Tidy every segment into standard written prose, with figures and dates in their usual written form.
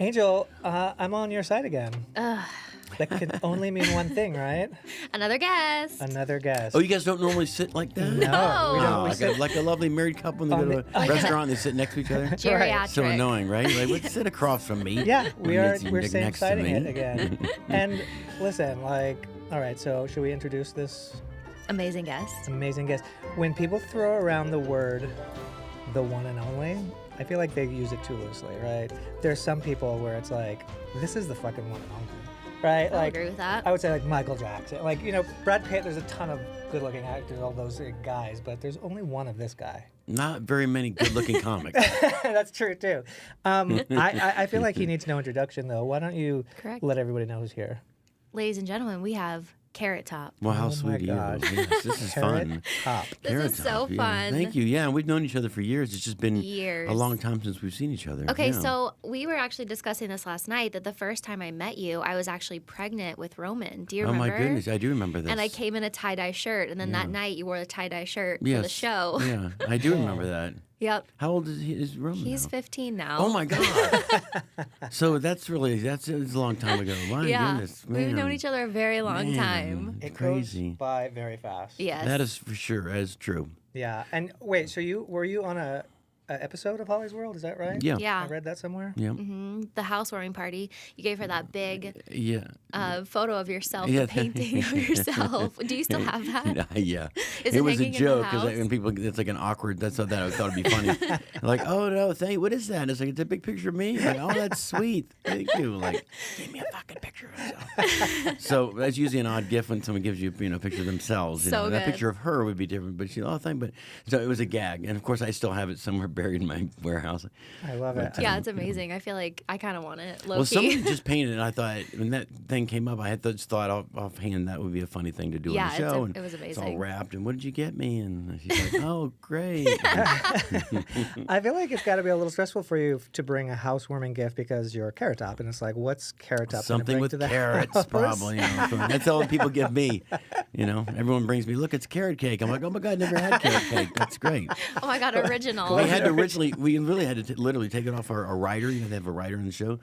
Angel, I'm on your side again. That can only mean one thing, right? Another guest. Another guest. Oh, you guys don't normally sit like that? No, we don't. We Like sit like a lovely married couple when they go to a restaurant, they sit next to each other. Geriatric. So annoying, right? Like, let's sit across from me. Yeah, we're Next same to siding me. it again. And listen, like, all right, so should we introduce this Amazing guest. amazing guest? When people throw around the word the one and only, I feel like they use it too loosely, right? There's some people where it's like, this is the fucking one and only, right? I Like, agree with that. I would say like Michael Jackson. Like, you know, Brad Pitt, there's a ton of good looking actors, all those guys, but there's only one of this guy. Not very many good-looking comics. That's true too. I feel like he needs no introduction though. Why don't you Correct. let everybody know who's here? Ladies and gentlemen, we have Carrot Top. Well, how Oh my sweet of you. gosh. Yes, this is Carrot fun. Top. This Carrot is so Top, yeah. fun. Thank you. Yeah, we've known each other for years. It's just been Years. a long time since we've seen each other. Okay, Yeah. so we were actually discussing this last night that the first time I met you, I was actually pregnant with Roman. Do you Oh remember? my goodness, I do remember this. And I came in a tie-dye shirt, and then that night you wore a tie-dye shirt for the Yes. show. Yeah, I do remember that. Yep. How old is Roman He's now? 15 now. Oh my God! So that's a long time ago. My yeah. goodness, man. We've known each other a very long Man. time. It Crazy. goes by very fast. Yes. That is for sure. That is true. Yeah. And wait, so were you on a episode of Holly's World? Is that right? Yeah. Yeah. I read that somewhere. Yeah. The housewarming party. You gave her that big Yeah. photo of yourself, Yeah. the painting of yourself. Do you still have that? Yeah. Is it it was a hanging in the joke house? when people, it's like an awkward. That's what I thought it'd be funny. Like, oh no, what is that? And it's like, it's a big picture of me. Like, oh, that's sweet. Thank you. Like, give me a fucking picture of yourself. So that's usually an odd gift when someone gives you, a picture of themselves. So That good. picture of her would be different, but she, oh, thank. But so it was a gag, and of course I still have it somewhere buried in my warehouse. I love it. Yeah, it's amazing. I feel like I kind of want it. Low Well, key. somebody just painted it. And I thought when that thing came up, I had just thought offhand that would be a funny thing to do Yeah, on the show. it was It's all amazing. wrapped. And what did you get me? And she's like, oh, great. I feel like it's got to be a little stressful for you to bring a housewarming gift because you're a Carrot Top, and it's like, what's Carrot Top gonna Something bring with to the carrots, house? probably. So that's all people give me. Everyone brings me, look, it's carrot cake. I'm like, oh my God, never had carrot cake. That's great. Oh my God, original. We had to we really had to literally take it off our rider. They have a rider in the show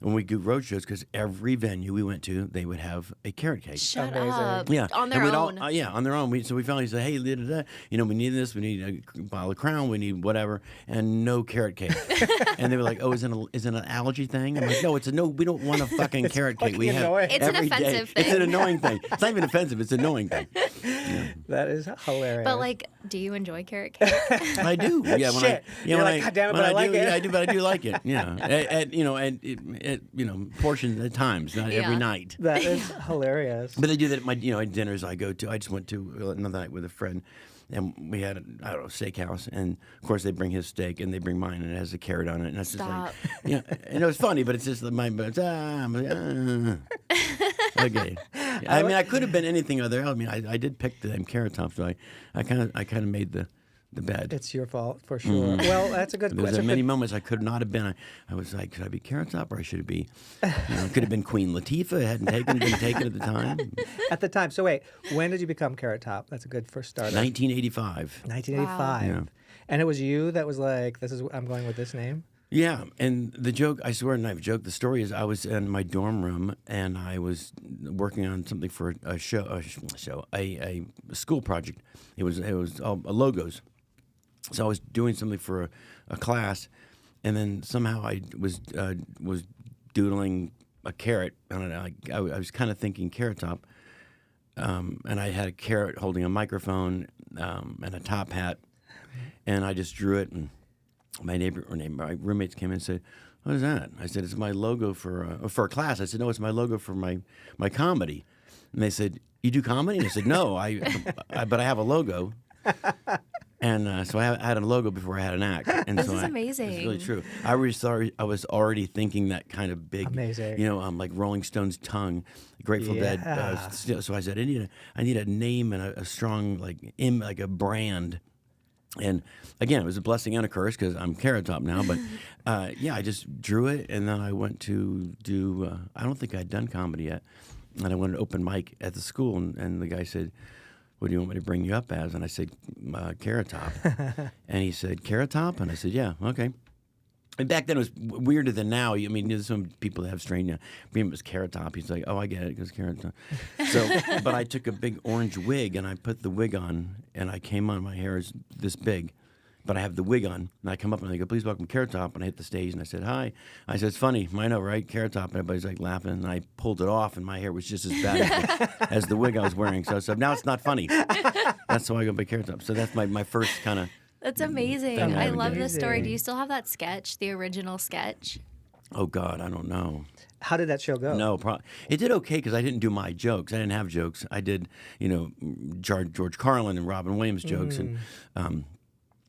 when we do road shows because every venue we went to, they would have a carrot cake. Shut Amazing. up. Yeah, On their and we'd own. on their own. So we finally said, "Hey, we need this. We need a bottle of Crown. We need whatever, and no carrot cake." And they were like, "Oh, is it an allergy thing?" I'm like, "No, it's a no. We don't want a fucking carrot cake. We fucking have annoying. It's an every day." offensive It's an thing. annoying thing. It's not even offensive. It's an annoying thing. That is hilarious. But like, do you enjoy carrot cake? I do. Yeah, Shit. You're like, "God damn it, when but I like do, it." Yeah, I do, but I do like it. Yeah, at portions at times, not every Yeah. night. that is hilarious. But they do that at my, at dinners I go to. I just went to another night with a friend, and we had steakhouse, and of course they bring his steak and they bring mine, and it has a carrot on it, and that's just Stop. like, and it was funny, but it's just like my, I'm like, okay. I mean, I could have been anything other. I mean, I did pick the name Carrot Top, so I kind of made the bed. It's your fault for sure. Well, that's a good There was question. many moments I could not have been. I was like, should I be Carrot Top or should it be? It could have been Queen Latifah. It hadn't been taken at the time. At the time. So wait, when did you become Carrot Top? That's a good first start. 1985. 1985. Yeah. And it was you that was like, I'm going with this name? Yeah, and the joke, I swear, not a joke. The story is, I was in my dorm room and I was working on something for a school project. It was all logos. So I was doing something for a class, and then somehow I was doodling a carrot, and I was kind of thinking Carrot Top, and I had a carrot holding a microphone and a top hat, and I just drew it, and my roommates came in and said, "What is that?" I said, "It's my logo for a class." I said, "No, it's my logo for my comedy." And they said, "You do comedy?" And I said, "No, but I have a logo." And so I had a logo before I had an act. And This so is It's amazing. really true. I was already thinking that kind of big, Amazing. like Rolling Stones' tongue, Grateful Dead. Yeah. So I said, I need a name and a strong like a brand. And again, it was a blessing and a curse because I'm Carrot Top now. But I just drew it, and then I went to do. I don't think I'd done comedy yet, and I went to open mic at the school, and the guy said, "What do you want me to bring you up as?" And I said, Carrot Top. And he said, Carrot Top? And I said, yeah, okay. And back then it was weirder than now. I mean, there's some people that have strange. Me, it was Carrot Top. He's like, oh, I get it, because Carrot Top. So, but I took a big orange wig and I put the wig on, and I came on. My hair is this big, but I have the wig on, and I come up and I go, please welcome Carrot Top, and I hit the stage and I said, hi. I said, it's funny, I know, right? Carrot Top. And everybody's like laughing, and I pulled it off, and my hair was just as bad as the wig I was wearing. So now it's not funny. That's why I go by Carrot Top. So that's my first kind of. That's amazing. That I would love be this story. Do amazing. you still have that sketch, the original sketch? Oh God, I don't know. How did that show go? No, it did okay because I didn't do my jokes. I didn't have jokes. I did, George Carlin and Robin Williams jokes, and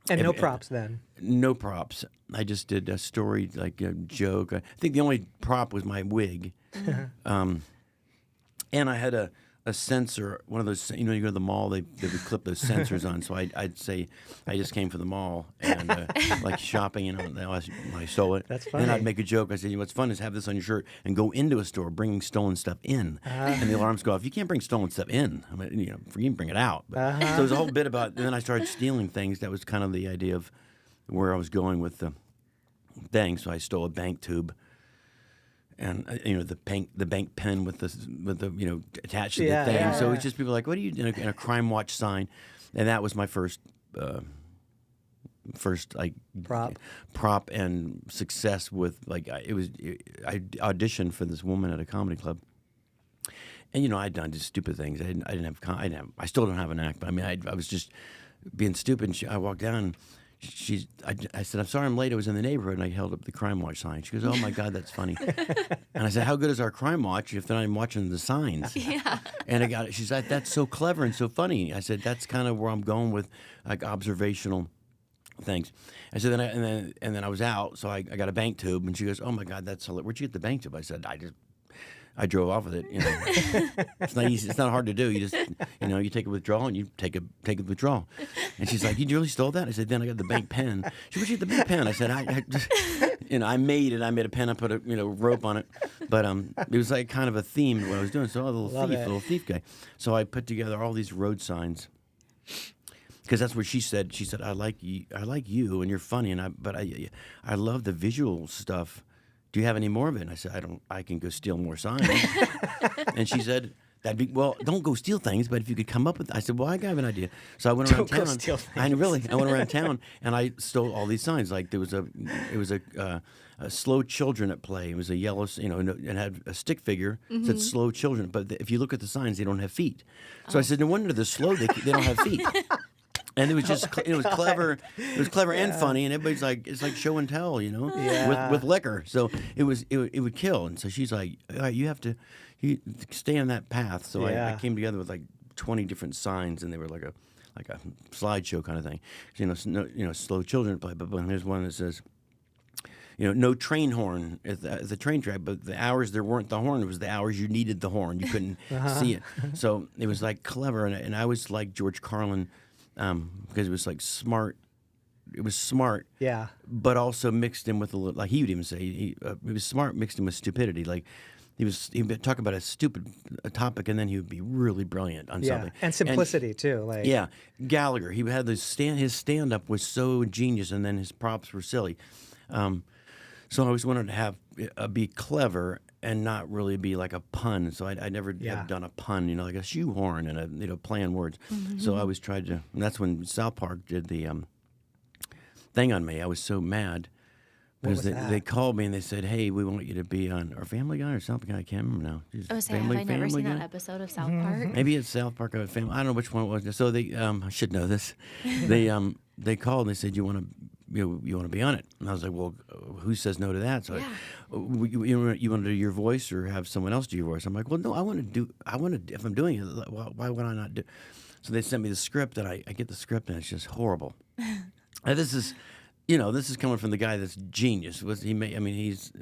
no props then. no props. I just did a story, like a joke. I think the only prop was my wig, and I had a sensor, one of those. You go to the mall, they would clip those sensors on. So I'd say I just came from the mall and like shopping, and I stole it. That's And then funny. I'd make a joke. I said, what's fun is have this on your shirt and go into a store bringing stolen stuff in, and the alarms go off. You can't bring stolen stuff in. I mean, you can bring it out. But, So there's a whole bit about. And then I started stealing things. That was kind of the idea of where I was going with the thing. So I stole a bank tube. And the bank pen with the attached to the thing. Yeah, So yeah. it's just people like, what are you doing? And a Crime Watch sign, and that was my first like prop and success with like I auditioned for this woman at a comedy club, and I'd done just stupid things. I still don't have an act, but I mean I was just being stupid. And I walked down. And I said, I'm sorry I'm late. I was in the neighborhood, and I held up the Crime Watch sign. She goes, oh, my God, that's funny. And I said, how good is our Crime Watch if they're not even watching the signs? Yeah. And she's like, that's so clever and so funny. I said, that's kind of where I'm going with, like, observational things. I said, and then I was out, so I got a bank tube, and she goes, oh, my God, that's hilarious. Where'd you get the bank tube? I said, I drove off with it. It's not easy. It's not hard to do. You just, you take a withdrawal and you take a withdrawal. And she's like, you really stole that? I said, then I got the bank pen. She goes, where'd you get the bank pen? I said, I just, I made it. I made a pen. I put a, rope on it. But it was like kind of a theme to what I was doing. So, little thief guy. So I put together all these road signs. Because that's what she said. She said, I like you, and you're funny, but I love the visual stuff. Do you have any more of it? And I said, I can go steal more signs. And she said, don't go steal things, but if you could come up with, I said, well, I got an idea. So I went around Don't go town. steal things. I went around town and I stole all these signs. Like it was a slow children at play. It was a yellow, it had a stick figure that said slow children. But if you look at the signs, they don't have feet. So I said, no wonder they're slow. They don't have feet. And it was just, it was clever. It was clever and funny, and everybody's like, it's like show and tell, Yeah. with liquor. So it would kill. And so she's like, all right, you have to stay on that path. So Yeah. I came together with like 20 different signs, and they were like a slideshow kind of thing. Slow children play. But there's one that says, no train horn at the train track, but the hours there weren't the horn. It was the hours you needed the horn. You couldn't see it. So it was like clever, and I was like George Carlin. Because it was like smart. It was smart, Yeah. but also mixed in with a little, like he would even say, it was smart mixed in with stupidity. Like he would talk about a topic, and then he would be really brilliant on Yeah. something. And simplicity too. Like Yeah, Gallagher. He had his stand up was so genius, and then his props were silly. So I always wanted to have be clever and not really be like a pun. So I never have done a pun, like a shoehorn and a play on words. So I always tried to. And that's when South Park did the thing on me. I was so mad because was that? they called me and they said, "Hey, we want you to be on our Family Guy or something." I can't remember now. Oh, say, have I never seen that episode of South Park? Maybe it's South Park or Family. I don't know which one it was. So they, I should know this. They called and they said, you want to be on it? And I was like, well, who says no to that? So you want to do your voice or have someone else do your voice? I'm like, well, no, I want to. If I'm doing it, why would I not do? So they sent me the script, and I get the script, and it's just horrible. And this is coming from the guy that's genius. He's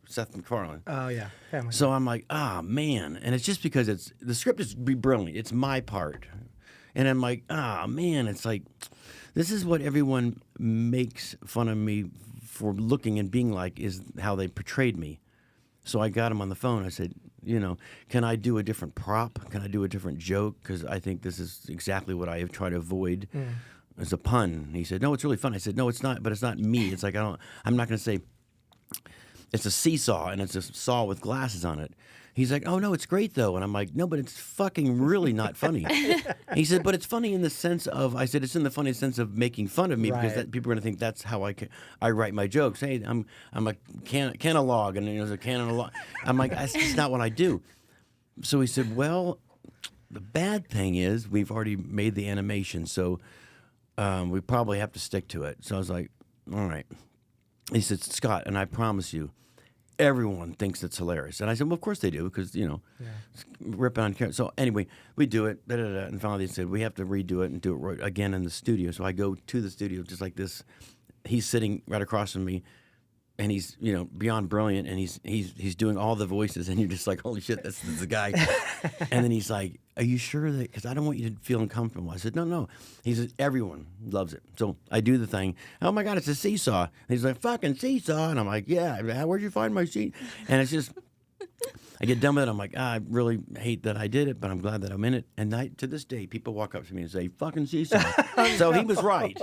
Seth MacFarlane. Oh yeah. Family. So I'm like, man. And it's just because the script is brilliant. It's my part. And I'm like, man, it's like, this is what everyone makes fun of me for looking and being like, is how they portrayed me. So I got him on the phone. I said, can I do a different prop? Can I do a different joke? Because I think this is exactly what I have tried to avoid as a pun. He said, no, it's really fun. I said, no, it's not, but it's not me. It's like, I'm not going to say, it's a seesaw, and it's a saw with glasses on it. He's like, oh, no, it's great, though. And I'm like, no, but it's fucking really not funny. He said, but it's funny in the sense of, I said, it's in the funny sense of making fun of me because Right. people are going to think that's how I write my jokes. Hey, I'm a canologue, and there's a canologue. I'm like, that's just not what I do. So he said, well, the bad thing is we've already made the animation, so we probably have to stick to it. So I was like, all right. He said, Scott, and I promise you, everyone thinks it's hilarious. And I said, well, of course they do, because, ripping on camera. So anyway, we do it, and finally they said, we have to redo it and do it again in the studio. So I go to the studio just like this. He's sitting right across from me, and he's, beyond brilliant, and he's doing all the voices, and you're just like, holy shit, this is the guy. And then he's like, are you sure that, because I don't want you to feel uncomfortable. I said, no. He says, everyone loves it. So I do the thing. Oh my God, it's a seesaw. And he's like, fucking seesaw. And I'm like, yeah, where'd you find my seat? And it's just, I get done with it. I'm like, I really hate that I did it, but I'm glad that I'm in it. And to this day, people walk up to me and say, fucking seesaw. So he was right.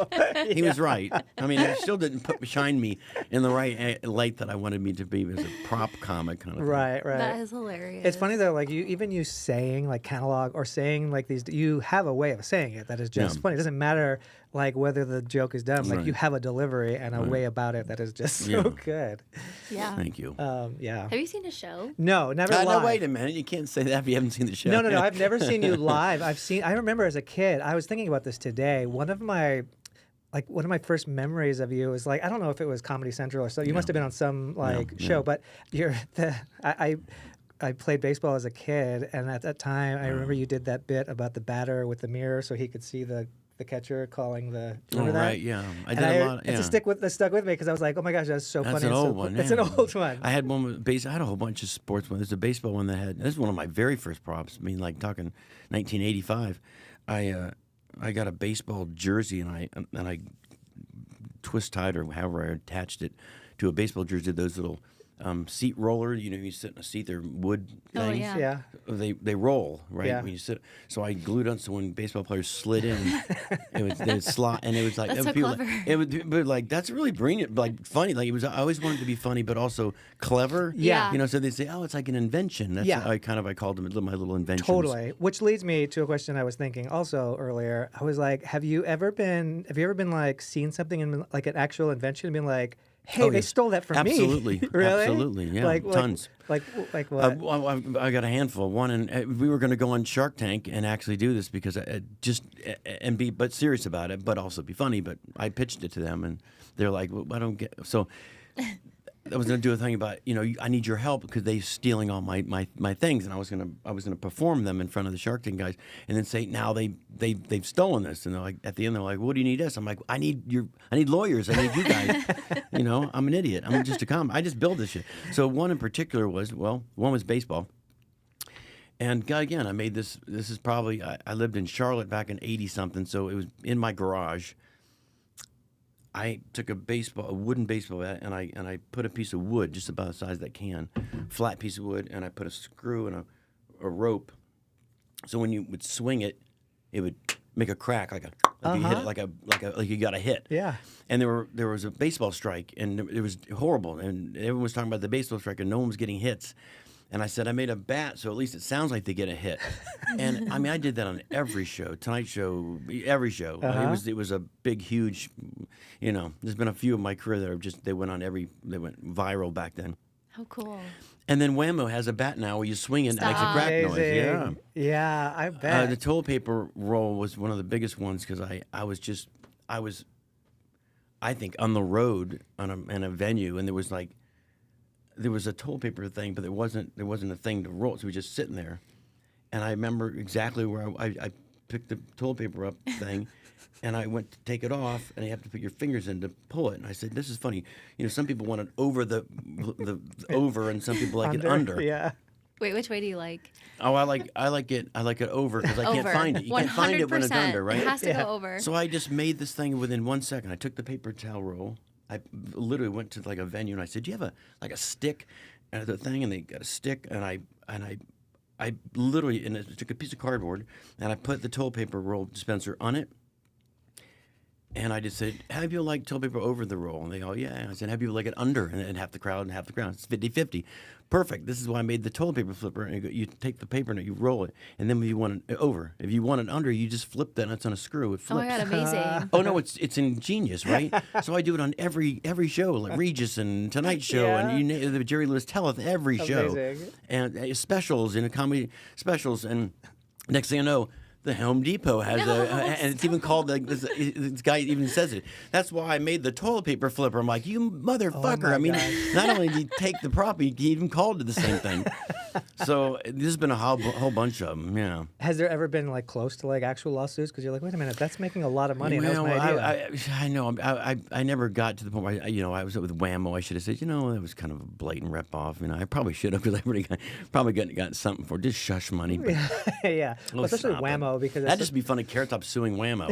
He was right. I mean, it still didn't shine me in the right light that I wanted me to be as a prop comic kind of thing. Right. That is hilarious. It's funny though, like you saying like catalog or saying like these, you have a way of saying it that is just Yeah. funny. It doesn't matter like whether the joke is done. Like Right. you have a delivery and a way about it that is just so Yeah. good. Yeah. Thank you. Yeah. Have you seen a show? No, never live. No, wait a minute. You can't say that if you haven't seen the show. No. I've never seen you live. I remember as a kid, I was thinking about this today. One of my first memories of you is like, I don't know if it was Comedy Central or so. You must have been on some show, but I played baseball as a kid, and at that time, I remember you did that bit about the batter with the mirror so he could see the catcher calling the. Do you remember that? Right, yeah. I And did a lot. It's that stuck with me because I was like, oh my gosh, that's so That's funny. an and so old cool. one. It's yeah. an old one. I had one with I had a whole bunch of sports ones. There's a baseball one that had. This is one of my very first props. I mean, like talking 1985. I got a baseball jersey and I twist tied or however I attached it to a baseball jersey. Those little seat roller. You sit in a seat. They're wood things. Oh, yeah. Yeah. They roll, right? Yeah. When you sit, so I glued on. So when baseball players slid in, they'd slot, and it was like That's so people- clever. It would, but like that's really brilliant, like funny. Like it was. I always wanted it to be funny, but also clever. Yeah. So they'd say, "Oh, it's like an invention." That's Yeah. how I called them my little inventions. Totally. Which leads me to a question I was thinking also earlier. I was like, have you ever been like seen something in like an actual invention and been like, hey, Oh, they yes. stole that from Absolutely. me? Really? Absolutely. Yeah. Like Tons. Like what? I got a handful. One, and we were going to go on Shark Tank and actually do this because and be serious about it, but also be funny. But I pitched it to them, and they're like, well, "I don't get." So I was going to do a thing about I need your help because they're stealing all my things, and I was gonna perform them in front of the Shark Tank guys, and then say now they've stolen this, and they're like at the end they're like, what do you need us? I'm like, I need lawyers, I need you guys. I'm an idiot. I'm just a comic. I just build this shit. So one in particular was one was baseball. And again, I made this. This is probably I lived in Charlotte back in '80 something, so it was in my garage. I took a wooden baseball bat, and I put a piece of wood just about the size of that can, flat piece of wood, and I put a screw and a rope. So when you would swing it, it would make a crack like you hit it like you got a hit. Yeah. And there was a baseball strike, and it was horrible, and everyone was talking about the baseball strike, and no one was getting hits. And I said, I made a bat, so at least it sounds like they get a hit. And I mean, I did that on every show, Tonight Show, every show. It was a big, huge, there's been a few of my career that they went viral back then. How cool. And then Whammo has a bat now where you swing it and it makes a Stop. crack noise. Yeah. Amazing. Yeah, I bet. The toilet paper roll was one of the biggest ones because I was, I think, on the road in a venue, and there was a toilet paper thing, but there wasn't a thing to roll, so we were just sitting there. And I remember exactly where I picked the toilet paper up thing, and I went to take it off, and you have to put your fingers in to pull it. And I said, "This is funny. Some people want it over the over, and some people like it under." Yeah. Wait, which way do you like? Oh, I like it over because I can't find it. You can't find it when it's under, right? It has to go over. So I just made this thing within 1 second. I took the paper towel roll. I literally went to like a venue and I said, "Do you have a stick?" And the thing, and they got a stick, and I literally took a piece of cardboard and I put the toilet paper roll dispenser on it, And I just said, how do people like toilet paper over the roll? And they go, yeah. And I said, how do people like it under? And half the crowd and half the crowd. It's 50-50. Perfect. This is why I made the toilet paper flipper. And you take the paper and you roll it. And then if you want it over, if you want it under, you just flip that and it's on a screw. It Oh my flips. God, amazing. Oh no, it's ingenious, right? So I do it on every show, like Regis and Tonight Show, Yeah. and the Jerry Lewis Telleth, every show, Amazing. and specials and comedy specials. And next thing I know, the Home Depot has and it's even called like this guy even says it. That's why I made the toilet paper flipper. I'm like, you motherfucker! my I mean, God. not only did he take the prop, he even called it the same thing. So there's been a whole bunch of them. Yeah. Has there ever been like close to like actual lawsuits? Because you're like, wait a minute, that's making a lot of money. And that was Well, my idea. I know. I never got to the point where I was with Whammo. I should have said, that was kind of a blatant rip off. I probably should have because I really probably got something for just shush money. But Yeah, well, especially stop it. Whammo because That'd it's just be funny. Carrot Top suing Whammo.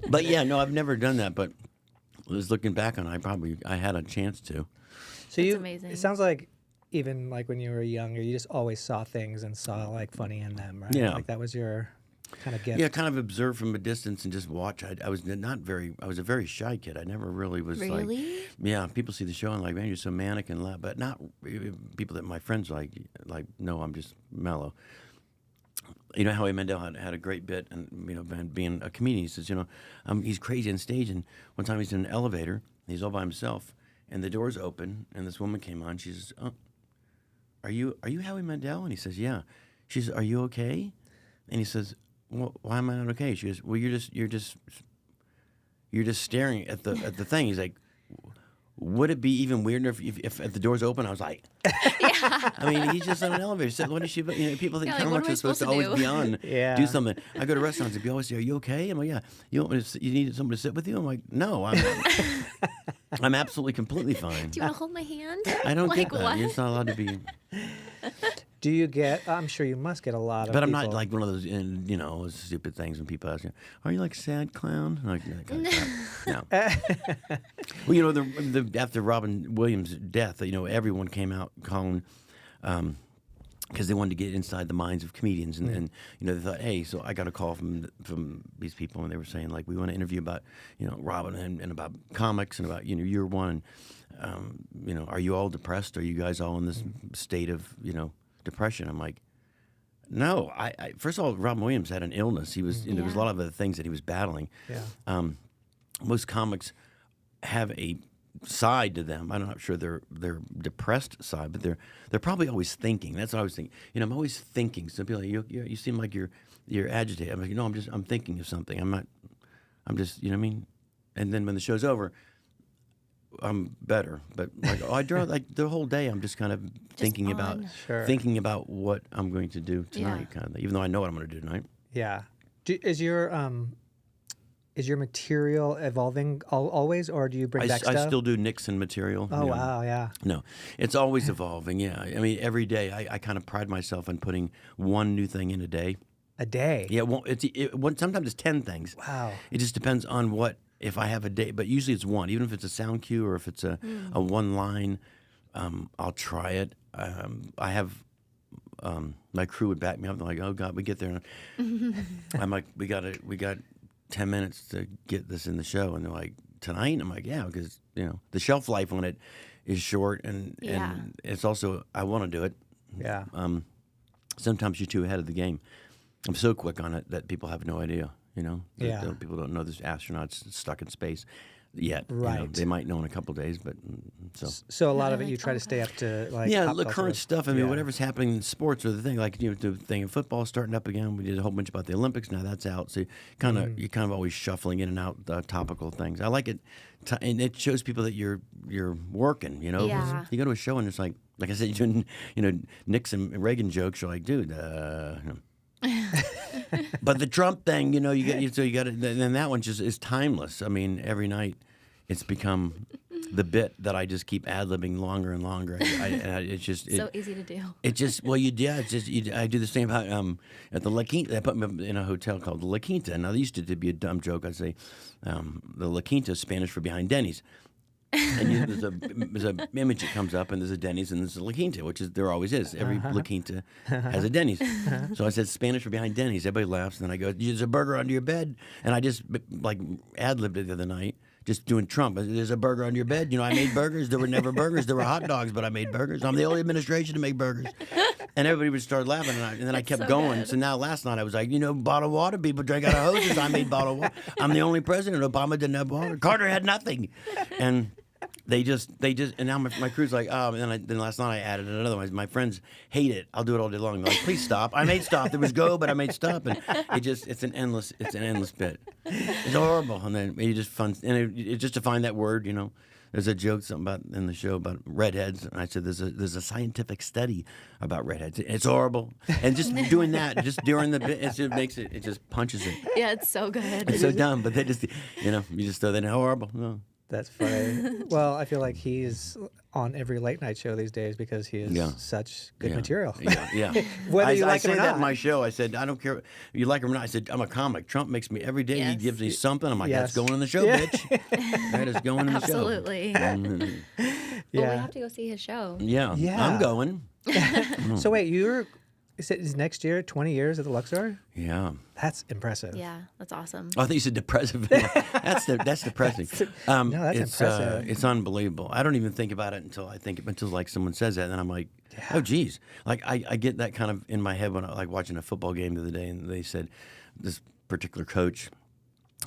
But yeah, no, I've never done that. But I was looking back on it, I had a chance to. so you. amazing. It sounds like even like when you were younger, you just always saw things and saw like funny in them, right? Yeah. like that was your kind of gift. Yeah, kind of observe from a distance and just watch. I was a very shy kid. I never really was like. Really? Yeah, people see the show and like, man, you're so manic and loud, but not people that my friends like. No, I'm just mellow. Howie Mandel had a great bit, and being a comedian, he says, he's crazy on stage. And one time he's in an elevator, he's all by himself, and the doors open, and this woman came on. She says, "Oh, are you Howie Mandel?" And he says, "Yeah." She says, "Are you okay?" And he says, "Well, why am I not okay?" She goes, "Well, you're just staring at the thing." He's like, "Would it be even weirder if the doors open?" I was like, I mean, he's just on an elevator. So what is she? People think Yeah, like, what comics am I are supposed to supposed to always do? be on, Yeah. do something. I go to restaurants and people always say, "Are you okay?" I'm like, "Yeah." You need someone to sit with you? I'm like, "No, I'm absolutely completely fine." Do you want to hold my hand? I don't like, get that. What? You're just not allowed to be. Do you get? I'm sure you must get a lot of. But I'm people. not like one of those, those stupid things when people ask you, "Are you like sad clown?" Like, that kind of crap. No. Well, after Robin Williams' death, everyone came out calling, because they wanted to get inside the minds of comedians, and they thought, hey, so I got a call from these people, and they were saying like, we want to interview about Robin and about comics and about year one, are you all depressed? Are you guys all in this state of depression? I'm like, no. I first of all, Robin Williams had an illness. He was there was a lot of other things that he was battling. Yeah. Most comics have a side to them. I'm not sure they're depressed side, but they're probably always thinking. That's what I was thinking. I'm always thinking. So people are like, you seem like you're agitated. I'm like, no, I'm thinking of something. I'm just, you know what I mean? And then when the show's over, I'm better. But like, I draw like the whole day. I'm just kind of thinking about on. Sure. thinking about what I'm going to do tonight, Yeah. kind of thing, even though I know what I'm going to do tonight. Yeah. Is your material evolving always, or do you bring back I stuff? still do Nixon material. Oh wow, yeah. No, it's always evolving. Yeah, I mean, every day I kind of pride myself on putting one new thing in a day. A day. Yeah, well, sometimes it's 10 things. Wow. It just depends on if I have a day, but usually it's one. Even if it's a sound cue or if it's a one line, I'll try it. I have my crew would back me up. They're like, "Oh God, we get there." I'm like, "We got 10 minutes to get this in the show," and they're like, "Tonight?" I'm like, "Yeah," because the shelf life on it is short, and it's also I want to do it. Yeah. Sometimes you're too ahead of the game. I'm so quick on it that people have no idea. Yeah. People don't know there's astronauts stuck in space yet. Right. They might know in a couple days, but so. So a lot Yeah, of it, like, you try to okay. stay up to like Yeah, pop the culture. current stuff. I mean, Yeah. whatever's happening in sports or the thing, like the thing in football starting up again. We did a whole bunch about the Olympics. Now that's out. So you're kind of always shuffling in and out topical things. I like it, and it shows people that you're working. 'Cause Yeah. you go to a show and it's like I said, you're doing Nixon and Reagan jokes. You're like, dude. But the Trump thing, you got it. Then that one just is timeless. I mean, every night it's become the bit that I just keep ad-libbing longer and longer. It's just So easy to do. It just it's just I do the same at the La Quinta. They put me in a hotel called the La Quinta. Now, there used to be a dumb joke. I'd say the La Quinta is Spanish for behind Denny's. And there's a image that comes up, and there's a Denny's and there's a La Quinta, which is there always is. Every La Quinta has a Denny's. So I said Spanish for behind Denny's. Everybody laughs, and then I go, "There's a burger under your bed," and I just like ad-libbed it the other night. Just doing Trump. There's a burger under your bed. I made burgers. There were never burgers. There were hot dogs, but I made burgers. I'm the only administration to make burgers. And everybody would start laughing, and then I kept so going. good. So now last night I was like, bottled water. People drink out of hoses. I made bottled water. I'm the only president. Obama didn't have water. Carter had nothing. And they just, and now my crew's like, oh, and then last night I added another one. My friends hate it. I'll do it all day long. They're like, please stop. I made stop. There was go, but I made stop, and it's an endless bit. It's horrible, and then you just fun, and it just to find that word, There's a joke something about in the show about redheads, and I said there's a scientific study about redheads. It's horrible, and just doing that just during the bit, it just punches it. Yeah, it's so good. It's so dumb, but they just you just throw that in horrible. No. That's funny. Well, I feel like he's on every late night show these days because he is such good material. Yeah. Whether you I like him say or that not. in my show. I said, I don't care if you like him or not. I said, I'm a comic. Trump makes me every day. He Yes. gives me something. I'm like, Yes. that's going in the show, bitch. That is going in the show. Absolutely. Mhm. Well, we Yeah. have to go see his show. Yeah. Yeah. I'm going. So wait, is next year 20 years at the Luxor? Yeah. That's impressive. Yeah, that's awesome. Oh, I think you said depressive. That's depressing. No, that's it's, impressive. It's unbelievable. I don't even think about it until like someone says that, and then I'm like, oh, geez. Like I get that kind of in my head when I like watching a football game the other day, and they said this particular coach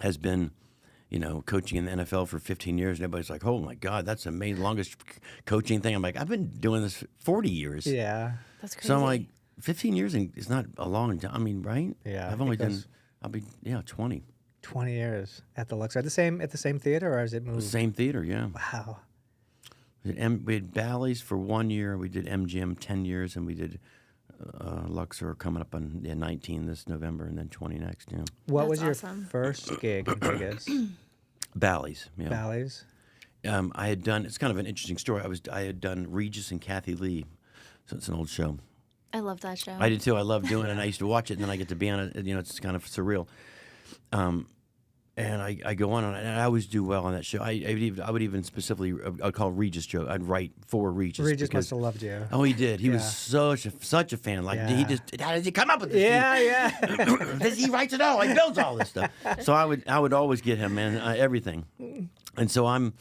has been, coaching in the NFL for 15 years, and everybody's like, oh my God, that's the longest coaching thing. I'm like, I've been doing this for 40 years. Yeah. That's crazy. So I'm like, 15 years is not a long time. I mean, right? Yeah, I've only because- done, 20. 20 years at the Luxor. At the same theater, or has it moved? Same theater, yeah. Wow. We had Bally's for 1 year. We did MGM 10 years, and we did Luxor coming up on 19 this November, and then 20 next. Yeah. What That's was your awesome. first gig in Vegas? Bally's. Yeah. Bally's. I had done. It's kind of an interesting story. I had done Regis and Kathy Lee, so it's an old show. I love that show. I did too. I love doing it, and I used to watch it, and then I get to be on it. It's kind of surreal. And I go on, and I always do well on that show. I would even specifically, I'd call Regis joke. I'd write for Regis. Regis because- must have loved you. Oh, he did. He was Yeah. such a fan. Like Yeah. he just, how does he come up with this? Yeah. He writes it all. He builds all this stuff. So I would always get him, man, everything. And so I'm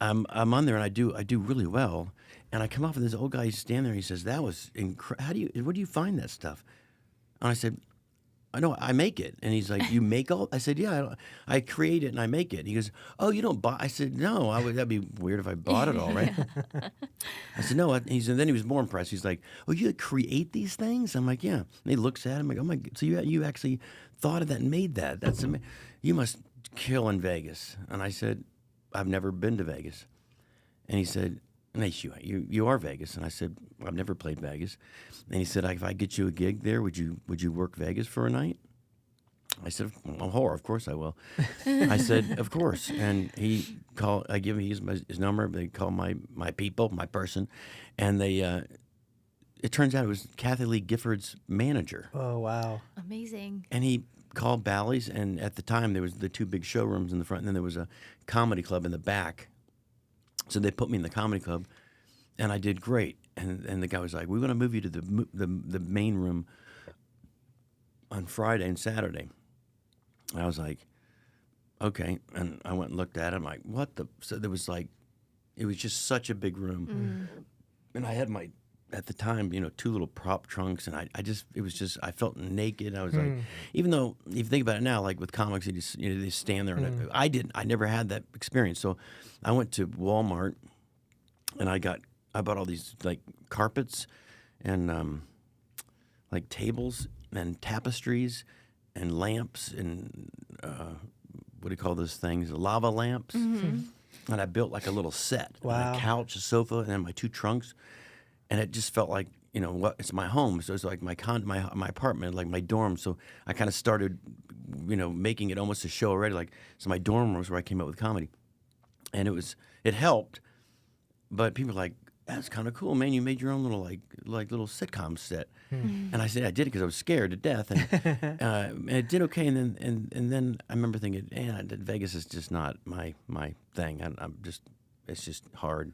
on there, and I do really well. And I come off, and this old guy is standing there. And he says, "That was incredible. Where do you find that stuff?" And I said, "I know, I make it." And he's like, "You make all?" I said, "Yeah, I create it and I make it." He goes, "Oh, you don't buy?" I said, "No, that'd be weird if I bought it all, right?" I said, "No." And then he was more impressed. He's like, "Oh, you create these things?" I'm like, "Yeah." And he looks at him like, "Oh my, so you actually thought of that and made that? That's amazing. You must kill in Vegas." And I said, "I've never been to Vegas." And he said, "Nice, you are Vegas." And I said, "I've never played Vegas." And he said, "If I get you a gig there, would you work Vegas for a night?" I said, "Well, horror, of course I will." I said, "Of course." And I give him his number. They call my people, my person, and they. It turns out it was Kathy Lee Gifford's manager, Oh, wow. Amazing. and he called Bally's. And at the time, there was the two big showrooms in the front, and then there was a comedy club in the back. So they put me in the comedy club, and I did great. And the guy was like, "We want to move you to the main room on Friday and Saturday." And I was like, "Okay." And I went and looked at it. I'm like, "What the?" So there was like, it was just such a big room, and I had at the time, two little prop trunks, and I felt naked. I was like, even though if you think about it now, like with comics, they stand there, and I never had that experience. So I went to Walmart, and I bought all these like carpets, and like tables and tapestries, and lamps, and what do you call those things? Lava lamps. And I built like a little set, and Wow. a couch, a sofa, and then my two trunks. And it just felt like, it's my home. So it's like my apartment, like my dorm. So I kind of started, making it almost a show already. Like, so my dorm was where I came up with comedy. And it helped. But people were like, "That's kind of cool, man. You made your own little, like little sitcom set." And I said, I did it because I was scared to death. And it did okay. And then I remember thinking, Vegas is just not my thing. it's just hard.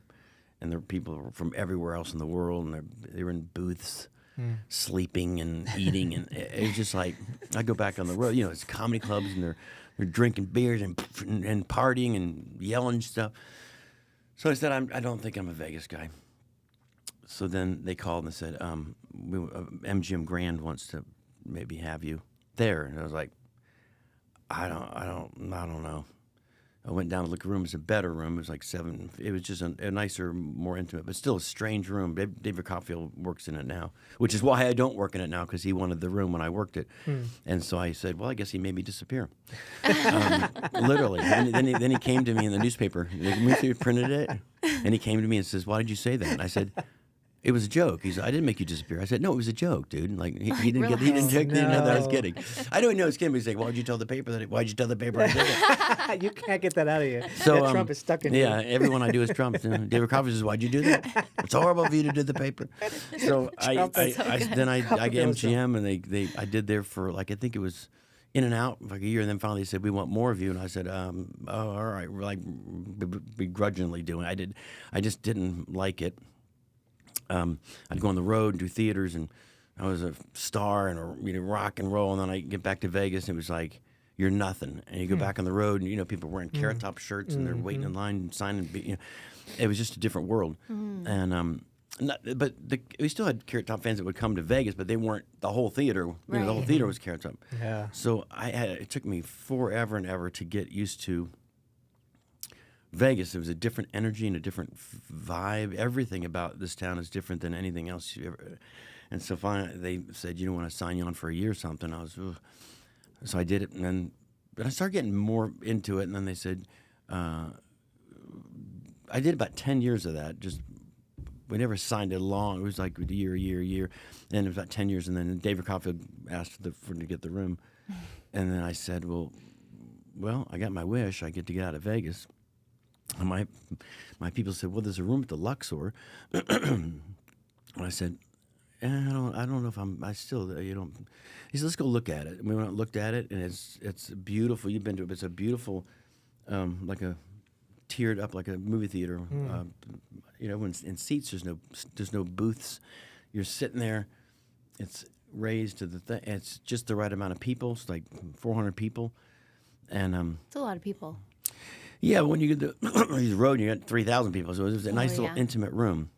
And there are people from everywhere else in the world, and they're in booths, sleeping and eating, and it's just like I go back on the road. It's comedy clubs, and they're drinking beers and partying and yelling stuff. So I said, I don't think I'm a Vegas guy. So then they called and said, MGM Grand wants to maybe have you there, and I was like, I don't know. I went down to look at the room. It was a better room. It was like 7. It was just a nicer, more intimate, but still a strange room. David Copperfield works in it now, which is why I don't work in it now, because he wanted the room when I worked it. And so I said, well, I guess he made me disappear. Literally. And then he came to me in the newspaper. We printed it, and he came to me and says, why did you say that? And I said, it was a joke. He said, I didn't make you disappear. I said, no, it was a joke, dude. Like he didn't get, he didn't know that I was kidding. I don't know it's kidding. But he's like, why'd you tell the paper I did it? You can't get that out of you. So That Trump is stuck in you. Yeah, everyone I do is Trump. David Copperfield says, why'd you do that? It's horrible of you to do the paper. So I get MGM, and I did there for like, I think it was in and out like a year, and then finally they said, we want more of you, and I said, oh, all right. We're like begrudgingly doing it. I just didn't like it. I'd go on the road and do theaters, and I was a star and rock and roll, and then I get back to Vegas, and it was like, you're nothing. And you go back on the road, and people wearing Carrot Top shirts, and they're waiting in line and signing. It was just a different world. And we still had Carrot Top fans that would come to Vegas, but they weren't the whole theater. The whole theater was Carrot Top. Yeah. So it took me forever and ever to get used to Vegas. There was a different energy and a different vibe. Everything about this town is different than anything else you ever. And so finally, they said, want to sign you on for a year or something. I was, ugh. So I did it, and I started getting more into it. And then they said, I did about 10 years of that. Just we never signed it long. It was like a year, and it was about 10 years. And then David Copperfield asked for to get the room, and then I said, well, I got my wish. I get to get out of Vegas. And my people said, well, there's a room at the Luxor. And I said, I don't know if I still, you don't. He said, let's go look at it. And we went and looked at it, and it's beautiful. You've been to it, but it's a beautiful, like a tiered up, like a movie theater. When in seats, there's no booths. You're sitting there. It's raised to the thing. It's just the right amount of people. It's like 400 people. And it's a lot of people. Yeah, when you get the road, you got 3,000 people. So it was a nice little intimate room.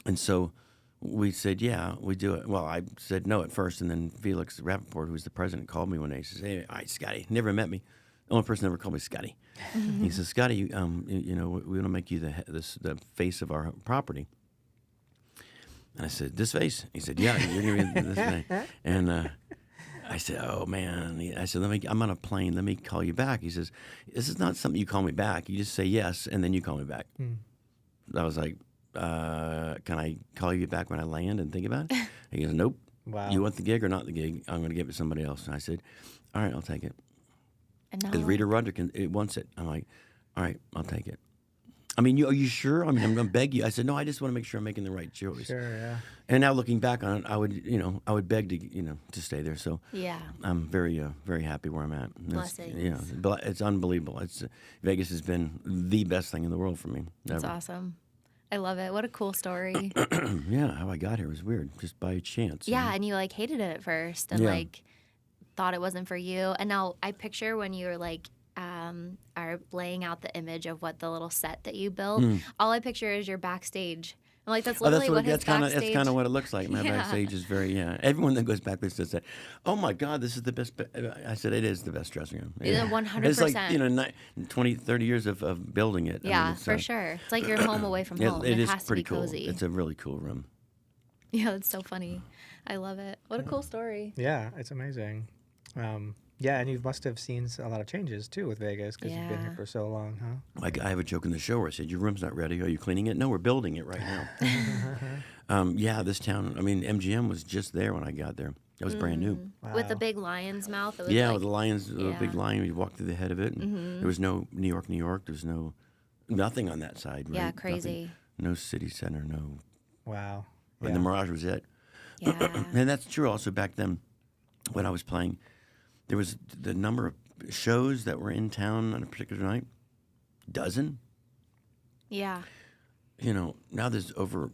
And so we said, yeah, we do it. Well, I said no at first, and then Felix Rappaport, who's the president, called me one day. He says, hey, all right, Scotty, never met me. The only person that ever called me Scotty. He says, Scotty, we want to make you the face of our property. And I said, this face? He said, yeah, you're going to be this face. And I said, oh, man. I said, I'm on a plane. Let me call you back. He says, this is not something you call me back. You just say yes, and then you call me back. I was like, can I call you back when I land and think about it? He goes, nope. Wow. You want the gig or not the gig? I'm going to give it to somebody else. And I said, all right, I'll take it. Because No. Rita Rudnick wants it. I'm like, all right, I'll take it. I mean, are you sure? I mean, I'm going to beg you. I said, no, I just want to make sure I'm making the right choice. Sure, yeah. And now looking back on it, I would beg to, to stay there. So Yeah. I'm very, very happy where I'm at. Blessings. It's unbelievable. Vegas has been the best thing in the world for me. That's ever. awesome. I love it. What a cool story. Yeah, how I got here was weird, just by chance. Yeah, and you hated it at first and thought it wasn't for you. And now I picture when you were are laying out the image of what the little set that you built. All I picture is your backstage. I'm like, that's literally what his backstage. That's kind of what it looks like. My backstage is very, Everyone that goes back there says that, oh my God, this is the best. I said, it is the best dressing room. Yeah, 100%. It's like, 20, 30 years of building it. Yeah, I mean, for sure. It's like you're home away from home. It is has to pretty be cool. cozy. It's a really cool room. Yeah, that's so funny. I love it. What a cool story. Yeah, it's amazing. Yeah, and you must have seen a lot of changes too with Vegas because you've been here for so long, huh? Like I have a joke in the show where I said, your room's not ready. Are you cleaning it? No, we're building it right now. This town, I mean, MGM was just there when I got there. It was brand new. Wow. With the big lion's mouth. It was With the lions, the big lion, you walk through the head of it. And There was no New York. There was nothing on that side. Right? Yeah, crazy. Nothing. No city center, no. Wow. And the Mirage was it. Yeah. And that's true also back then when I was playing. There was the number of shows that were in town on a particular night, dozen. Yeah. You know, now there's over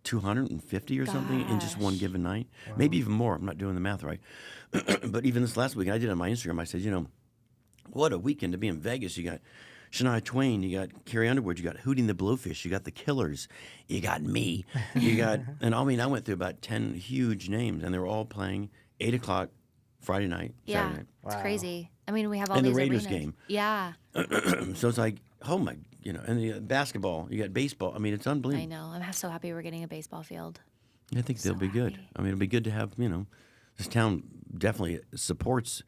250 or something in just one given night, maybe even more. I'm not doing the math right. But even this last week, I did on my Instagram, I said, you know, what a weekend to be in Vegas. You got Shania Twain, you got Carrie Underwood, you got Hootie and the Blowfish, you got the Killers, you got me, you got, and I mean, I went through about 10 huge names, and they were all playing 8 o'clock Friday night, Yeah. Saturday night. It's crazy. I mean, we have all And the these Raiders arenas. game. Yeah. So it's like, oh my, you know, and the basketball, you got baseball. I mean, it's I unbelievable. know. I'm so happy we're getting a baseball field. I think they'll be good. happy. I mean, it'll be good to have, you know, this town definitely supports.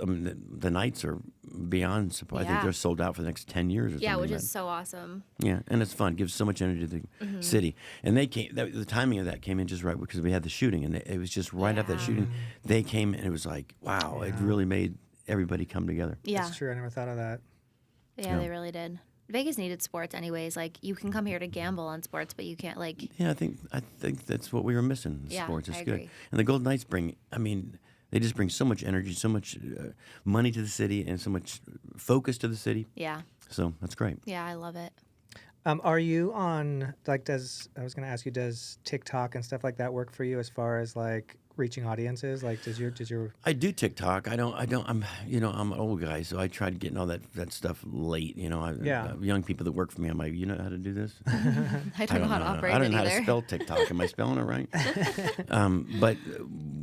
I mean, the Knights are beyond support. I think Yeah. they're sold out for the next 10 years or something. Yeah, which like is so awesome. that. Yeah, and it's fun. Gives so much energy to the city. And they came. The timing of that came in just right because we had the shooting, and it was just right after that shooting. They came, and it was like, wow, it really made everybody come together. Yeah. That's true. I never thought of that. Yeah, they really did. Vegas needed sports anyways. Like, you can come here to gamble on sports, but you can't, like... Yeah, I think that's what we were missing. Yeah, Sports is I good, agree. and the Golden Knights bring. I mean, they just bring so much energy, so much money to the city, and so much focus to the city. Yeah. So that's great. Yeah, I love it. Are you on, like, I was going to ask you, does TikTok and stuff like that work for you as far as, like, reaching audiences? Like, does your I do TikTok. I'm an old guy, so I tried getting all that stuff late. You know, young people that work for me, I'm like, you know how to do this? I don't know how to operate I don't it know how either. to spell TikTok. Am I spelling it right? But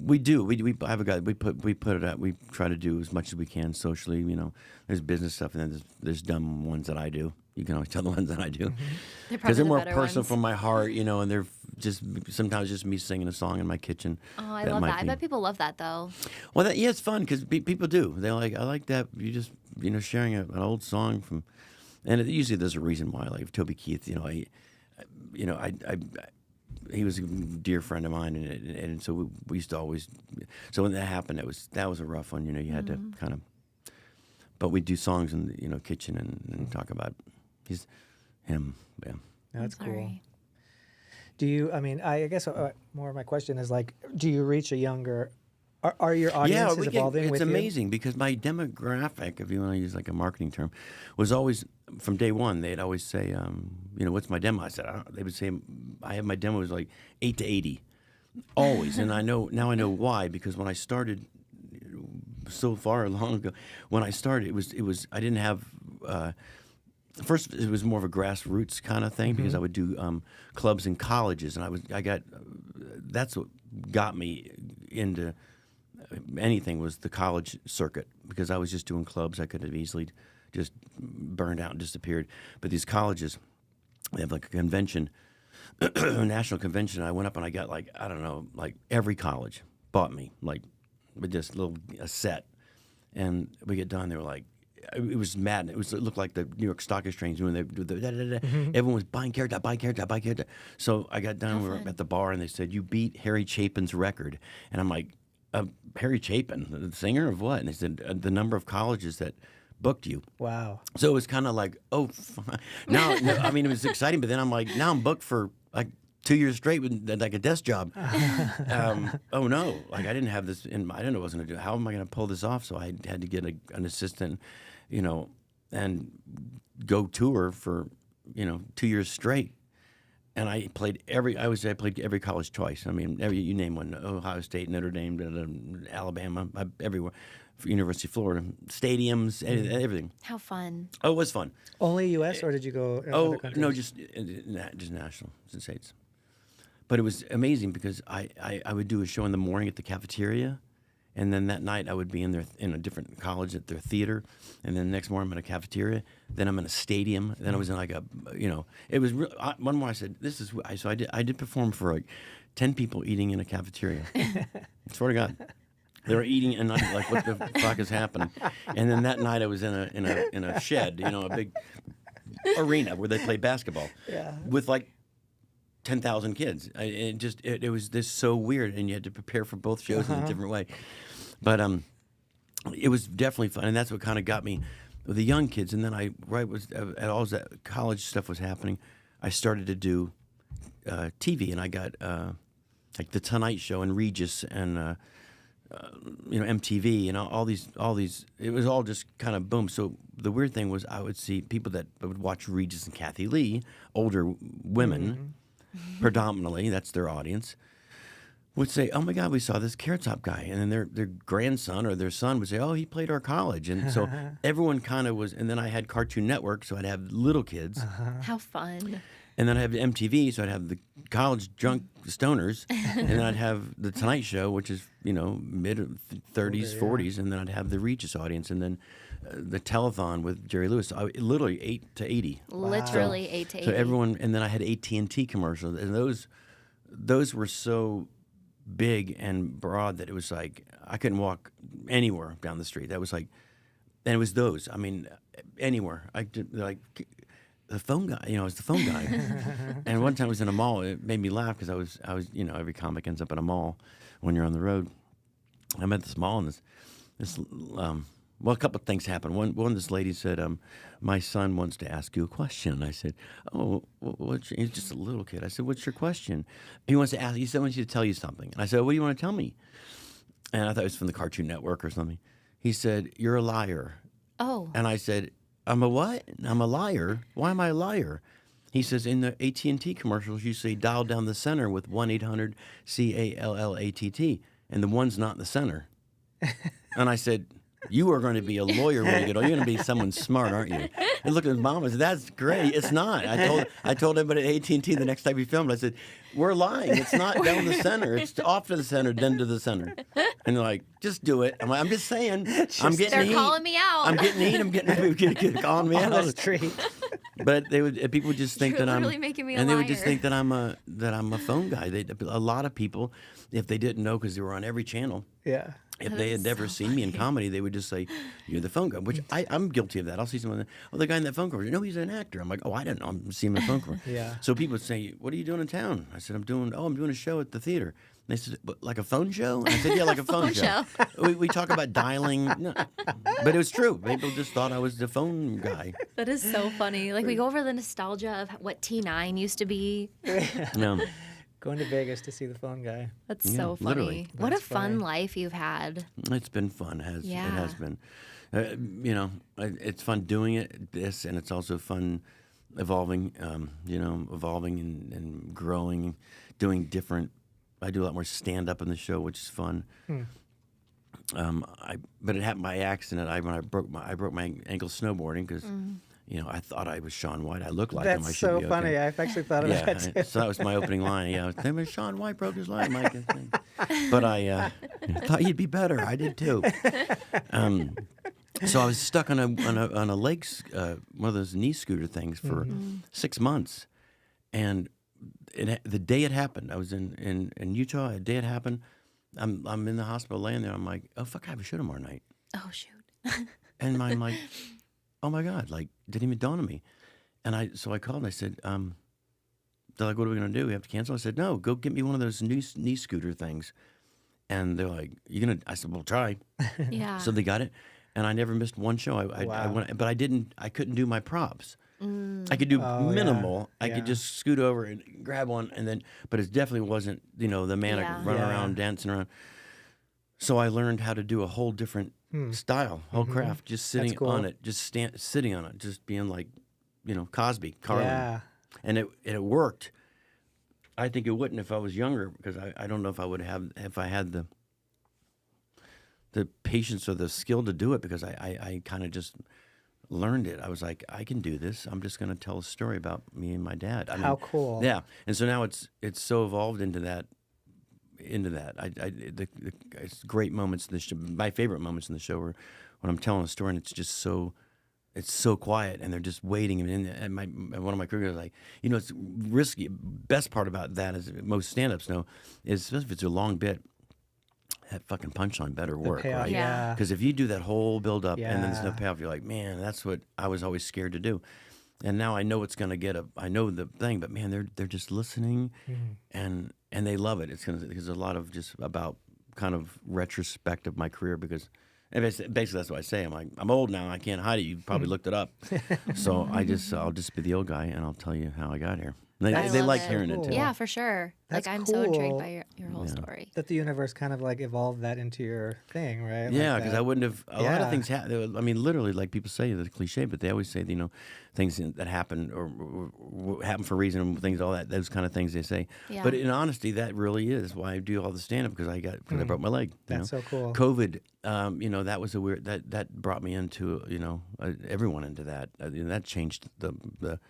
we do. We I have a guy. We put it out. We try to do as much as we can socially. You know, there's business stuff, and then there's dumb ones that I do. You can always tell the ones that I do They're because probably they're the more better personal ones. from my heart. You know, and they're just sometimes just me singing a song in my kitchen. Oh, I love might that. I be- bet people love that, though. Well, it's fun because people do. They're like, I like that. You just, you know, sharing an old song from, and usually there's a reason why. Like Toby Keith, you know, he was a dear friend of mine, and so we used to always. So when that happened, that was a rough one. You know, you had to kind of. But we do songs in the kitchen and talk about him. Yeah. that's cool. Sorry. Do you? I mean, I guess more of my question is like, do you reach a younger? Are your audiences evolving it's with amazing because my demographic, if you want to use like a marketing term, was always from day one. They'd always say, you know, what's my demo? I said, they would say, I have my demo was like 8 to 80, always, and I know why because when I started so far long ago, when I started, it was I didn't have. First, it was more of a grassroots kind of thing because I would do clubs in colleges, and that's what got me into anything was the college circuit because I was just doing clubs. I could have easily just burned out and disappeared. But these colleges, they have like a convention, a national convention. I went up and I got like, I don't know, like every college bought me like with this a set. And we get done, they were like, it was mad. It looked like the New York Stock Exchange when they do the da-da-da. Everyone was buying Carrot Top, buying Carrot Top, buying Carrot Top. So I got done. We were at the bar, and they said, "You beat Harry Chapin's record." And I'm like, "Harry Chapin, the singer of what?" And they said, "The number of colleges that booked you." Wow. So it was kind of like, oh, now I mean, it was exciting, but then I'm like, now I'm booked for like 2 years straight with like a desk job. Oh no, like I didn't have this I didn't know what I was going to do. How am I going to pull this off? So I had to get an assistant, you know, and go tour for, 2 years straight. And I played I played every college twice. I mean, you name one: Ohio State, Notre Dame, Alabama, everywhere, University of Florida, stadiums, everything. How fun. Oh, it was fun. Only U.S. or did you go? In other countries? No, just national, just states. But it was amazing because I would do a show in the morning at the cafeteria, and then that night I would be in a different college at their theater, and then the next morning I'm in a cafeteria. Then I'm in a stadium. Then I was in like it was real. One more I said this is so I did perform for like 10 people eating in a cafeteria. I swear to God. They were eating and I'm like, what the fuck is happening? And then that night I was in a shed, a big arena where they play basketball with like 10,000 kids. It was this so weird, and you had to prepare for both shows in a different way. But it was definitely fun, and that's what kind of got me with the young kids. And then all that college stuff was happening, I started to do TV, and I got like the Tonight Show and Regis and MTV and all these. It was all just kind of boom. So the weird thing was, I would see people that would watch Regis and Kathy Lee, older women, predominantly. That's their audience. Would say, "Oh my God, we saw this Carrot Top guy," and then their grandson or their son would say, "Oh, he played our college," and so everyone kind of was. And then I had Cartoon Network, so I'd have little kids, How fun. and then I have MTV, so I'd have the college drunk stoners, and then I'd have the Tonight Show, which is mid 30s, 40s, and then I'd have the Regis audience, and then the telethon with Jerry Lewis. Literally 8 to 80. Literally 8 to 80. So everyone, and then I had AT&T commercials, and those were so big and broad that it was like I couldn't walk anywhere down the street. That was like, and it was those. I mean, anywhere. Like the phone guy. I was the phone guy. And one time I was in a mall. It made me laugh because I was every comic ends up in a mall when you're on the road. I'm at this mall and a couple of things happened. One, this lady said, "My son wants to ask you a question." And I said, "Oh, he's just a little kid." I said, "What's your question?" He wants to ask. He said, "I want you to tell you something." And I said, "What do you want to tell me?" And I thought it was from the Cartoon Network or something. He said, "You're a liar." Oh. And I said, "I'm a what?" "I'm a liar." "Why am I a liar?" He says, "In the AT&T commercials, you say dial down the center with 1-800-CALLATT, and the one's not in the center." And I said, "You are going to be a lawyer when you get older. You're going to be someone smart, aren't you?" And looked at his mom and said, "That's great. It's not." I told him at AT&T the next time we filmed, I said, "We're lying. It's not down the center. It's off to the center, then to the center." And they're like, "Just do it." I'm like, "I'm just saying. I'm getting They're heat. calling me out. I'm getting heat. I'm getting calling me On the out." street. But people would just think You're that I'm literally making me a and they would just liar. think that I'm a phone guy. A lot of people, if they didn't know because they were on every channel. Yeah. If they had never seen me in comedy, they would just say, "You're the phone guy," which I'm guilty of that. I'll see someone, "Oh, the guy in that phone commercial." "No, he's an actor." I'm like, "Oh, I don't know. I'm seeing him in a phone commercial." Yeah. So people would say, "What are you doing in town?" I said, I'm doing a show at the theater." And they said, "But like a phone show?" And I said, "Yeah, like a phone show." We talk about dialing. No. But it was true. People just thought I was the phone guy. That is so funny. Like we go over the nostalgia of what T9 used to be. No. Going to Vegas to see the phone guy. That's Yeah, so funny. literally. What That's a fun funny. life you've had. It's been fun. It Yeah. has been. It's fun doing this, and it's also fun evolving. Evolving and growing, doing different. I do a lot more stand up in the show, which is fun. But it happened by accident. When I broke my ankle snowboarding because I thought I was Shaun White. I looked like him. I That's should so be funny. okay. I've actually thought of that too. So that was my opening line. Yeah, Shaun White broke his leg, Mike. But I thought he'd be better. I did too. So I was stuck on a leg, one of those knee scooter things for 6 months, and the day it happened, I was in Utah. The day it happened, I'm in the hospital laying there. I'm like, oh fuck, I have a show tomorrow night, Oh shoot. and I'm like, oh my god, like didn't even dawn on me, and so I called and I said, they're like, what are we gonna do? We have to cancel? I said, no, go get me one of those knee scooter things, and they're like, you gonna? I said, well, try. Yeah. So they got it, and I never missed one show. I Wow. went, but I couldn't do my props. I could do minimal. yeah. I could just scoot over and grab one, and then. But it definitely wasn't, the manic Yeah. running Yeah. around, dancing around. So I learned how to do a whole different style, whole craft, just sitting cool. on it, sitting on it, just being like, Cosby, Carlin, Yeah. and it worked. I think it wouldn't if I was younger, because I don't know if I would have if I had the patience or the skill to do it, because I kind of just learned it. I was like, I can do this. I'm just going to tell a story about me and my dad. How cool. Yeah, and so now it's so evolved into that. It's great moments in the show. My favorite moments in the show are when I'm telling a story and it's just so. It's so quiet, and they're just waiting. And one of my crew guys was like, it's risky. Best part about that is most stand-ups know is, especially if it's a long bit, that fucking punchline better work, payoff, right? Yeah. Because if you do that whole build-up and then there's no Yeah. payoff, you're like, man, that's what I was always scared to do. And now I know it's gonna I know the thing, but man, they're just listening, and they love it. Because a lot of just about kind of retrospect of my career, because. And basically, that's what I say. I'm like, I'm old now. I can't hide it. You probably looked it up. So I'll just be the old guy, and I'll tell you how I got here. They, I they love like it. hearing it Cool. too. Yeah, for sure. That's like I'm so intrigued cool. by your whole story. That the universe kind of like evolved that into your thing, right? Yeah, Like because that. I wouldn't have. A lot of Yeah. things happen. I mean, literally, like people say, the cliche, but they always say, things that happen or happen for a reason, and things, all that, those kind of things they say. Yeah. But in honesty, that really is why I do all the stand up, because I broke my leg. you That's know? so cool. COVID, that was a weird, that brought me into, everyone into that. That changed the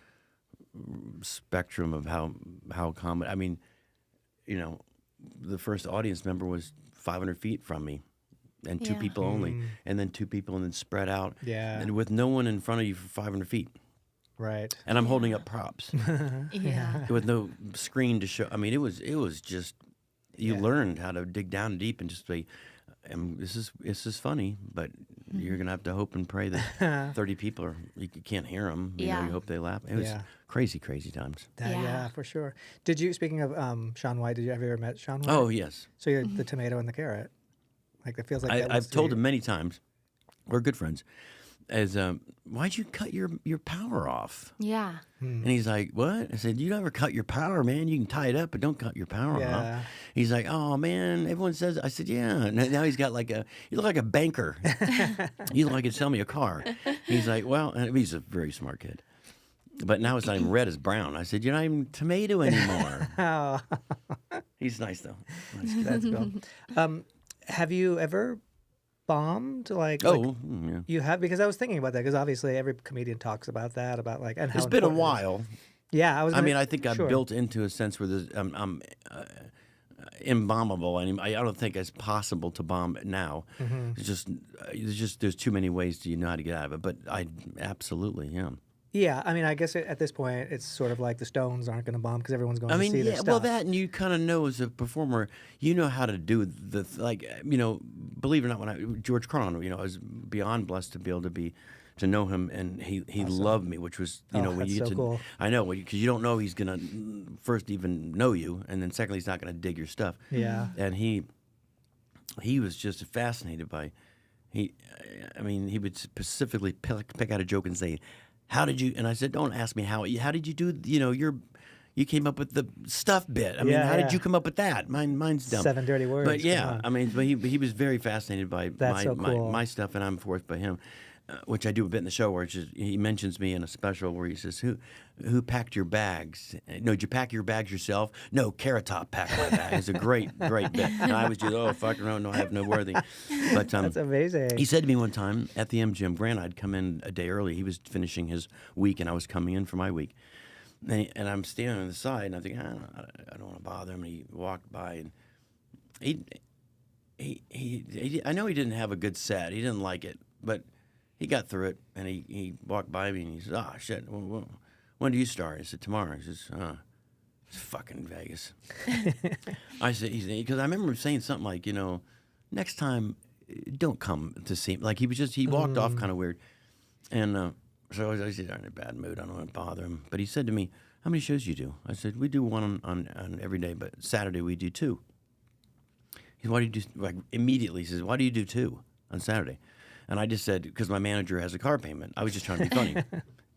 spectrum of how common. I mean, the first audience member was 500 feet from me, and two Yeah. people only, and then two people, and then spread out, Yeah. and with no one in front of you for 500 feet, Right. and I'm holding up props Yeah. with no screen to show. I mean, it was just you learned how to dig down deep and just say, this is funny, but you're gonna have to hope and pray that 30 people you can't hear them. You Yeah. hope they laugh. It was Yeah. crazy times. Yeah. Yeah. For sure. Did you, speaking of Sean White, have you ever met Sean White? Oh yes, So you're the tomato and the carrot. Like it feels like that I've was told the- him many times. We're good friends. As why'd you cut your power off? Yeah. And he's like, what? I said, you never cut your power, man. You can tie it up, but don't cut your power Yeah. off. He's like, oh, man, everyone says. I said, yeah. And now he's got you look like a banker. You look like you sell me a car. He's like, well, and he's a very smart kid. But now it's not even red, it's brown. I said, you're not even tomato anymore. Oh, He's nice, though. Nice kid. that's cool. Have you ever bombed? Like Yeah. you have, because I was thinking about that, because obviously every comedian talks about that, about like, and how It's been a important it is. while. Yeah, I was. I gonna- mean, I think I've sure. built into a sense where I'm imbombable, and I don't think it's possible to bomb it now. Mm-hmm. It's just there's too many ways to know how to get out of it. But I absolutely am. Yeah, I mean, I guess at this point, it's sort of like the Stones aren't going to bomb because everyone's going I to mean, see their yeah, stuff. well, that, and you kind of know as a performer, you know how to do believe it or not, when George Carlin, I was beyond blessed to be able to know him, and he loved me, which was, Oh, when that's you get so to, cool. I know, because you don't know he's gonna first even know you, and then secondly, he's not gonna dig your stuff. Yeah. And he was just fascinated by, he would specifically pick out a joke and say, how did you, and I said, don't ask me how did you do, you came up with the stuff bit. I mean, Yeah, how yeah. did you come up with that? Mine's dumb. 7 dirty words. But come yeah, on. I mean, but he was very fascinated by That's so cool. my stuff, and I'm forced by him, which I do a bit in the show, where it's just, he mentions me in a special where he says, "Who packed your bags? No, did you pack your bags yourself? No, Carrot Top packed my bag." It's a great bit, and I was just, oh fuck, no, I have no worthy. But That's amazing. he said to me one time at the MGM Grand, I'd come in a day early. He was finishing his week, and I was coming in for my week. And I'm standing on the side, and I think, I don't want to bother him. And he walked by, and he I know he didn't have a good set. He didn't like it, but he got through it. And he walked by me, and he said, "Ah, shit. When do you start?" I said, "Tomorrow." He says, "It's fucking Vegas." I said, because I remember him saying something like, next time, don't come to see me. Like he walked off kind of weird, and. So I said, I'm in a bad mood. I don't want to bother him. But he said to me, how many shows do you do? I said, we do one on every day, but Saturday we do 2. He said, why do you do, immediately he says, why do you do 2 on Saturday? And I just said, because my manager has a car payment. I was just trying to be funny.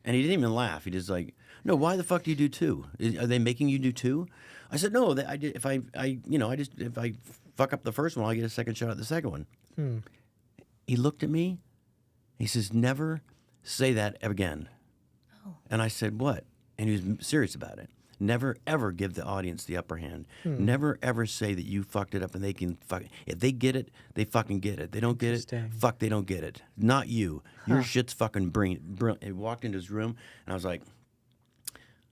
And he didn't even laugh. He just like, no, why the fuck do you do 2? Are they making you do 2? I said, no, I did, if I fuck up the first one, I'll get a second shot at the second one. He looked at me. He says, never say that again. Oh. And I said, what? And he was serious about it. Never, ever give the audience the upper hand. Never, ever say that you fucked it up and they can fuck it. If they get it, they fucking get it. They don't get it, Interesting. fuck, they don't get it. Not you. Your shit's fucking brilliant. He walked into his room, and I was like,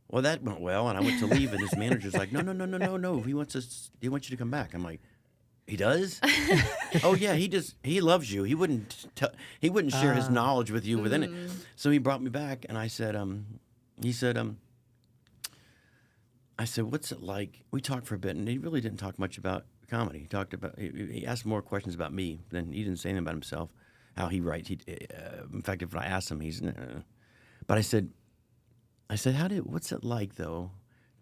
well, that went well. And I went to leave, and his manager's like, no. He wants you to come back. I'm like, he does? Oh yeah, he loves you. He wouldn't share his knowledge with you within it. So he brought me back, and I said, I said, what's it like? We talked for a bit, and he really didn't talk much about comedy. He asked more questions about me than he didn't say anything about himself, how he writes. In fact, if I asked him, but I said, what's it like though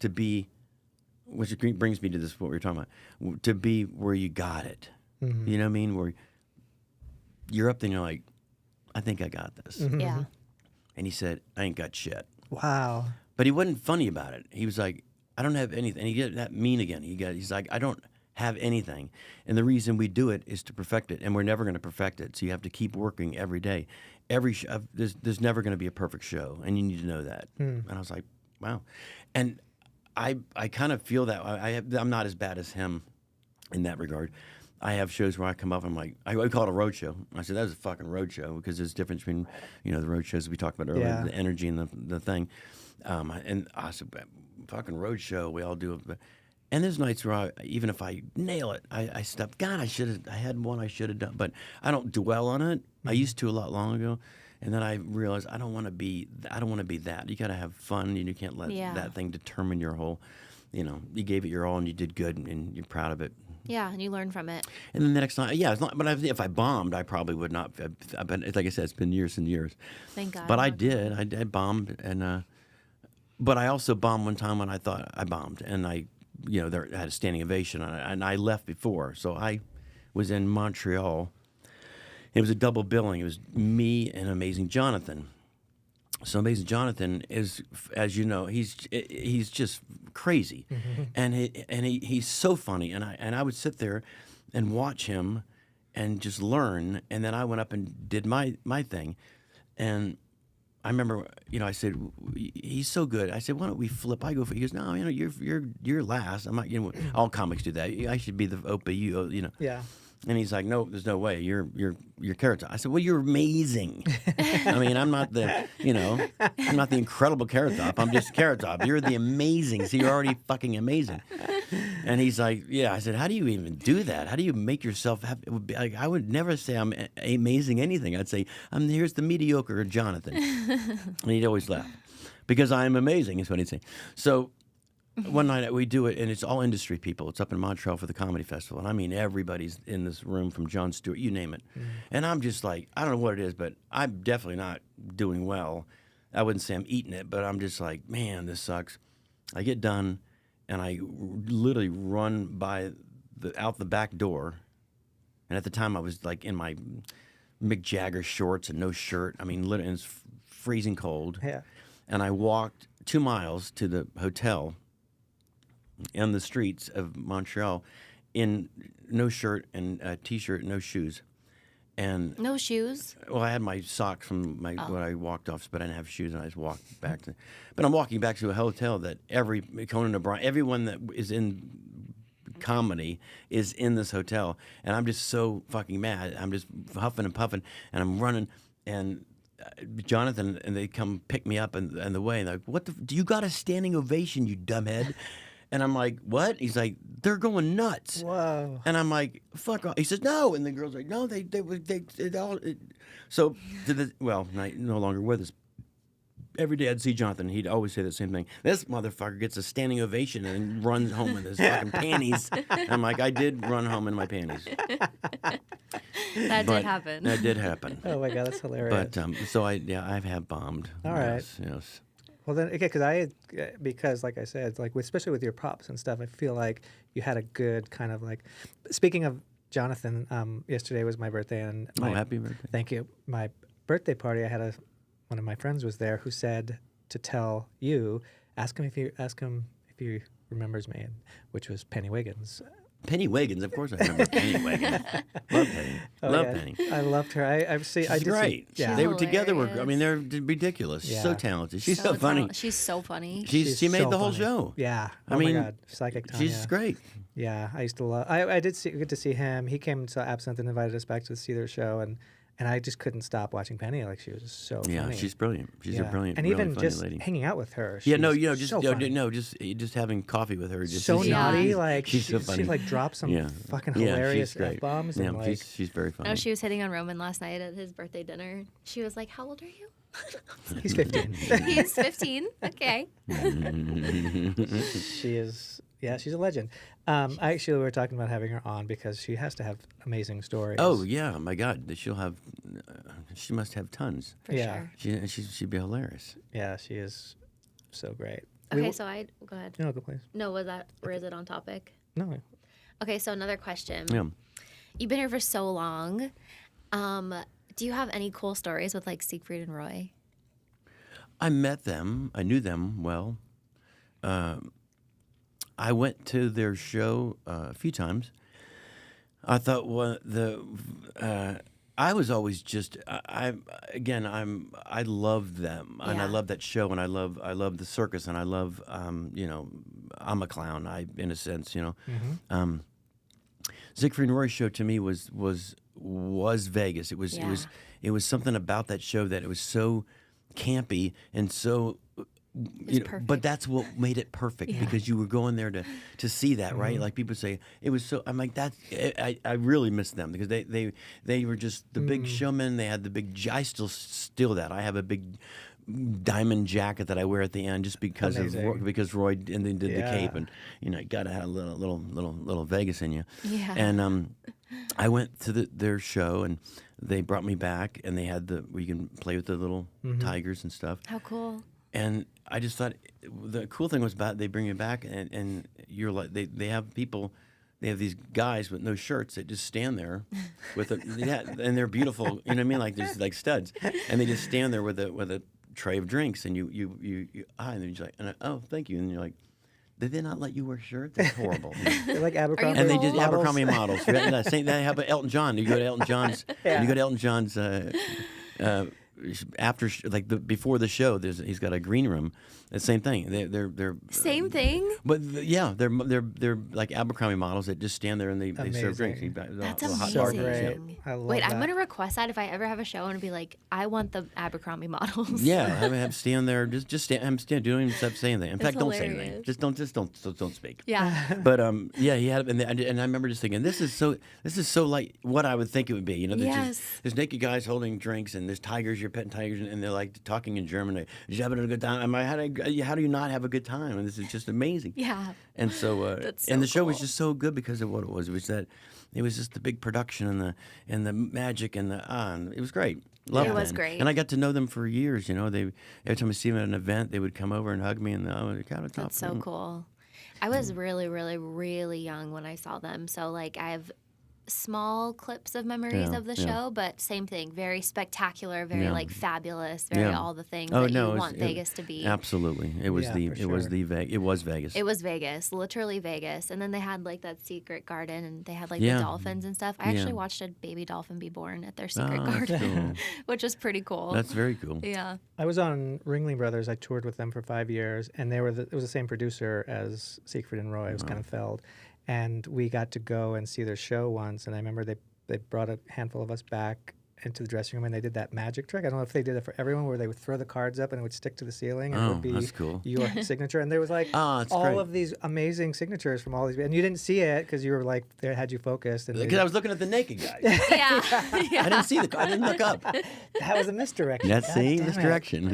to be, which brings me to this, what we were talking about, to be where you got it. You know what I mean? Where you're up there and you're like, I think I got this. Yeah. And he said, I ain't got shit. Wow. But he wasn't funny about it. He was like, I don't have anything. And he get that mean again. He's like, I don't have anything. And the reason we do it is to perfect it. And we're never going to perfect it. So you have to keep working every day. There's never going to be a perfect show. And you need to know that. And I was like, wow. And I kind of feel that. I'm not as bad as him in that regard. I have shows where I come up and I'm like, I call it a road show. I said, that was a fucking road show because there's a difference between, the road shows we talked about earlier, the energy and the thing. And I said, fucking road show, we all do it. And there's nights where even if I nail it, I step, God, I had one I should have done, but I don't dwell on it. I used to a lot long ago. And then I realized I don't want to be that. You got to have fun and you can't let that thing determine your whole, you gave it your all and you did good and you're proud of it. Yeah, and you learn from it. And then the next night, it's not. But if I bombed, I probably would not. Like I said, it's been years and years. Thank God. But I did. I bombed, and but I also bombed one time when I thought I bombed, and I had a standing ovation, and I left before. So I was in Montreal. It was a double billing. It was me and Amazing Jonathan. So Amazing Jonathan is, as you know, he's just crazy, and he's so funny. And I would sit there and watch him and just learn. And then I went up and did my thing, and I remember, I said, he's so good. I said, why don't we flip? I go for. He goes, no, you're last. I'm not. All comics do that. I should be the OP. Yeah. And he's like, no, there's no way. You're Carrot Top. I said, well, you're amazing. I mean, I'm not the incredible Carrot Top. I'm just Carrot Top. You're the amazing. So you're already fucking amazing. And he's like, yeah. I said, how do you even do that? How do you make yourself happy? It would be like, I would never say I'm amazing anything. I'd say, here's the mediocre Jonathan. And he'd always laugh. Because I am amazing is what he'd say. So one night we do it, and it's all industry people. It's up in Montreal for the Comedy Festival. And I mean, everybody's in this room from Jon Stewart, you name it. And I'm just like, I don't know what it is, but I'm definitely not doing well. I wouldn't say I'm eating it, but I'm just like, man, this sucks. I get done, and I literally run out the back door. And at the time, I was like in my Mick Jagger shorts and no shirt. I mean, literally, it's freezing cold. Yeah. And I walked 2 miles to the hotel in the streets of Montreal in no shirt and a T-shirt, no shoes. And no shoes? Well, I had my socks from when I walked off, but I didn't have shoes, and I just walked back to. But I'm walking back to a hotel that Conan O'Brien, everyone that is in comedy is in this hotel, and I'm just so fucking mad. I'm just huffing and puffing, and I'm running, and Jonathan and they come pick me up and the way, and they're like, "What do you got a standing ovation, you dumbhead?" And I'm like, what? He's like, they're going nuts. Whoa. And I'm like, fuck off. He says, no. And the girl's like, no, they all. So, no longer with us. Every day I'd see Jonathan, he'd always say the same thing. This motherfucker gets a standing ovation and runs home in his fucking panties. And I'm like, I did run home in my panties. That did happen. That did happen. Oh my God, that's hilarious. But, so I have bombed. All right. Yes. Well, then, okay, because like I said, like especially with your props and stuff, I feel like you had a good kind of like. Speaking of Jonathan, yesterday was my birthday, and happy birthday! Thank you. My birthday party, I had one of my friends was there who said to tell you, ask him if he remembers me, which was Penny Wiggins. Penny Wiggins, of course I remember Penny Wiggins. Love Penny. Love Penny. I loved her. She's great. Yeah. They were together. They're ridiculous. She's so talented. She's so funny. She's so funny. She made the whole show. Yeah. I mean, my God. Psychic Tanya. She's great. Yeah, I used to love. I did get to see him. He came to Absinthe and invited us back to see their show, and I just couldn't stop watching Penny. Like she was so funny. Yeah, she's brilliant. She's a brilliant, and really even funny just lady. hanging out with her. Just having coffee with her. Just so naughty. Like she's so funny. She like dropped some fucking hilarious F-bombs. Yeah, and, like, she's very funny. No, she was hitting on Roman last night at his birthday dinner. She was like, "How old are you?" He's 15. He's 15. Okay. She is. Yeah, she's a legend. We were talking about having her on because she has to have amazing stories. Oh yeah, my God, she must have tons. For sure. She'd be hilarious. Yeah, she is so great. Okay, go ahead. No, go please. No, or is it on topic? No. Okay, so another question. Yeah. You've been here for so long. Do you have any cool stories with like Siegfried and Roy? I met them. I knew them well. I went to their show a few times. I thought I was always just I love them and I love that show and I love the circus and I love I'm a clown in a sense Siegfried and Roy's show to me was Vegas. It was something about that show that it was so campy and so but that's what made it perfect because you were going there to see that, right? Like people say, it was so. I'm like that. I really miss them because they were just the big showmen. They had the big. I still steal that. I have a big diamond jacket that I wear at the end just because because Roy and then did the cape and you got to have a little Vegas in you. Yeah. And I went to their show and they brought me back and they had where you can play with the little tigers and stuff. How cool. And I just thought the cool thing was about they bring you back and you're like they have people, they have these guys with no shirts that just stand there with and they're beautiful, you know what I mean, like there's like studs, and they just stand there with a tray of drinks and and then you're like oh thank you and you're like did they not let you wear shirts? That's horrible. They're like Abercrombie and they did models. Abercrombie models. How about Elton John? You go to Elton John's. You go to Elton John's. After before the show, he's got a green room. The same thing. They're same thing. But they're like Abercrombie models that just stand there and they serve drinks. That's amazing. So great. I love Wait, that. I'm gonna request that if I ever have a show and be like, I want the Abercrombie models. Yeah, have him stand there. Just stand. Have him stand. Don't even stop saying anything. In fact, don't say anything. Just don't speak. Yeah. But he had and I remember just thinking this is so like what I would think it would be. There's naked guys holding drinks and there's tigers. You're petting tigers and they're like talking in German. Did you have a good time? How do you not have a good time? And this is just amazing. Yeah. And so, That's so and the show was cool. just so good because of what it was. It was that it was just the big production and the magic and it was great. Loved It was them. great. And I got to know them for years. They every time I see them at an event, they would come over and hug me and they're kind of top. That's so cool. I was really, really, really young when I saw them. So like I have small clips of memories of the show, but same thing, very spectacular, very like fabulous, very all the things that you want Vegas to be. Absolutely, it was it was Vegas. It was Vegas, literally Vegas, and then they had like that secret garden, and they had like the dolphins and stuff. I actually watched a baby dolphin be born at their secret garden, which was pretty cool. That's very cool. Yeah, I was on Ringling Brothers. I toured with them for 5 years, and it was the same producer as Siegfried and Roy. It was Kenneth Feld. And we got to go and see their show once, and I remember they brought a handful of us back into the dressing room, and they did that magic trick. I don't know if they did it for everyone, where they would throw the cards up and it would stick to the ceiling, and it would be that's cool. your signature. And there was like all great. of these amazing signatures from all these, and you didn't see it because you were like they had you focused. Because I was looking at the naked guys. yeah. I didn't see I didn't look up. That was a misdirection. Misdirection.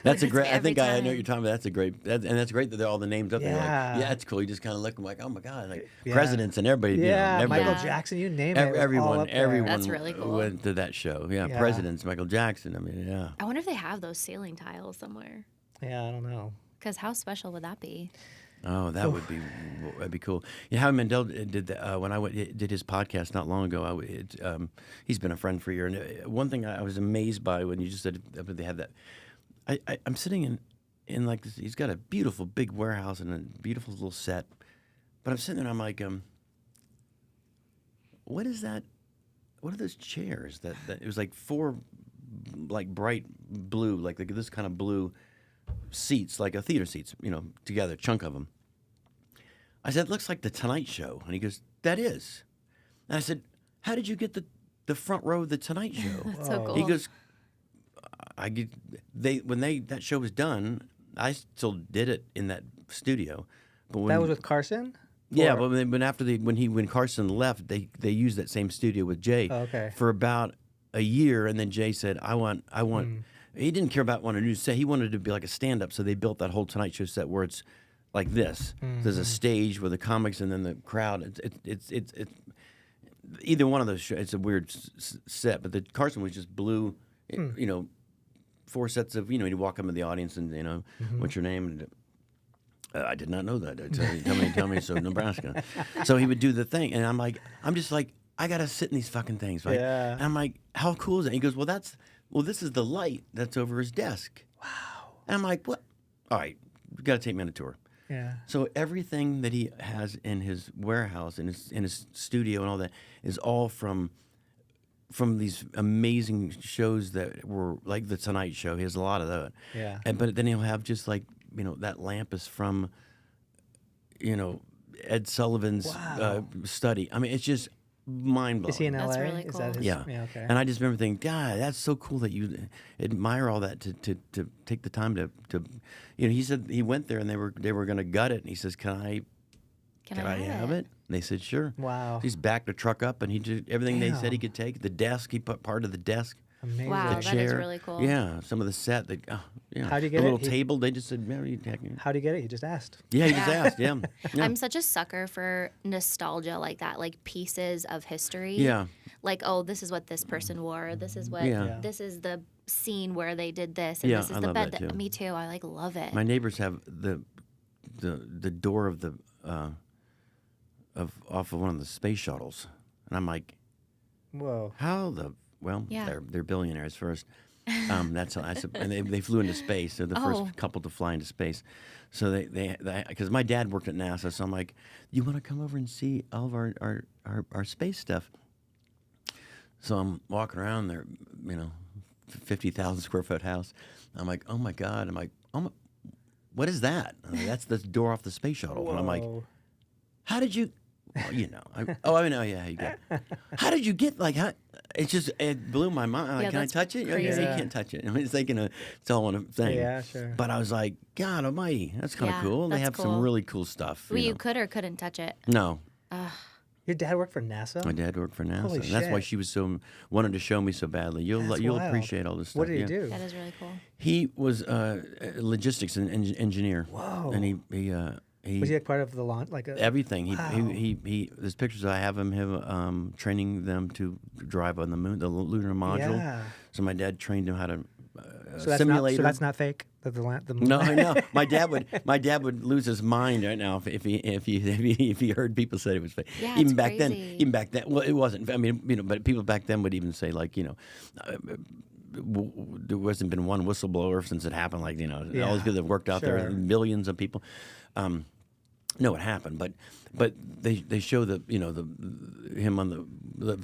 That's a great. I think I know time. what you're talking about. That's a great. And that's great that they're all the names up there. Like, Yeah. yeah, that's cool. You just kind of look like, oh my god, like presidents and everybody. Yeah, everybody. Michael Jackson, you name it. Everyone That's really cool. went to that show. Yeah, Yeah. presidents, Michael Jackson. I mean, yeah. I wonder if they have those ceiling tiles somewhere. Yeah, I don't know. Because how special would that be? Oh, that'd be cool. Yeah, Howie Mandel did that when did his podcast not long ago. He's been a friend for a year. And one thing I was amazed by when you just said they had that, I'm sitting in like this, he's got a beautiful big warehouse and a beautiful little set, but I'm sitting there and I'm like, what is that? What are those chairs? That it was like 4 like bright blue, like this kind of blue seats, like a theater seats, together, chunk of them. I said, it looks like the Tonight Show. And he goes, that is. And I said, how did you get the front row of the Tonight Show? That's so cool. He goes, that show was done, I still did it in that studio. But when, That was with Carson? yeah, Or- but when Carson left, they used that same studio with Jay for about a year, and then Jay said, I want. He didn't care about wanting a new set. He wanted it to be like a stand-up, so they built that whole Tonight Show set where it's like this. There's a stage with the comics, and then the crowd. It's either one of those. It's a weird set, but the Carson was just blue. 4 sets of you walk up in the audience and what's your name and. I did not know that. Tell me. So Nebraska. So he would do the thing, and I'm just like, I gotta sit in these fucking things, right? Yeah. And I'm like, how cool is that? He goes, well, this is the light that's over his desk. Wow. And I'm like, what? All right, you got to take me on a tour. Yeah. So everything that he has in his warehouse, in his studio, and all that is all from these amazing shows that were like the Tonight Show. He has a lot of that. Yeah. But then he'll have just like that lamp is from Ed Sullivan's Wow. study. I mean, it's just mind blowing. Is he in LA? That's really Is cool. that his? Yeah. Okay. And I just remember thinking, God, that's so cool that you admire all that to take the time to he said he went there and they were going to gut it, and he says, Can I have it? And they said, sure. Wow. He's backed the truck up, and he did everything they said he Damn. could take. The desk, he put part of the desk. Amazing. Wow, The that is chair. really cool. Yeah, some of the set. How'd you get a little it? table. They just said, "Mary, you take it." How'd you get it? You just asked. Yeah, he just asked. Yeah. Yeah. I'm such a sucker for nostalgia like that, like pieces of history. Yeah. Like, oh, this is what this person wore. This is what. Yeah. This is the scene where they did this, and Yeah, this is I the love bed. that, too. Me too. I like love it. My neighbors have the door of the off of one of the space shuttles, and I'm like, Whoa. how the Yeah. they're billionaires first. And they flew into space. They're the Oh. first couple to fly into space. So they because my dad worked at NASA, so I'm like, you want to come over and see all of our space stuff? So I'm walking around their 50,000 square foot house. I'm like, oh my God. I'm like, what is that? I'm like, that's the door off the space shuttle. And I'm like, Whoa. how did you? Well, I know. Yeah, you get. How did you get how? It blew my mind. I'm like, Yeah, can I that's touch it? crazy. You can't touch it. I mean, it's like it's all one thing. Yeah, sure. But I was like, God Almighty, that's kind of Yeah, cool. They that's have some cool. really cool stuff. Well, you you know. could or couldn't touch it. No, Your dad worked for NASA? my dad worked for NASA. Holy And that's why shit. she was wanted to show me so badly. You'll That's you'll wild. appreciate all this stuff. What did he yeah. do? That is really cool. He was a logistics engineer. Whoa. And he Was he like part of the launch? Like everything. Wow. He there's pictures I have him training them to drive on the moon, the lunar module. Yeah. So my dad trained him how to So that's simulator. Not, so that's not fake. The No, I know. My dad would lose his mind right now if he heard people say it was fake. Yeah, even it's back crazy. then, well, it wasn't. I mean, but people back then would even say like, there wasn't been one whistleblower since it happened. Like, all Yeah, these people that worked out there, sure. millions of people. No, it happened, but they show him on the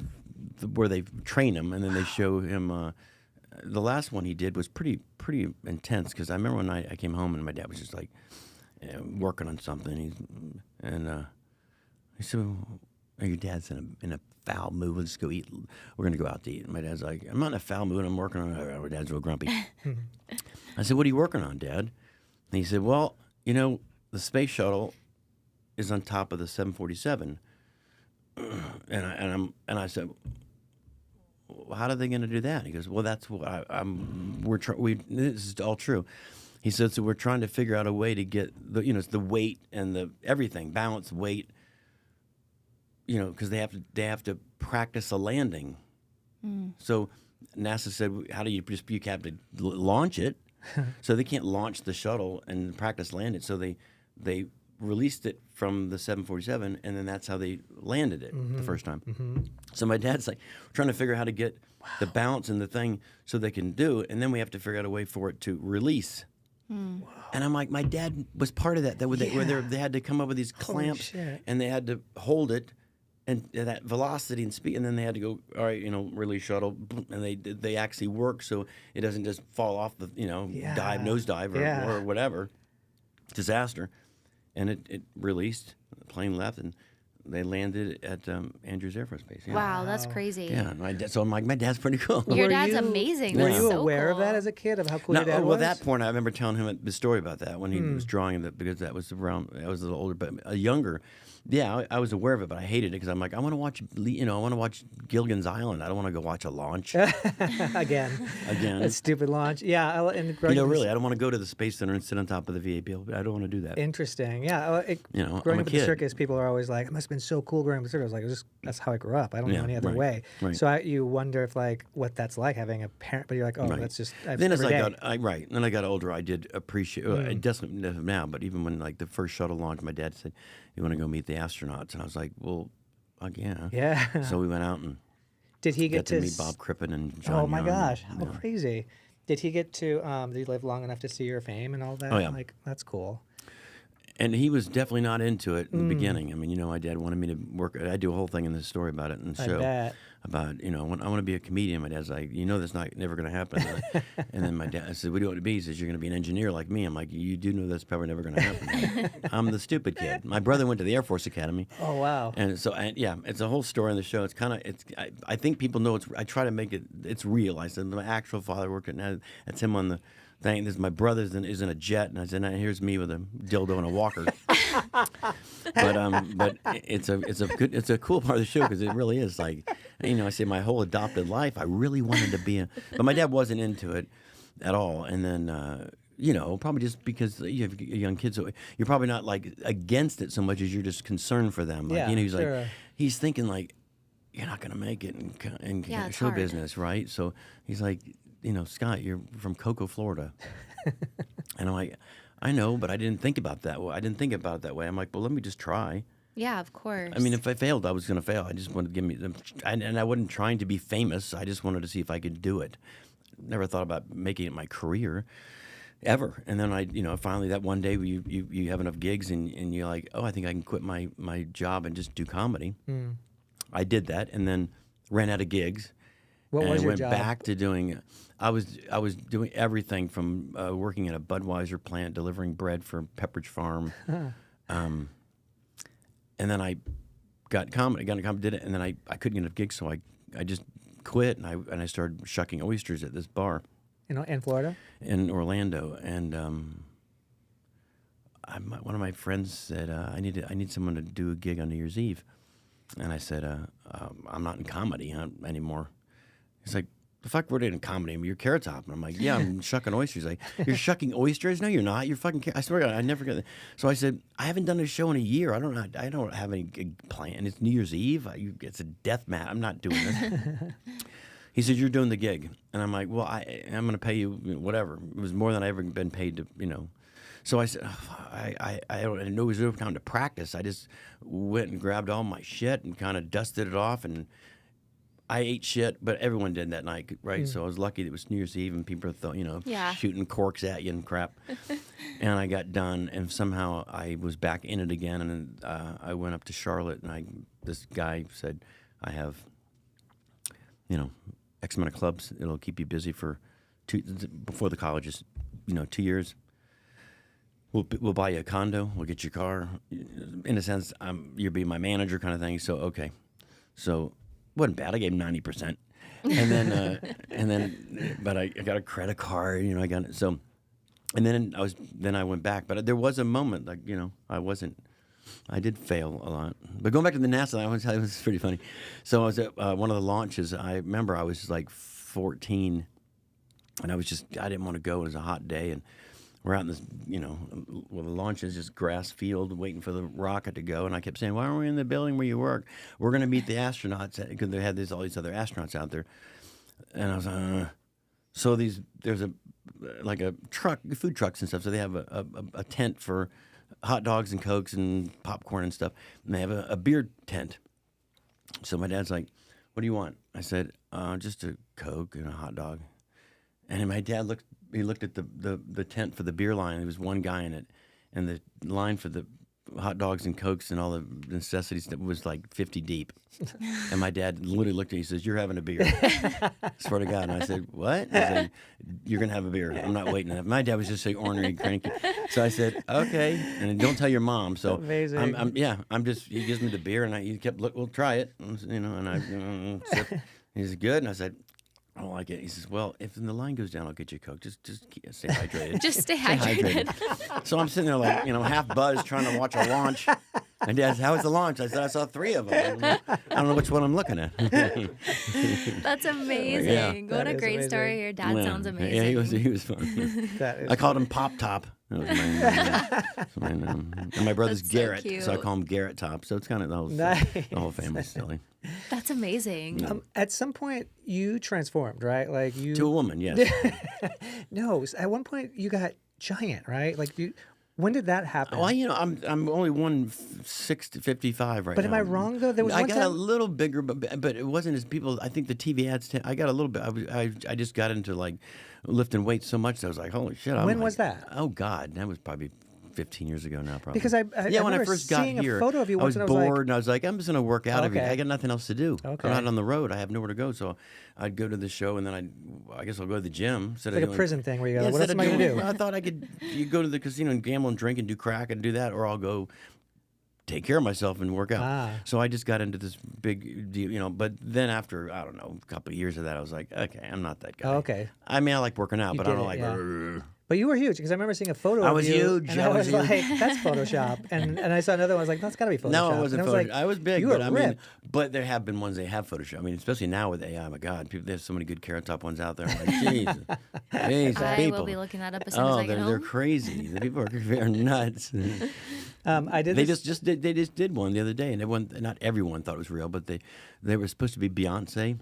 where they train him, and then they show him. The last one he did was pretty intense because I remember one night I came home and my dad was just like working on something. He said, "Oh, your dad's in a foul mood. Let's go eat. We're gonna go out to eat." And my dad's like, "I'm not in a foul mood. I'm working on it." My dad's real grumpy. I said, "What are you working on, Dad?" And he said, "Well, the space shuttle is on top of the 747." And I said, well, how are they going to do that? And he goes, well, that's what this is all true. He said, so we're trying to figure out a way to get the weight and the everything, balance weight, because they have to practice a landing. So NASA said, how do you have to launch it? So they can't launch the shuttle and practice land it. So they released it from the 747, and then that's how they landed it the first time. So my dad's like, we're trying to figure out how to get the balance in the thing so they can do it, and then we have to figure out a way for it to release. And I'm like, my dad was part of that. Where they had to come up with these Holy clamps, shit. and they had to hold it, and that velocity and speed, and then they had to go, all right, release shuttle, and they actually work so it doesn't just fall off the, nosedive or whatever, disaster. And it released, the plane left, and they landed at Andrews Air Force Base. Yeah. Wow, that's crazy. Yeah, so I'm like, my dad's pretty cool. Your Were dad's you- amazing. Were That's you so aware of cool. that as a kid, of how cool No, your dad well, was? at that point, I remember telling him the story about that when he was drawing it, because that was around. I was a little older, but a younger. Yeah, I was aware of it, but I hated it because I'm like, I want to watch. I want to watch Gilligan's Island. I don't want to go watch a launch Again. again. A stupid launch. Yeah. And growing up- Really, I don't want to go to the Space Center and sit on top of the VA. I don't want to do that. Interesting. Yeah. I'm Growing a up in the kid. circus, people are always like, it must have been so cool growing up in the circus. I was like, that's how I grew up. I don't know any other right, way. right. So you wonder if what that's like having a parent, but you're like, oh, Right. that's just Then as every I day. got then I got older, I did appreciate. I definitely now, but even when the first shuttle launch, my dad said, "You want to go meet the astronauts?" And I was like, "Well, yeah." Yeah. So we went out and Did he got get to meet Bob Crippen and John. Oh my Young. gosh, how crazy! Did he get to? Did he live long enough to see your fame and all that? Oh, yeah. Like that's cool. And he was definitely not into it in the beginning. I mean, my dad wanted me to work. I do a whole thing in the story about it in the I show. bet. About, I want to be a comedian. My dad's like, that's never going to happen. And then my dad, I said, what do you want to be? He says, you're going to be an engineer like me. I'm like, you do know that's probably never going to happen. I'm the stupid kid. My brother went to the Air Force Academy. Oh, wow. And so, it's a whole story in the show. It's kind of, I think people know I try to make it's real. I said, my actual father worked at, that's him on the thing. This is my brother's is in a jet. And I said, now here's me with a dildo and a walker. But it's a cool part of the show because it really is like, I say my whole adopted life, I really wanted to be but my dad wasn't into it at all. And then, probably just because you have young kids, so you're probably not like against it so much as you're just concerned for them. Like, Yeah, he's sure. like, he's thinking like, you're not going to make it in it's show hard. business, right? So he's like, Scott, you're from Cocoa, Florida. And I'm like, I know, but I didn't think about that. I didn't think about it that way. I'm like, well, let me just try. Yeah, of course. I mean, if I failed, I was going to fail. I just wanted to give me them, and I wasn't trying to be famous. I just wanted to see if I could do it. Never thought about making it my career, ever. And then finally that one day you have enough gigs and you're like, oh, I think I can quit my job and just do comedy. I did that, and then ran out of gigs. What and was I your went job? back to doing. I was doing everything from working at a Budweiser plant, delivering bread for Pepperidge Farm, and then I got comedy, did it, and then I couldn't get enough gigs, so I just quit, and I started shucking oysters at this bar In Florida? in Orlando, and one of my friends said I need someone to do a gig on New Year's Eve, and I said I'm not in comedy anymore. He's like, the fuck, we're in comedy. I mean, you're Carrot Top. And I'm like, yeah, I'm shucking oysters. Like, you're shucking oysters? No, you're not. You're fucking. I swear to God, I never get that. So I said, I haven't done a show in a year. I don't have any gig plan. It's New Year's Eve. It's a death match. I'm not doing this. He said, you're doing the gig. And I'm like, well, I'm going to pay you whatever. It was more than I ever been paid to, So I said, I didn't know it was time to practice. I just went and grabbed all my shit and kind of dusted it off, and I ate shit, but everyone did that night, right? So I was lucky that it was New Year's Eve and people thought, Yeah. shooting corks at you and crap. And I got done, and somehow I was back in it again. And I went up to Charlotte, and this guy said, I have, X amount of clubs. It'll keep you busy for before the college is, 2 years. We'll buy you a condo. We'll get your car. In a sense, you'll be my manager kind of thing. So, okay. So wasn't bad. I gave him 90%. And then, but I got a credit card, I got it. So, and then I went back, but there was a moment like, I did fail a lot. But going back to the NASA, I want to tell you, it was pretty funny. So I was at one of the launches. I remember I was like 14, and I didn't want to go. It was a hot day, and we're out in this, well, the launch is just grass field waiting for the rocket to go. And I kept saying, why aren't we in the building where you work? We're going to meet the astronauts, because they had all these other astronauts out there. And I was like, so there's a truck, food trucks and stuff. So they have a tent for hot dogs and Cokes and popcorn and stuff. And they have a beer tent. So my dad's like, what do you want? I said, just a Coke and a hot dog. And then my dad looked at the tent for the beer line. There was one guy in it, and the line for the hot dogs and Cokes and all the necessities that was like 50 deep. And my dad literally looked at me. He says, "You're having a beer." Swear to God. And I said, "What?" I said, "You're gonna have a beer. I'm not waiting." My dad was just so ornery, cranky. So I said, "Okay," and don't tell your mom. So Amazing. I'm just. He gives me the beer, and he kept we'll try it, and I sip. He said, "Good," and I said, I don't like it. He says, well, if the line goes down, I'll get you a Coke. Just stay hydrated. Just stay hydrated. So I'm sitting there like, half buzzed trying to watch a launch. And Dad said, how was the launch? I said, I saw 3 of them. I don't know which one I'm looking at. That's amazing. Yeah. What That a is great amazing. story. Your dad sounds amazing. Yeah, he was fun. That is I called him Pop Top. That was my name. And my brother's That's so Garrett, cute. so I call him Garrett Top. So it's kind of the whole family's silly. That's amazing. At some point, you transformed, right? Like you. To a woman, yes. No, at one point you got giant, right? Like you. When did that happen? Well, I'm only 160-55 right now. But am I wrong though? There was I one got time. a little bigger, but it wasn't as people. I think the TV ads. I got a little bit. I just got into like lifting weights so much that I was like, holy shit. When was that? Oh, God. That was probably 15 years ago now, probably. Because I when I remember first got seeing here, a photo of you I was once, and I was bored, like, and I was like, I'm just going to work out every day. Okay. I got nothing else to do. Okay. I'm not on the road. I have nowhere to go. So I'd go to the show, and then I guess I'll go to the gym. It's like a prison thing where you go, what else instead am I of going to do? doing- I thought you go to the casino and gamble and drink and do crack and do that, or I'll go take care of myself and work out. Ah. So I just got into this big deal, but then after, I don't know, a couple of years of that, I was like, okay, I'm not that guy. Oh, okay. I mean, I like working out, You but I did don't it, like. yeah. "Rrr." But you were huge because I remember seeing a photo I of was you. huge. And I I was was like, huge. that's Photoshop. And I saw another one. I was like, that's got to be Photoshop. No, it wasn't and I was Photoshop. like, I was big, you but were I mean, ripped. but there have been ones they have Photoshop. I mean, especially now with AI. My God, people, there's so many good Carrot Top ones out there. I'm like, Jesus, Jesus, I people. will be looking that up as soon as I get they're home. crazy. The people are nuts. I did They this. just did one the other day, and not everyone thought it was real, but they were supposed to be Beyonce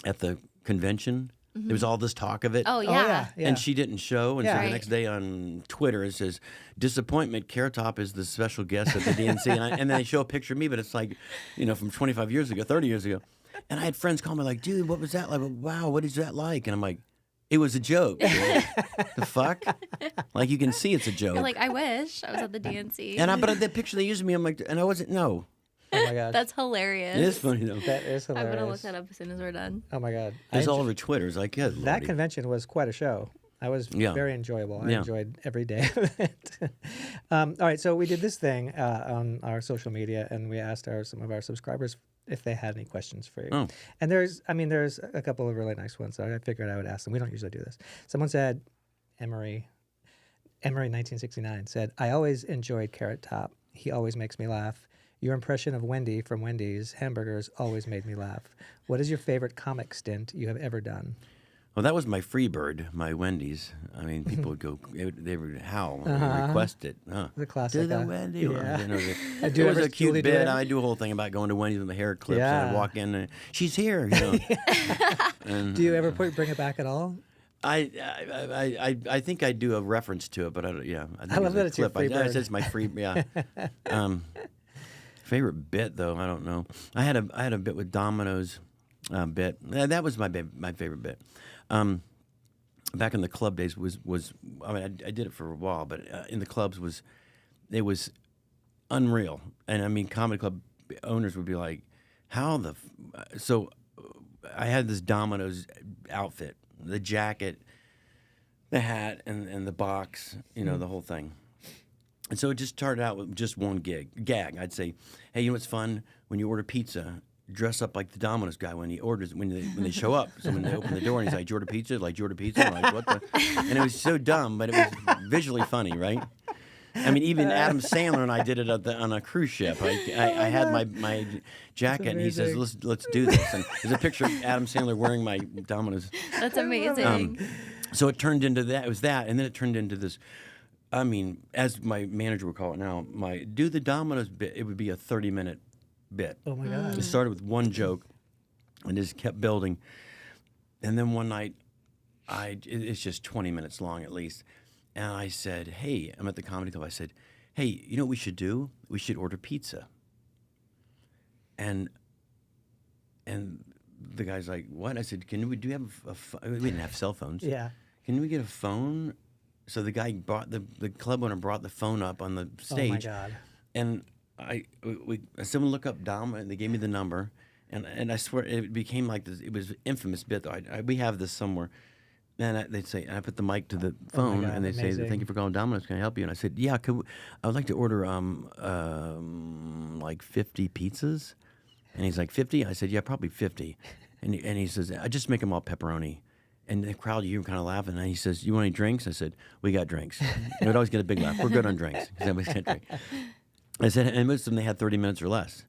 at the convention. There was all this talk of it. Oh, Oh, yeah. yeah. And she didn't show, and Yeah. so the Right. next day on Twitter it says, "Disappointment. Carrot Top is the special guest at the DNC," and then they show a picture of me, but it's like, from 25 years ago, 30 years ago, and I had friends call me like, "Dude, what was that like? Wow, what is that like?" And I'm like, "It was a joke." Dude. The fuck? Like you can see it's a joke. You're like, I wish I was at the DNC. But the picture they used of me, I'm like, and I wasn't. No, Oh my gosh. That's hilarious. it is funny though. That is I'm hilarious. going to look that up as soon as we're done. Oh my God. It's I all enjoy- over Twitter. It's like, good that lordy. convention was quite a show. I was Yeah. very enjoyable. I Yeah. enjoyed every day of it. All right, so we did this thing on our social media, and we asked some of our subscribers if they had any questions for you. Oh. And there's a couple of really nice ones, so I figured I would ask them. We don't usually do this. Someone said, Emery 1969 said, "I always enjoyed Carrot Top. He always makes me laugh. Your impression of Wendy from Wendy's hamburgers always made me laugh. What is your favorite comic stint you have ever done?" Well, that was my Freebird, my Wendy's. I mean, people would go, they would howl, and request it. The classic. Do the Wendy. Yeah. You know, Do you it was ever a cute truly do bit. it? I do a whole thing about going to Wendy's with my hair clips, and Yeah. I walk in, and she's here. You know. And Do you ever bring it back at all? I think I do a reference to it, but I don't. Yeah, I, think I love a that it's your clip. Freebird. It says my free. Yeah. Favorite bit though, I don't know. I had a bit with Domino's bit. That was my favorite bit. Back in the club days was I mean I did it for a while, but in the clubs it was unreal. And I mean comedy club owners would be like, how the so I had this Domino's outfit, the jacket, the hat, and the box, the whole thing. And so it just started out with just one gag. I'd say, hey, you know what's fun? When you order pizza, dress up like the Domino's guy when they show up. So when they open the door and he's like, "Do you order pizza?" Like, "Do you order pizza?" I'm like, what the? And it was so dumb, but it was visually funny, right? I mean, even Adam Sandler and I did it on a cruise ship. I had my jacket, and he says, "Let's do this." And there's a picture of Adam Sandler wearing my Domino's. That's amazing. So it turned into that. It was that, and then it turned into this. I mean, as my manager would call it now, do the Domino's bit. It would be a 30-minute bit. Oh my God. It started with one joke, and just kept building. And then one night, it's just 20 minutes long at least, and I said, "Hey, I'm at the comedy club." I said, "Hey, you know what we should do? We should order pizza." And the guy's like, "What?" I said, "Do you have a phone?" We didn't have cell phones. Yeah. Can we get a phone? So the guy brought the club owner brought the phone up on the stage. Oh my God. And someone look up Dom, and they gave me the number, and I swear it became like this. It was an infamous bit. Though we have this somewhere, and they'd say, and I put the mic to the phone, God, and they say, amazing. "Thank you for calling Domino's. Can I help you?" And I said, "Yeah, I would like to order like 50 pizzas." And he's like, 50? I said, "Yeah, probably 50." And he says, "I just make them all pepperoni." And the crowd, you were kind of laughing. And he says, "You want any drinks?" I said, "We got drinks." And we'd always get a big laugh. We're good on drinks because everybody's got drink. I said, and most of them they had 30 minutes or less.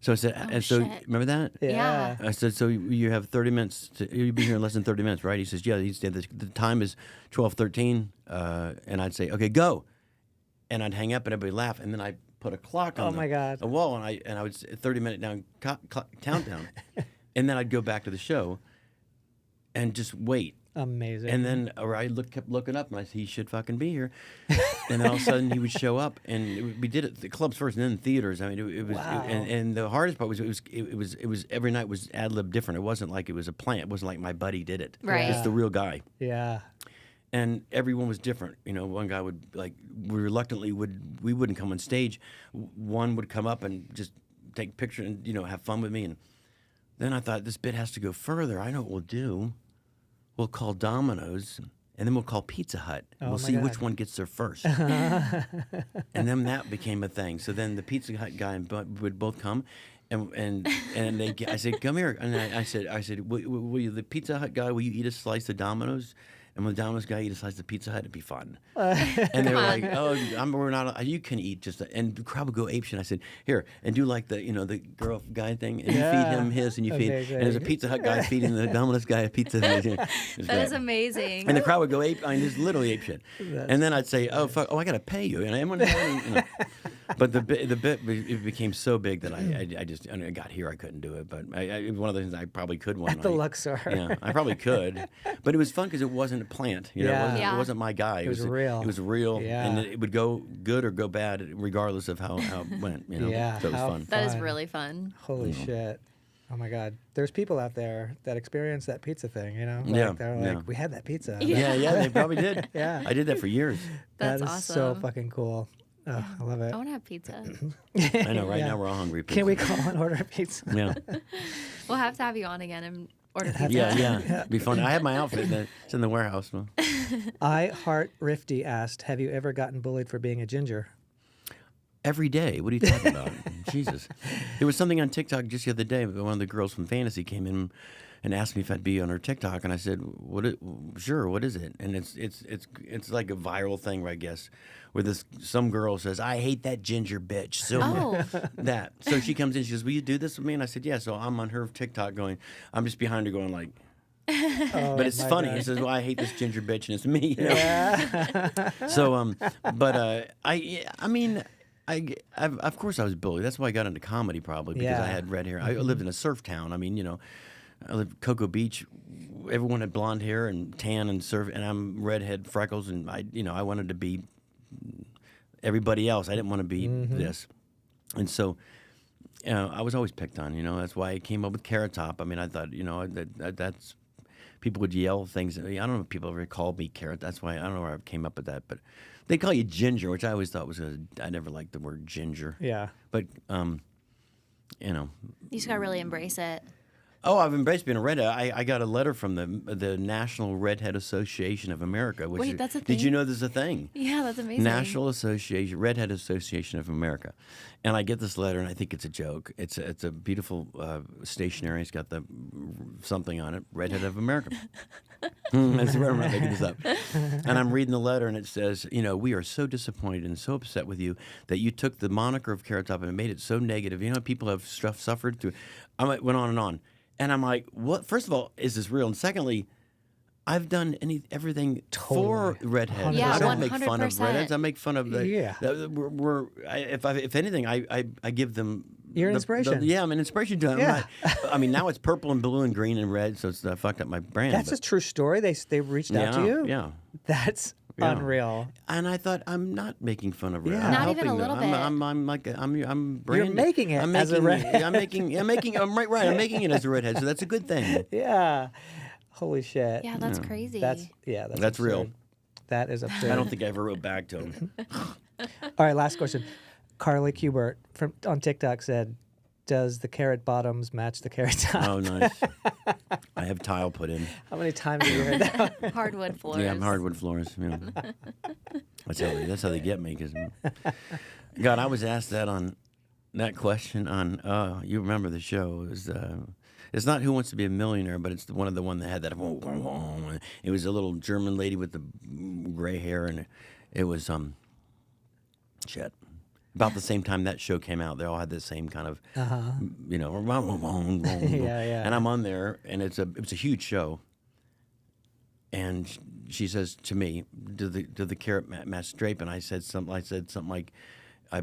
So I said, and so shit. remember that? Yeah. I said, so you have 30 minutes. You'll be here in less than 30 minutes, right? He says, yeah. He said, the time is 12:13, and I'd say, okay, go, and I'd hang up, and everybody laugh, and then I put a clock on my God. a wall, and I would say 30-minute countdown, and then I'd go back to the show, and just wait. Amazing. And then kept looking up, and I said, he should fucking be here. And then all of a sudden, he would show up, and we did it the clubs first, and then theaters. I mean, it was, Wow. and the hardest part was it was every night was ad lib different. It wasn't like it was a plant. It wasn't like my buddy did it. Right. It's the real guy. Yeah. And everyone was different. You know, one guy would we wouldn't come on stage. One would come up and just take a picture and have fun with me. And then I thought, this bit has to go further. I know what we'll do. We'll call Domino's, and then we'll call Pizza Hut. Oh, We'll my see God. which one gets there first. And then that became a thing. So then the Pizza Hut guy and Bud would both come, and I said, come here. And I said, will you, the Pizza Hut guy, will you eat a slice of Domino's? And when the Domino's guy eat a slice of Pizza Hut, it'd be fun. And they were like, "Oh, we're not. You can eat just." And the crowd would go apeshit. And I said, "Here, and do like the the girl guy thing, and you feed him his, and you feed. Amazing. And there's a Pizza Hut guy feeding the Domino's guy a pizza. It was That great. is amazing. And the crowd would go ape. I mean, just literally apeshit. And then I'd say, "Oh fuck! Oh, I gotta pay you." And I'm gonna. But the bit it became so big that I just I got here I couldn't do it. But one of the things I probably could one At the night. Luxor. Yeah, I probably could, but it was fun because it wasn't a plant. Yeah. It wasn't my guy. It was real. It was real, Yeah. and it would go good or go bad regardless of how it went. Yeah, so it was how fun. That is fun. really fun. Holy shit. Oh my God. There's people out there that experience that pizza thing, Like, Yeah, they're yeah. like, we had that pizza. Yeah, they probably did. Yeah. I did that for years. That's That is so awesome. fucking cool. Oh, I love it. I want to have pizza. I know. Right Yeah. now we're all hungry. Can we pizza. call and order a pizza? Yeah, We'll have to have you on again and order pizza. yeah. It'd be fun. I have my outfit. It's in the warehouse. Well, I Heart Rifty asked, have you ever gotten bullied for being a ginger? every day. What are you talking about? Jesus. There was something on TikTok just the other day. One of the girls from Fantasy came in and asked me if I'd be on her TikTok, and I said, "Sure. What is it?" And it's like a viral thing, I guess, where some girl says, "I hate that ginger bitch so much." That. So she comes in, she goes, "Will you do this with me?" And I said, "Yeah." So I'm on her TikTok going, I'm just behind her going like. Oh, But it's my funny. God. He says, "Well, I hate this ginger bitch, and it's me." Yeah. So, I mean, of course I was bullied. That's why I got into comedy, probably because I Yeah. had red hair. I lived in a surf town. I mean, I lived Cocoa Beach. Everyone had blonde hair and tan and surf, and I'm redhead, freckles, and I wanted to be everybody else. I didn't want to be this, and so. I was always picked on, That's why I came up with Carrot Top. I mean, I thought, that's people would yell things. I don't know if people ever called me Carrot. That's why I don't know where I came up with that. But they call you Ginger, which I always thought was I never liked the word ginger. Yeah. But You just gotta really embrace it. Oh, I've embraced being a redhead. I got a letter from the National Redhead Association of America. Which Wait, that's a Did you thing? know there's a thing? Yeah, that's amazing. National Redhead Association of America, and I get this letter, and I think it's a joke. It's a beautiful stationery. It's got the something on it, Redhead of America. That's where I'm not making this up. And I'm reading the letter, and it says, we are so disappointed and so upset with you that you took the moniker of Carrot Top and made it so negative. People have suffered through. Went on and on. And I'm like, what? First of all, is this real? And secondly, I've done everything for redheads. Yeah, I don't make fun of 100%. redheads. I make fun of the. Yeah. If anything, I give them. You're an inspiration. I'm an inspiration to them. Yeah. I mean, now it's purple and blue and green and red, so it's fucked up my brand. That's a true story. They reached out to you? Yeah. That's Yeah. unreal. And I thought, I'm not making fun of red. Yeah. I'm Not even helping a them. little bit. I'm branding. making it I'm as a making, redhead. I'm making. I'm right. I'm making it as a redhead, so that's a good thing. Yeah. Holy shit. Yeah, that's crazy. That's That's real. absurd. That is absurd. I don't think I ever wrote back to him. All right, last question. Carly Kubert on TikTok said, "Does the carrot bottoms match the carrot top?" Oh, nice. I have tile put in. How many times have you heard that? Hardwood floors. Yeah, I'm hardwood floors. Yeah. That's how they get me. Cause, God, I was asked that on that question on. You remember the show? It was. It's not Who Wants to Be a Millionaire, but it's one that had that. It was a little German lady with the gray hair, and it was shit. About the same time that show came out, they all had the same kind of, Yeah. And I'm on there, and it's a huge show. And she says to me, "Do the carrot match drape?" And I said something like, I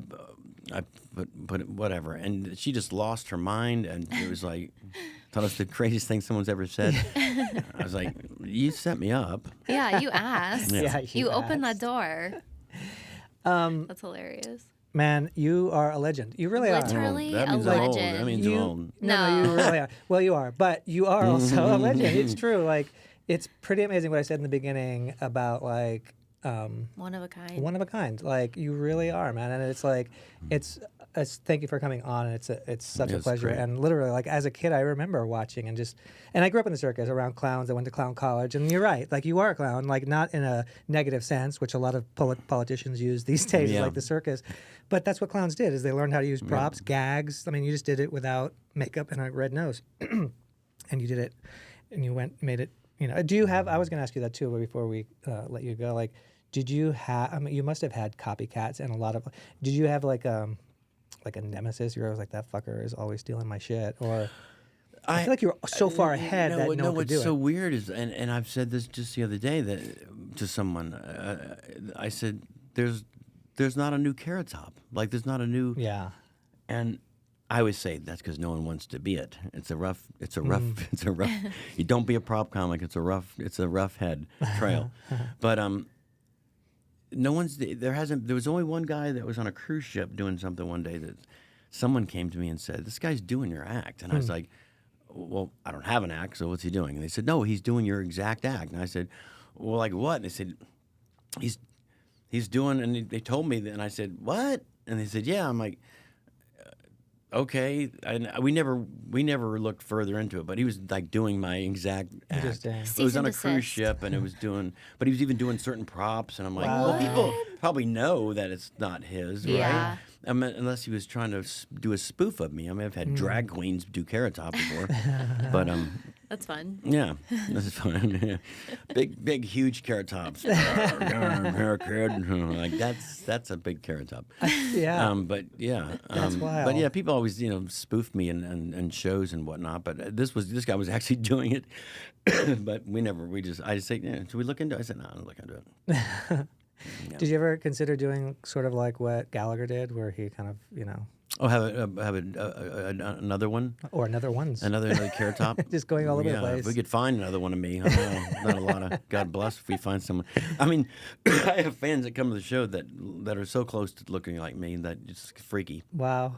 put whatever, and she just lost her mind, and it was like, thought it was the craziest thing someone's ever said. I was like, you set me up. Yeah, you asked. Yeah, you opened that asked. door. Um, That's hilarious. Man, you are a legend. You really are. Literally that a means I'm old. legend. That means I'm old. No, you really are. Well, you are, but you are also a legend. It's true. Like, it's pretty amazing what I said in the beginning about like One of a kind. one of a kind. Like, you really are, man. And it's like, it's thank you for coming on. And it's such a It's pleasure. great. And literally, like as a kid, I remember watching and I grew up in the circus around clowns. I went to clown college, and you're right. Like, you are a clown, like not in a negative sense, which a lot of politicians use these days, Yeah. like the circus. But that's what clowns did, is they learned how to use props, gags. I mean, you just did it without makeup and a red nose, and you did it, and you made it. You know, do you have? I was going to ask you that too, but before we let you go, like, did you have? I mean, you must have had copycats and a lot of. Did you have like a nemesis? You're always like, that fucker is always stealing my shit, or I feel like you're so far ahead that no one could what's do so it. weird is, and I've said this just the other day that to someone, I said, there's not a new Carrot Top. Like, there's not a new. Yeah. And I always say that's because no one wants to be it. It's a rough. Mm. It's a rough. You don't be a prop comic. It's a rough head trail. But no one's. There was only one guy that was on a cruise ship doing something one day that someone came to me and said, "This guy's doing your act," and I was like, "Well, I don't have an act, so what's he doing?" And they said, "No, he's doing your exact act." And I said, "Well, like what?" And they said, "He's doing," and they told me that, and I said, "What?" And they said, "Yeah." I'm like, okay. And we never looked further into it, but he was like doing my exact act. Interesting. It was Cease on and a cruise desist. ship, and it was doing, but he was even doing certain props, and I'm like, Wow. well, people probably know that it's not his, right? Yeah. I mean, unless he was trying to do a spoof of me. I mean, I've had drag queens do Carrot Top before, but That's fun. yeah, this is fun. Yeah. Big, huge Carrot Tops. Like that's a big Carrot Top. Yeah. But yeah, That's but wild. yeah, people always spoof me in shows and whatnot. But this guy was actually doing it. But I just say, yeah, should we look into it? I said, no, I'll look into it. Did you ever consider doing sort of like what Gallagher did, where he kind of, Oh, have another one, or another ones, another Carrot Top. just going all over the Yeah, place. if we could find another one of me, I don't know, not a lot of. God bless if we find someone. I mean, I have fans that come to the show that are so close to looking like me that it's freaky. Wow.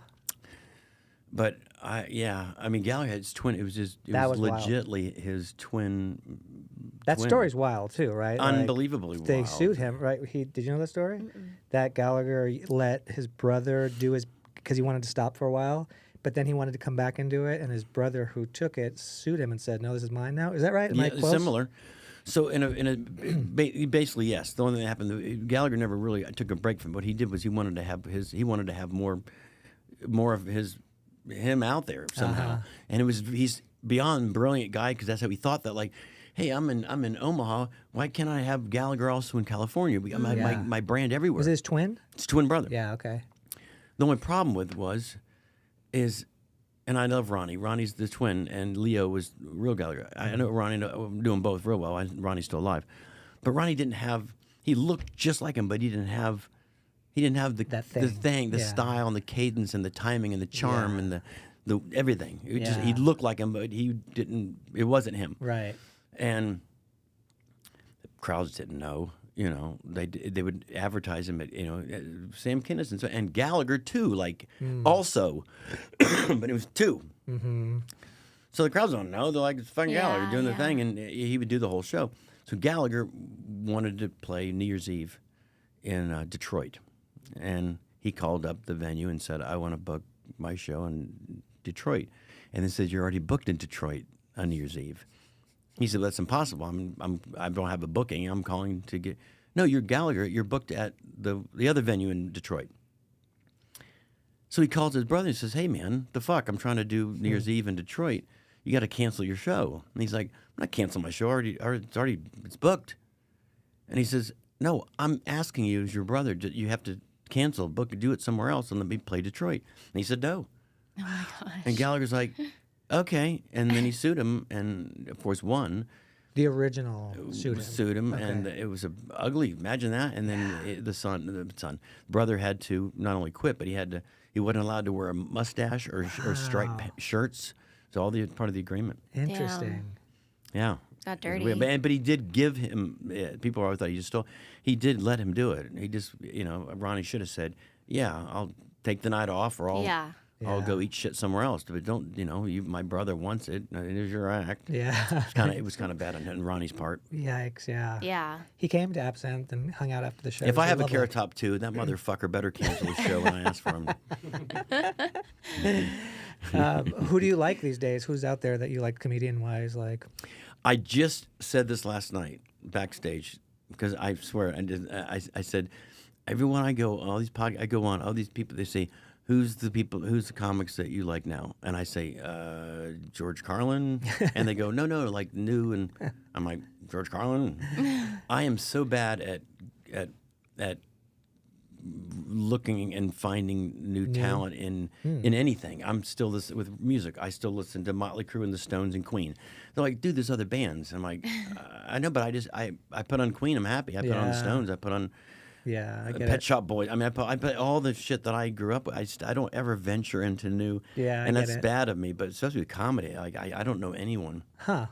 But I mean, Gallagher had his twin. It was That was wild. legitly his twin. That twin. story's wild too, right? Like, Unbelievably wild. they sued him, right? Did you know that story? That Gallagher let his brother do because he wanted to stop for a while, but then he wanted to come back and do it, and his brother who took it sued him and said, "No, this is mine now." Is that right? Am I Yeah, close? similar. So basically yes. The only thing that happened, Gallagher never really took a break from it. What he did was he wanted to have more of him out there somehow, and he's beyond brilliant guy because that's how he thought that, like, hey, I'm in Omaha. Why can't I have Gallagher also in California? We got my brand everywhere. Was it his twin? It's twin brother. Yeah. Okay. The only problem is, and I love Ronnie. Ronnie's the twin, and Leo was real Gallagher. I know Ronnie do them both real well. Ronnie's still alive, but Ronnie didn't have. He looked just like him, but he didn't have That thing. the Yeah. style and the cadence and the timing and the charm and the everything. He Yeah. looked like him, but he didn't. It wasn't him. Right. And the crowds didn't know. They would advertise him at Sam Kinison and Gallagher too, like also, but it was two. Mm-hmm. So the crowds don't know. They're like, it's fucking Gallagher doing the thing, and he would do the whole show. So Gallagher wanted to play New Year's Eve in Detroit, and he called up the venue and said, "I want to book my show in Detroit," and they said, "You're already booked in Detroit on New Year's Eve." He said, "That's impossible. I don't have a booking. I'm calling to get." No, you're Gallagher. You're booked at the other venue in Detroit. So he calls his brother and says, "Hey man, the fuck? I'm trying to do New Year's Eve in Detroit. You got to cancel your show." And he's like, "I'm not canceling my show. It's booked." And he says, "No, I'm asking you as your brother. You have to cancel, do it somewhere else, and let me play Detroit." And he said, "No." Oh my gosh. And Gallagher's like, "Okay," and then he sued him, and of course won. The original sued him. And it was ugly. Imagine that. And then the brother had to not only quit, but he wasn't allowed to wear a mustache or striped shirts. So all part of the agreement. Interesting. Yeah. Got It was dirty. weird. But he did give him. People always thought he just stole. He did let him do it. He just, Ronnie should have said, "Yeah, I'll take the night off, or I'll Yeah. I'll Yeah. go eat shit somewhere else." But don't, my brother wants it. It is your act. Yeah. It was kind of bad on Ronnie's part. Yikes! Yeah. Yeah. He came to Absinthe and hung out after the show. If It was I have a lovely. Carrot Top 2, that motherfucker better cancel the show when I ask for him. Who do you like these days? Who's out there that you like comedian wise? Like, I just said this last night backstage because I swear I said everyone I go all these I go on all these people, they say who's the comics that you like now, and I say George Carlin, and they go no like new, and I'm like George Carlin. I am so bad at looking and finding new talent in anything. I'm still with music. I still listen to Motley Crue and the Stones and Queen. They're like, dude, there's other bands. I'm like, I know, but I put on Queen. I'm happy. I put on the Yeah. Stones. I put on yeah, I get Pet it. Shop Boys. I mean, I put all the shit that I grew up with. I don't ever venture into new. Yeah, I and get that's it. bad of me. But especially with comedy, like I don't know anyone. Huh?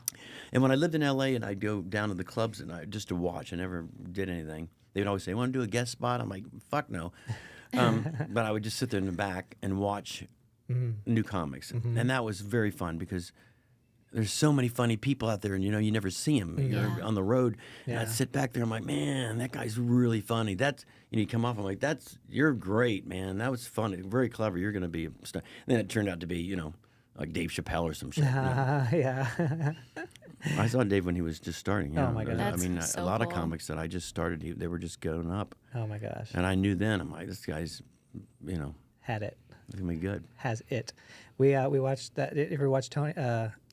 And when I lived in L.A. and I'd go down to the clubs at night just to watch, I never did anything. They'd always say, "Want to do a guest spot?" I'm like, "Fuck no." But I would just sit there in the back and watch new comics, and that was very fun because there's so many funny people out there, and you never see them. You're on the road, and I'd Yeah. sit back there. I'm like, "Man, that guy's really funny." You come off. I'm like, "You're great, man. That was funny, very clever. You're going to be a star." And then it turned out to be, like Dave Chappelle or some shit. Yeah. I saw Dave when he was just starting. Oh, my God. I That's mean, so a lot of cool. comics that I just started, they were just going up, Oh my gosh. and I knew then. I'm like, this guy's, Had it. gonna be good. Has it. We watched that. You ever watch Tony?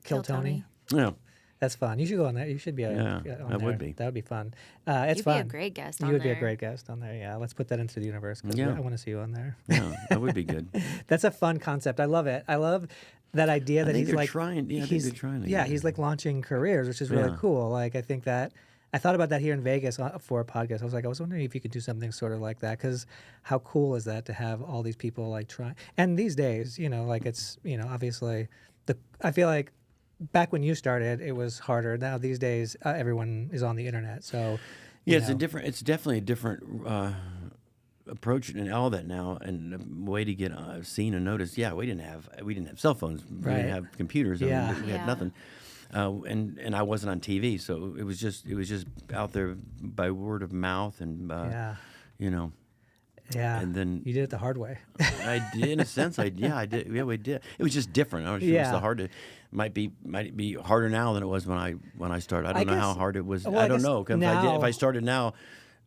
Kill Tony. Yeah, That's fun. You should go on there. You should be. Yeah, on that there. would be. That would be fun. It's You'd fun. be a great guest You on would be a there. great guest on there. Yeah. Let's put that into the universe. 'Cause Yeah. I want to see you on there. yeah, that would be good. That's a fun concept. I love it. I love that idea that think he's they're like trying- yeah, I think they're trying to yeah, get he's it. like launching careers, which is really Yeah. cool. Like I think that I thought about that here in Vegas for a podcast. I was wondering if you could do something sort of like that because how cool is that to have all these people like try and these days, like it's obviously I feel like back when you started it was harder. Now these days everyone is on the internet, so Yeah, you it's know. it's definitely a different approach and all that now, and a way to get seen and noticed. Yeah, we didn't have cell phones. We Right. didn't have computers. Yeah. I mean, we had Yeah. nothing. And I wasn't on TV, so it was just out there by word of mouth, and Yeah. Yeah, and then you did it the hard way. I did, in a sense, I did. Yeah, we did. It was just different. I don't know if it was Yeah. the hard. Might be harder now than it was when I started. I don't know how guess- hard it was. well, I I don't guess know. 'Cause now- if I started now,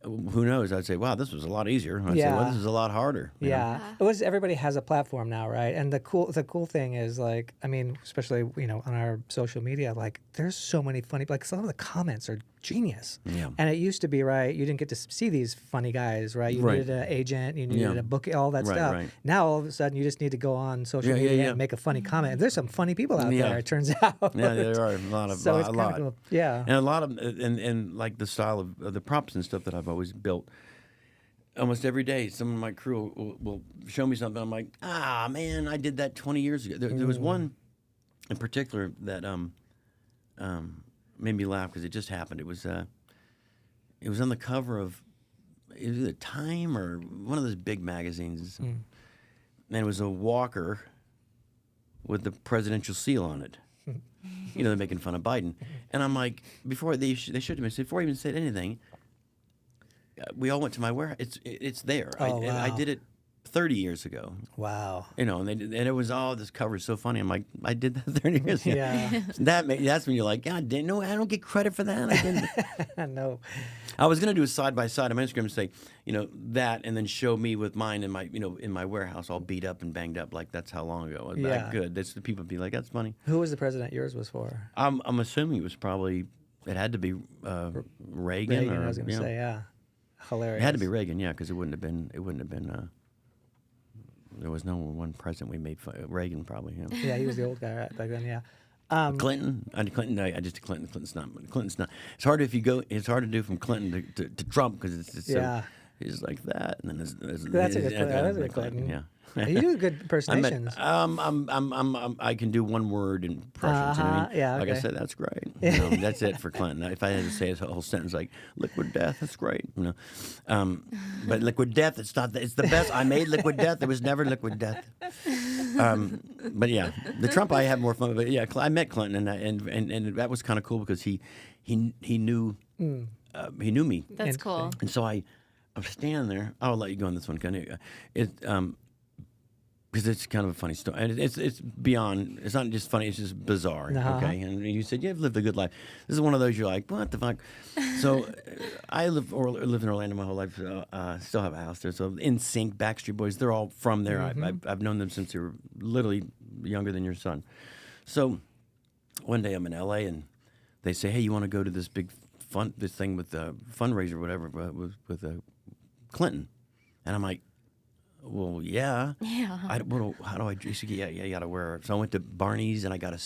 who knows? I'd say, wow, this was a lot easier. I'd say, well, Yeah. this is a lot harder. you know? Yeah, it was. Everybody has a platform now, right? And the cool thing is like, I mean, especially on our social media, like there's so many funny, like some of the comments are genius. Yeah. And it used to be right, you didn't get to see these funny guys, right? You Right. needed an agent, you needed Yeah. a book, all that Right, stuff. right. Now all of a sudden you just need to go on social Yeah, yeah, media yeah. and make a funny comment. And there's some funny people out Yeah. there. It turns out. Yeah, there are a lot of So it's a kinda lot. cool. Yeah. And a lot of and like the style of the props and stuff that I've always built. Almost every day, someone in my crew will show me something. I'm like, man, I did that 20 years ago. There was one in particular that made me laugh because it just happened. It was on the cover of either Time or one of those big magazines, and it was a walker with the presidential seal on it. They're making fun of Biden, and I'm like, before they showed it to me, before I even said anything. We all went to my warehouse. It's there. Oh, And I wow. did it 30 years ago. Wow. And it was this cover's so funny. I'm like, I did that 30 years ago. Yeah. That's when you're like, God, no, I don't get credit for that. I didn't. No. I was gonna do a side by side on my Instagram and say, that, and then show me with mine in my, in my warehouse, all beat up and banged up. Like that's how long ago. Yeah. That good. That's the people be like, that's funny. Who was the president yours was for? I'm assuming it was probably. It had to be Reagan. Reagan, or, I was going to say, yeah. Hilarious. It had to be Reagan, yeah, because it wouldn't have been. There was no one president we made fun. Reagan probably. Yeah. Yeah, he was the old guy right back then, yeah. Clinton. I just Clinton. Clinton's not. It's hard if you go. It's hard to do from Clinton to Trump because it's Yeah. so. he's like that, and then That's a good Clinton. That is a good Clinton. Yeah. You do good impersonations. I can do one word impressions. You know what I mean? Yeah, Like I okay. said, that's great. You know, that's it for Clinton. If I had to say a whole sentence like "Liquid Death," that's great. You know, but Liquid Death, it's not. It's the best. I made Liquid Death. There was never Liquid Death. But yeah, the Trump I had more fun. But yeah, I met Clinton, and that was kind of cool because he knew he knew me. That's cool. And so I'm standing there. I'll let you go on this one. Because it's kind of a funny story. And it's beyond, it's not just funny, it's just bizarre. Okay. And you said, you've lived a good life. This is one of those you're like, what the fuck? So I lived in Orlando my whole life. Still have a house there. So NSYNC, Backstreet Boys, they're all from there. I've known them since they were literally younger than your son. So one day I'm in LA and they say, hey, you want to go to this big this thing with the fundraiser or whatever with Clinton? And I'm like, well, yeah. Yeah. How do I dress? Yeah, you got to wear. So I went to Barney's and I got a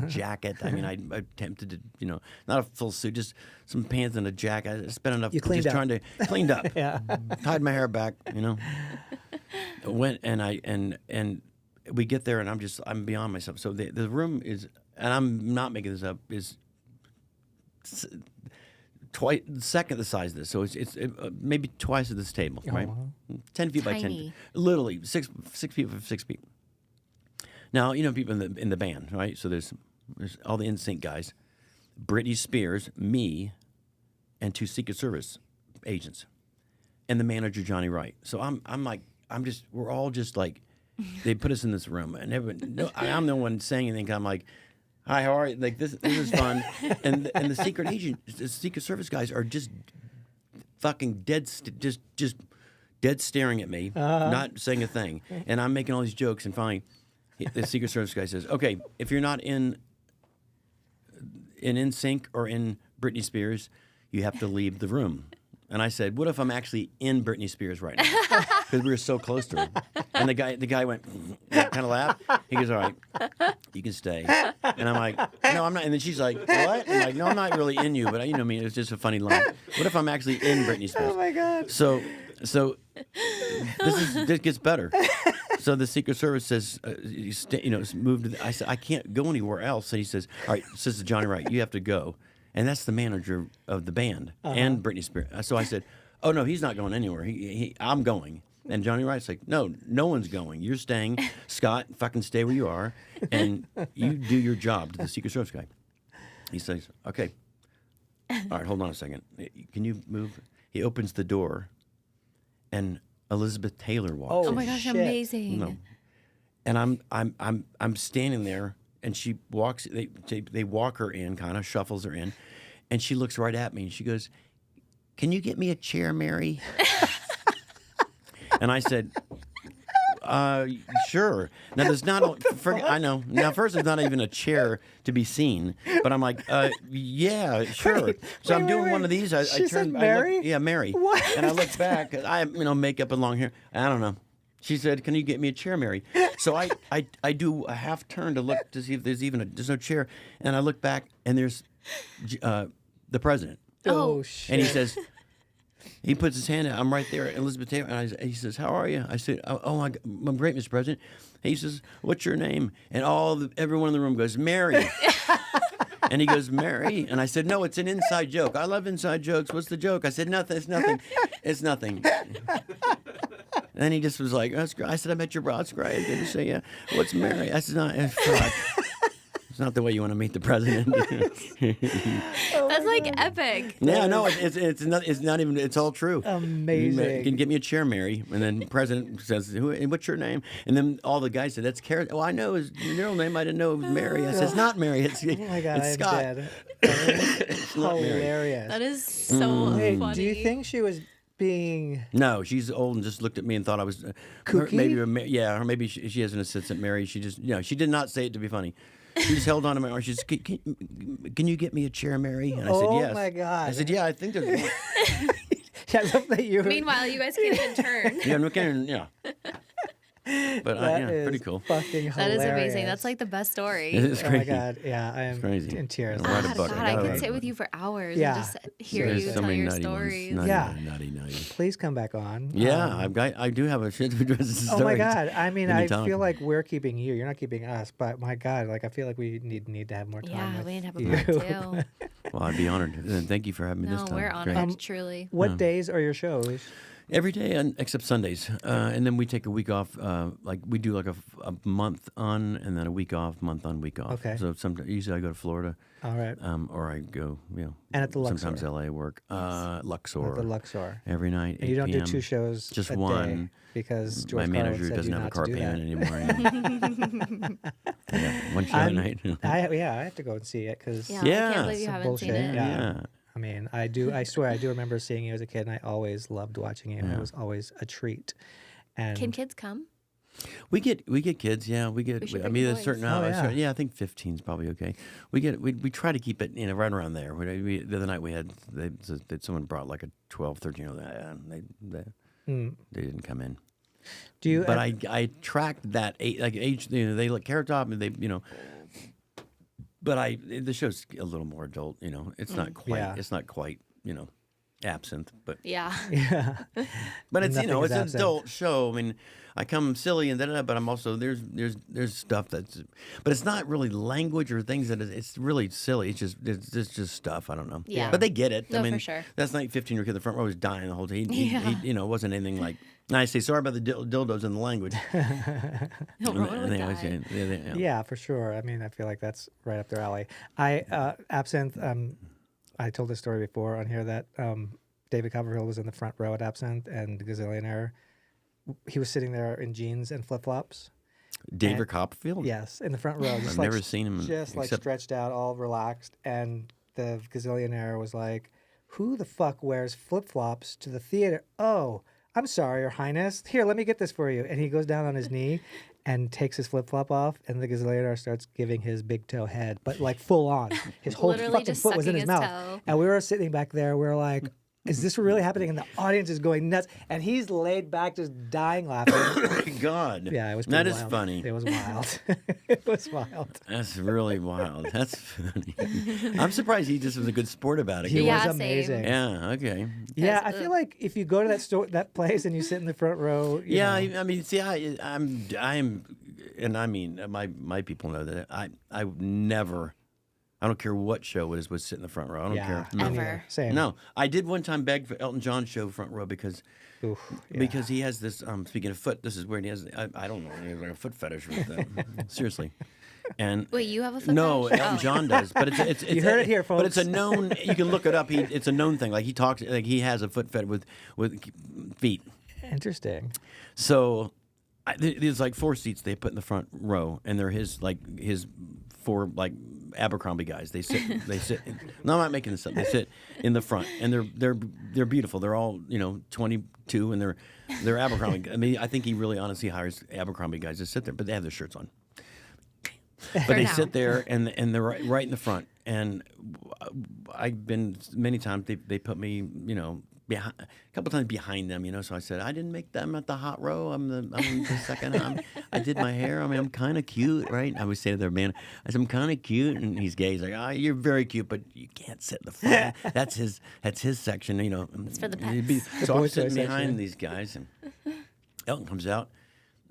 jacket. I mean, I attempted to, you know, not a full suit, just some pants and a jacket. I spent enough. You cleaned just up. Cleaned up. Yeah. Tied my hair back. You know. Went and we get there and I'm beyond myself. So the room is, and I'm not making this up, is twice second the size of this, so it's maybe twice of this table, right? 10 feet by 10 Tiny. feet. Literally 6 feet by 6 feet. Now you know people in the band, right? So there's all the NSYNC guys, Britney Spears, me, and 2 Secret Service agents, and the manager Johnny Wright. So we're all just like, they put us in this room, and I'm the one saying anything. I'm like, hi, how are you? Like this is fun, and the Secret Service guys are just fucking just dead staring at me, not saying a thing, and I'm making all these jokes, and finally, the Secret Service guy says, "Okay, if you're not in NSYNC or in Britney Spears, you have to leave the room." And I said, "What if I'm actually in Britney Spears right now?" Because we were so close to her. And the guy went, kind of laughed. He goes, "All right, you can stay." And I'm like, "No, I'm not." And then she's like, "What?" I'm like, "No, I'm not really in you, but you know me. It's just a funny line. What if I'm actually in Britney Spears?" Oh my God. So this gets better. So the Secret Service says, move to. I said, "I can't go anywhere else." And he says, "All right," says to Johnny Wright, "You have to go." And that's the manager of the band and Britney Spears. So I said, "Oh no, he's not going anywhere. I'm going." And Johnny Wright's like, "No, no one's going. You're staying. Scott, fucking stay where you are, and you do your job." To the Secret Service guy, he says, "Okay, all right, hold on a second. Can you move?" He opens the door, and Elizabeth Taylor walks. Oh in. my gosh, shit. amazing. No. And I'm standing there, and she walks. They walk her in, kind of shuffles her in, and she looks right at me, and she goes, "Can you get me a chair, Mary?" And I said, "Sure." Now there's not. I know. Now first, there's not even a chair to be seen, but I'm like, "Yeah, sure." So I'm doing one of these. I She said turn. Mary? Yeah, Mary. What? And I look back. I have makeup and long hair. I don't know. She said, "Can you get me a chair, Mary?" So I do a half turn to look to see if there's no chair, and I look back and there's the president, Oh shit. and he says, he puts his hand out. I'm right there, Elizabeth Taylor, and he says, "How are you?" I said, "Oh, I'm great, Mr. President." He says, "What's your name?" And everyone in the room goes, "Mary." And he goes, "Mary?" And I said, "No, it's an inside joke. I love inside jokes. What's the joke?" I said, "Nothing. It's nothing. It's nothing." And then he just was like, "That's great." I said, "I met your bro. It's great." Did you say, "Yeah"? "What's Mary?" I said, "No, it's not the way you want to meet the president." That's like epic. Yeah, no, it's not even. It's all true. Amazing. You can get me a chair, Mary. And then the president says, "What's your name?" And then all the guys said, "That's Karen." "Oh, I know his real name. I didn't know it was Mary." I said, "It's not Mary. It's Oh my God, it's I'm Scott." dead. It's not Mary. Hilarious. That is so Hey, funny. do you think she was being No, she's old and just looked at me and thought I was Kooky? or maybe she has an assistant, Mary. She just, she did not say it to be funny. She just held on to my arm. She said, "Can you get me a chair, Mary?" And I said, Oh "Yes." my God. I said, "Yeah, I think there's one." I love that you Meanwhile, you guys can't even turn. Yeah, yeah. But That yeah, is pretty cool. fucking hilarious. That is amazing. That's like the best story. It's Oh my crazy. god, yeah, I am crazy. in tears. I'll write a God, book. God, I I gotta could write a sit book. with you for hours Yeah. and just hear Seriously. you There's tell so many your nutty stories. ones. Yeah. Nutty. Please come back on. Yeah, I do have a shit to address Oh my god! I mean, I Anytime. feel like we're keeping you. You're not keeping us, but my god, like I feel like we need to have more time. Yeah, with we need to have a you. part two. Well, I'd be honored. And thank you for having me this No, time. we're It's honored, great. truly. What days are your shows? Every day except Sundays, and then we take a week off. Like we do like a month on, and then a week off, month on, week off. Okay. So sometimes usually I go to Florida, All right, or I go, and at the Luxor. sometimes LA work. Luxor. At the Luxor. Every night. And you 8 don't p.m. do 2 shows Just a day one. because George My Carlin manager said doesn't you have a not car to do payment that. anymore. Yeah, one show a night. I have to go and see it because Yeah, I Yeah. can't believe you Some haven't seen bullshit. it. Yeah. I mean, I do. I swear, I do remember seeing you as a kid, and I always loved watching it. Yeah. It was always a treat. And Can kids come? We get kids, yeah. We get. We should I bring mean, the a certain. boys. Oh, yeah. Yeah, I think 15 is probably okay. We try to keep it right around there. The other night we had someone brought like a 12, 13-year-old. They didn't come in. do you? But I tracked that age. They like Carrot Top, and they. But the show's a little more adult. It's not quite. Yeah. It's not quite. Absinthe, but Yeah. yeah. but it's Nothing it's is an absent. adult show. I mean, I come silly and but I'm also there's stuff that's, but it's not really language or things that it's really silly. It's just stuff. I don't know. Yeah. But they get it. No, I mean, for sure. That's not 15-year-old kid. The front row was dying the whole time. Yeah. He it wasn't anything like. And I say sorry about the dildos in the language. No, Rowan would they always die. say, Yeah, for sure. I mean, I feel like that's right up their alley. Absinthe. I told this story before on here that David Copperfield was in the front row at Absinthe, and Gazillionaire. He was sitting there in jeans and flip flops. David Copperfield. Yes, in the front row. Just I've like, never seen him Just like except- stretched out, all relaxed, and the Gazillionaire was like, "Who the fuck wears flip flops to the theater?" Oh, I'm sorry, Your Highness. Here, let me get this for you. And he goes down on his knee and takes his flip flop off, and the Gazillionaire starts giving his big toe head, but like full on. His whole Literally fucking just foot was in sucking his his mouth. toe. And we were sitting back there. We were like, is this really happening? And the audience is going nuts. And he's laid back, just dying laughing. God. Yeah, it was That pretty is wild. funny. It was wild. It was wild. That's really wild. That's funny. I'm surprised he just was a good sport about it. He Yeah, was same. amazing. Yeah. Okay. Yeah, I Because, feel like if you go to that place and you sit in the front row, you Yeah. know, I mean, see, I'm, and I mean, my people know that I would never. I don't care what show it is, would sit in the front row. I don't yeah, care. me Ever. neither. Same. No, I did one time beg for Elton John's show front row because Oof, yeah. because he has this. Speaking of foot, this is weird. He has I don't know. He has like a foot fetish with that. Seriously. And Wait, you have a foot no, fetish? Elton Oh. John does, but it's You heard it here, But it's a folks. known. You can look it up. It's a known thing. Like he talks, like he has a foot fetish with feet. Interesting. So there's like 4 seats they put in the front row, and they're his 4 like Abercrombie guys. They sit. No, I'm not making this up. They sit in the front, and they're beautiful. They're all 22, and they're Abercrombie. I mean, I think he really honestly hires Abercrombie guys to sit there, but they have their shirts on. But For they now. sit there and they're right in the front. And I've been many times they put me behind, a couple times behind them. So I said I didn't make them at the hot row. I'm the second. I did my hair. I mean I'm kind of cute, right? I would say to their man, I said I'm kind of cute, and he's gay. He's like, you're very cute, but you can't sit in the front. That's his section. It's for the He'd be- pets. So I'm boys' sitting section. behind these guys, and Elton comes out.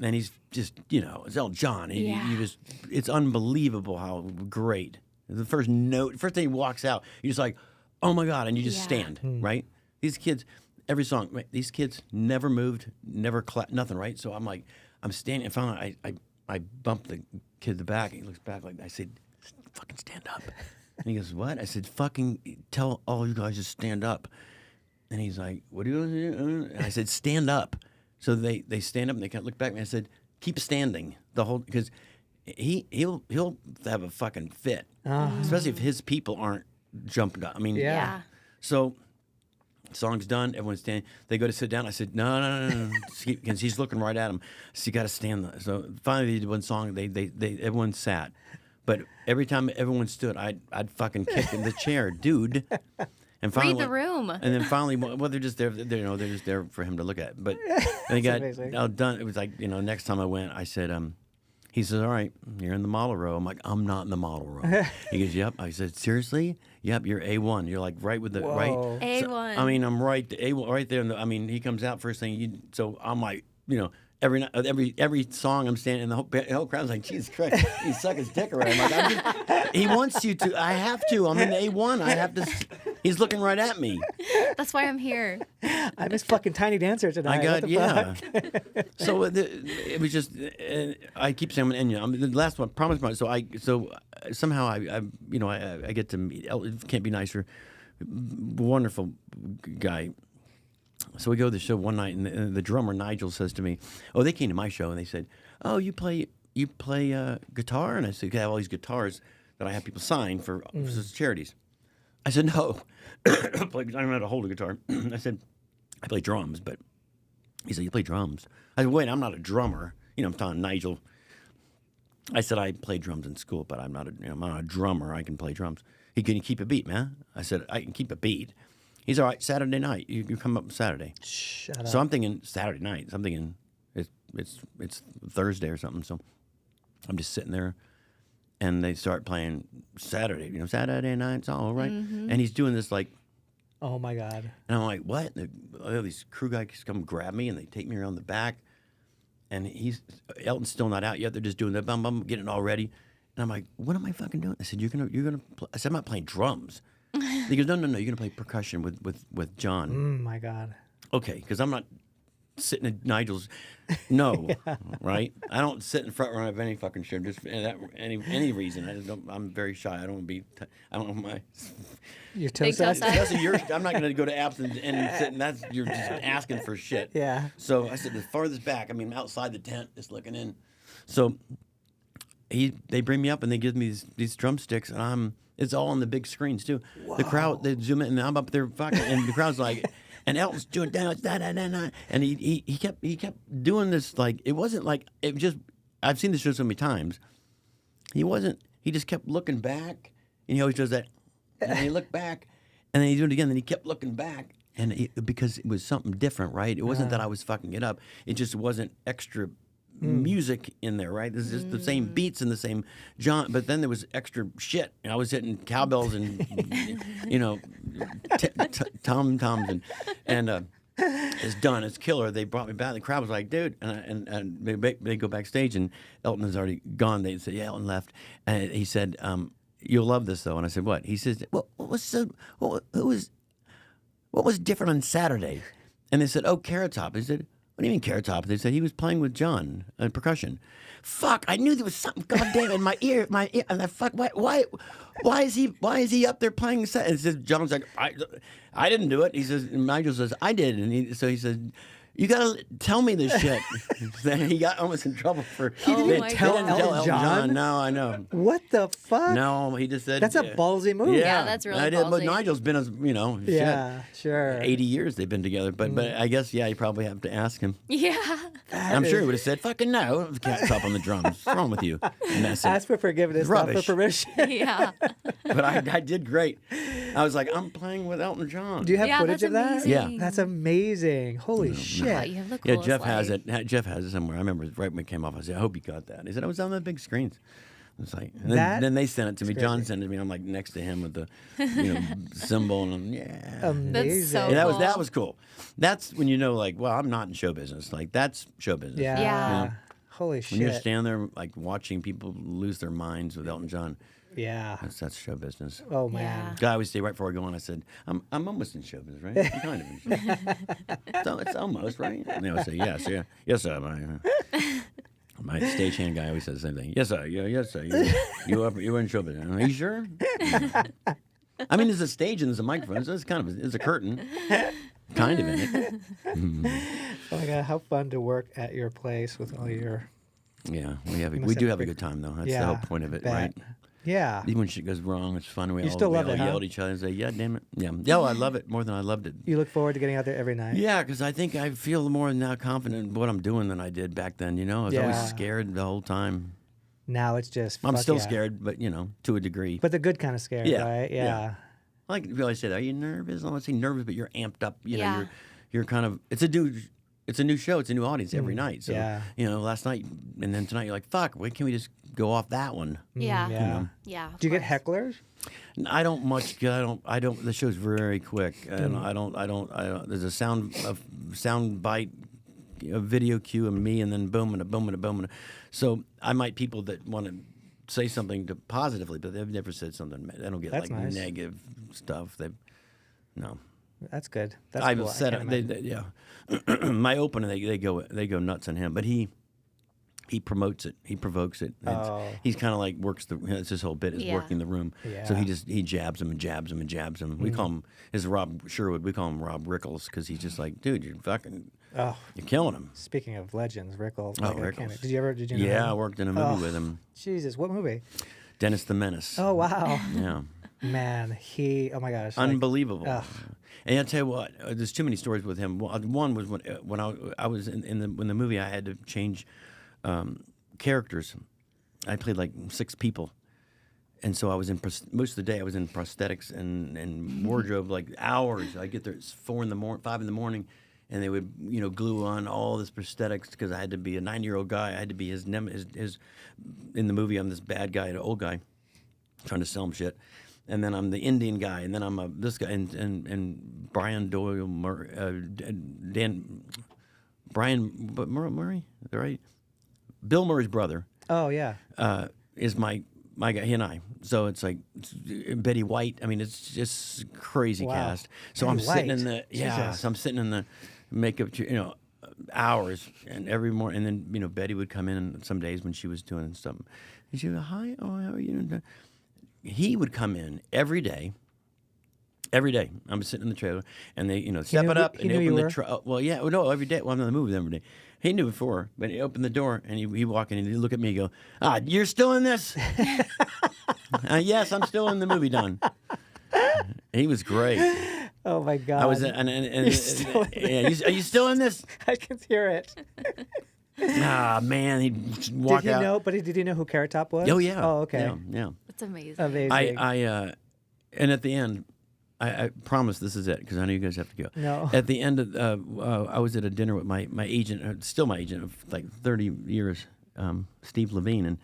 And he's just, it's Elton John. Yeah. It's unbelievable how great. The first thing he walks out, you're just like, oh my God. And you just Yeah. stand, right? These kids, every song, right, these kids never moved, never clapped, nothing, right? So I'm like, I'm standing, and finally I bump the kid in the back, and he looks back like, I said, fucking stand up. And he goes, what? I said, fucking tell all you guys to stand up. And he's like, what do you want to do? And I said, stand up. So they stand up and they kind of look back at me. I said, keep standing the whole, because he'll have a fucking fit, especially if his people aren't jumping up. I mean, Yeah. Yeah. So song's done. Everyone's standing. They go to sit down. I said, no. Because he's looking right at him. So you got to stand. So finally, they did one song. They everyone sat. But every time everyone stood, I'd fucking kick in the chair, dude. And Read finally, the room. And then finally, well, they're just there. They're just there for him to look at. But they got amazing. all done. It was like, next time I went, I said, he says, all right, you're in the model row. I'm like, I'm not in the model row. He goes, yep. I said, seriously? Yep, you're A1. You're like right with the right. Whoa. A1. I mean, I'm right, A1, right there. I mean, he comes out first thing. So I'm like, every song I'm standing in, the whole crowd's like, Jesus Christ, he suck his dick around. I'm like, he wants you to. I have to. I'm in A1. I have to. He's looking right at me. That's why I'm here. I'm his fucking Tiny Dancer tonight. I got, What the yeah. fuck? So it was just, I keep saying, and the last one, promise me. So somehow I get to meet. It can't be nicer. Wonderful guy. So we go to the show one night, and the drummer Nigel says to me, "Oh, they came to my show, and they said, oh, you play guitar?" And I said, "I have all these guitars that I have people sign for charities." I said, "No, I don't know how to hold a guitar." I said, "I play drums," but he said, "You play drums?" I said, "Wait, I'm not a drummer." I'm telling Nigel. I said, "I played drums in school, but I'm not a drummer. I can play drums." Can you keep a beat, man? I said, "I can keep a beat." He's all right. Saturday night, you come up Saturday. Shut up. So I'm thinking Saturday night. So I'm thinking it's Thursday or something. So I'm just sitting there, and they start playing Saturday. Saturday night's all right. And he's doing this like, Oh my God. and I'm like, what? And these crew guys come grab me, and they take me around the back. And Elton's still not out yet. They're just doing the bum bum, getting it all ready. And I'm like, what am I fucking doing? I said, you're gonna. I said, I'm not playing drums. He goes, no, you're gonna play percussion with John. Oh my God. Okay, because I'm not sitting at Nigel's. No, right? I don't sit in front row of any fucking show. Just any reason. I'm very shy. I don't want to be. I don't know my. Your Big toe toe size? size. I'm not going to go to apps and sit. And you're just asking for shit. Yeah. So I said the farthest back. I mean, outside the tent, just looking in. So they bring me up and they give me these drumsticks, and it's all on the big screens too. Whoa. The crowd, they zoom in, and I'm up there fucking, and the crowd's like, and Elton's doing down, and he kept doing this, like, it wasn't like, it just, I've seen this show so many times. He just kept looking back, and he always does that, and then he looked back, and then he do it again, and he kept looking back, and because it was something different, right? It wasn't that I was fucking it up. It just wasn't extra music in there, right? This is just the same beats and the same John, but then there was extra shit. And I was hitting cowbells and tom-toms and it's done. It's killer. They brought me back. The crowd was like, dude, and they go backstage, and Elton has already gone. They said, yeah, Elton left, and he said, you'll love this though. And I said, what? He says, well, what was different on Saturday? And they said, oh, Carrot Top. He said, what do you mean Carrot Top? They said he was playing with John on percussion. Fuck! I knew there was something goddamn in my ear. And I fuck. Why is he up there playing? And he says, John's like, I didn't do it. He says, and Nigel says, I did. And he said, you gotta tell me this shit. Then he got almost in trouble for. Oh they my didn't God. tell Elton John? No, I know. What the fuck? No, he just said That's a ballsy move. Yeah, that's really I did, but ballsy. Nigel's been, shit. Yeah, sure. 80 years they've been together, but I guess you probably have to ask him. Yeah. I'm sure he would have said, "Fucking no, Cat Top on the drums. What's wrong with you?" And that's it. Ask for forgiveness, Rubbish. not for permission. Yeah. But I did great. I was like, I'm playing with Elton John. Do you have Yeah, footage that's of that? amazing. Yeah. That's amazing. Holy Wow, shit. you have the Yeah, coolest Jeff has life. it. Jeff has it somewhere. I remember right when it came off. I said, I hope you got that. He said, I was on the big screens. It's like, and then they sent it to me. crazy. John sent it to me. I'm like next to him with the symbol, and yeah. Amazing. so Yeah, cool. that was cool. That's when you know, like, well, I'm not in show business. Like, that's show business. Yeah. Yeah. Holy When you're shit. standing there, like, watching people lose their minds with Elton John, Yeah. that's show business. Oh man. Yeah. Guy always say right before I go on, I said, I'm almost in show business, right? I'm kind of in show business. So it's almost, right? And they always say, yes, yeah. Yes, sir. My stagehand guy always says the same thing. Yes, sir. Yeah, yes, sir. You were in show business. Are you sure? I mean, there's a stage and there's a microphone, so it's a curtain. Kind of in it. Oh my god, how fun to work at your place with all your. Yeah, must we do have have a big- good time, though. That's Yeah, the whole point of I it, bet. right? Yeah. Even when shit goes wrong, it's fun. We still love all it, huh? yell at each other and say, yeah, damn it. Yeah. Yeah, I love it more than I loved it. You look forward to getting out there every night. Yeah, because I think I feel more now confident in what I'm doing than I did back then. I was Yeah. always scared the whole time. Now it's just. I'm fuck still yeah. scared, but to a degree. But the good kind of scared, Yeah, right? yeah. I like people always say that. Are you nervous? I don't want to say nervous, but you're amped up. You know, Yeah. you're kind of. It's a new show. It's a new audience every night. So Yeah. last night and then tonight, you're like, fuck. Why can't we just go off that one? Yeah. Yeah. Yeah. of Do you get course. hecklers? I don't much. I don't. The show's very quick, and I don't. There's a sound bite, a video cue, and me, and then boom and a boom and a boom and a. So I might people that want to say something positively, but they've never said something. They don't get That's like nice. negative stuff. No. That's good. That's I've cool. I said can't it. imagine. Yeah. My opener, they go nuts on him, but he promotes it. He provokes it. Oh. He's kind of like works the. It's his whole bit is Yeah. working the room. So Yeah. he jabs him and jabs him and jabs him. We call him is Rob Sherwood. We call him Rob Rickles because he's just like, dude, you're Oh, killing him. speaking of legends, Rickles. Oh, like, I can't- Rickles. Did you know Yeah, I him? worked in a movie with him. Jesus, what movie? Dennis the Menace. Oh, wow. Yeah. Man, oh my gosh. like, Unbelievable. ugh. And I'll tell you what, there's too many stories with him. One was when I was in the movie, I had to change characters. I played like 6 people. And so I was in most of the day. I was in prosthetics and wardrobe like hours. I get there at 5 in the morning, and they would glue on all this prosthetics because I had to be a 9-year-old guy. I had to be his in the movie. I'm this bad guy, an old guy, trying to sell him shit, and then I'm the Indian guy, and then I'm this guy, and Brian Doyle, Murray, right? Bill Murray's brother. Oh, yeah. Is my guy, he and I. So it's like Betty White. I mean, it's just crazy Wow. cast. So Betty I'm sitting in White. the So I'm sitting in the makeup, hours, and every morning. And then Betty would come in some days when she was doing something. And she would go, "Hi, how are you doing?" He would come in every day. Every day, I'm sitting in the trailer, and they, step knew it up he and knew they you open were? the well, yeah, no, every day. Well, I'm in the movie every day. He knew before, but he opened the door and he walk in and he'd look at me and go, "You're still in this?" Yes, I'm still in the movie, Don. He was great. Oh, my God. I was, You're still in are you still in this? I can hear it. Man, he'd walk Did he out. know? But did he know who Carrot Top was? Oh yeah. Oh, okay. Yeah, yeah. That's amazing. Amazing. And at the end, I promise this is it because I know you guys have to go. No. At the end of, I was at a dinner with my agent, still my agent of like 30 years, Steve Levine, and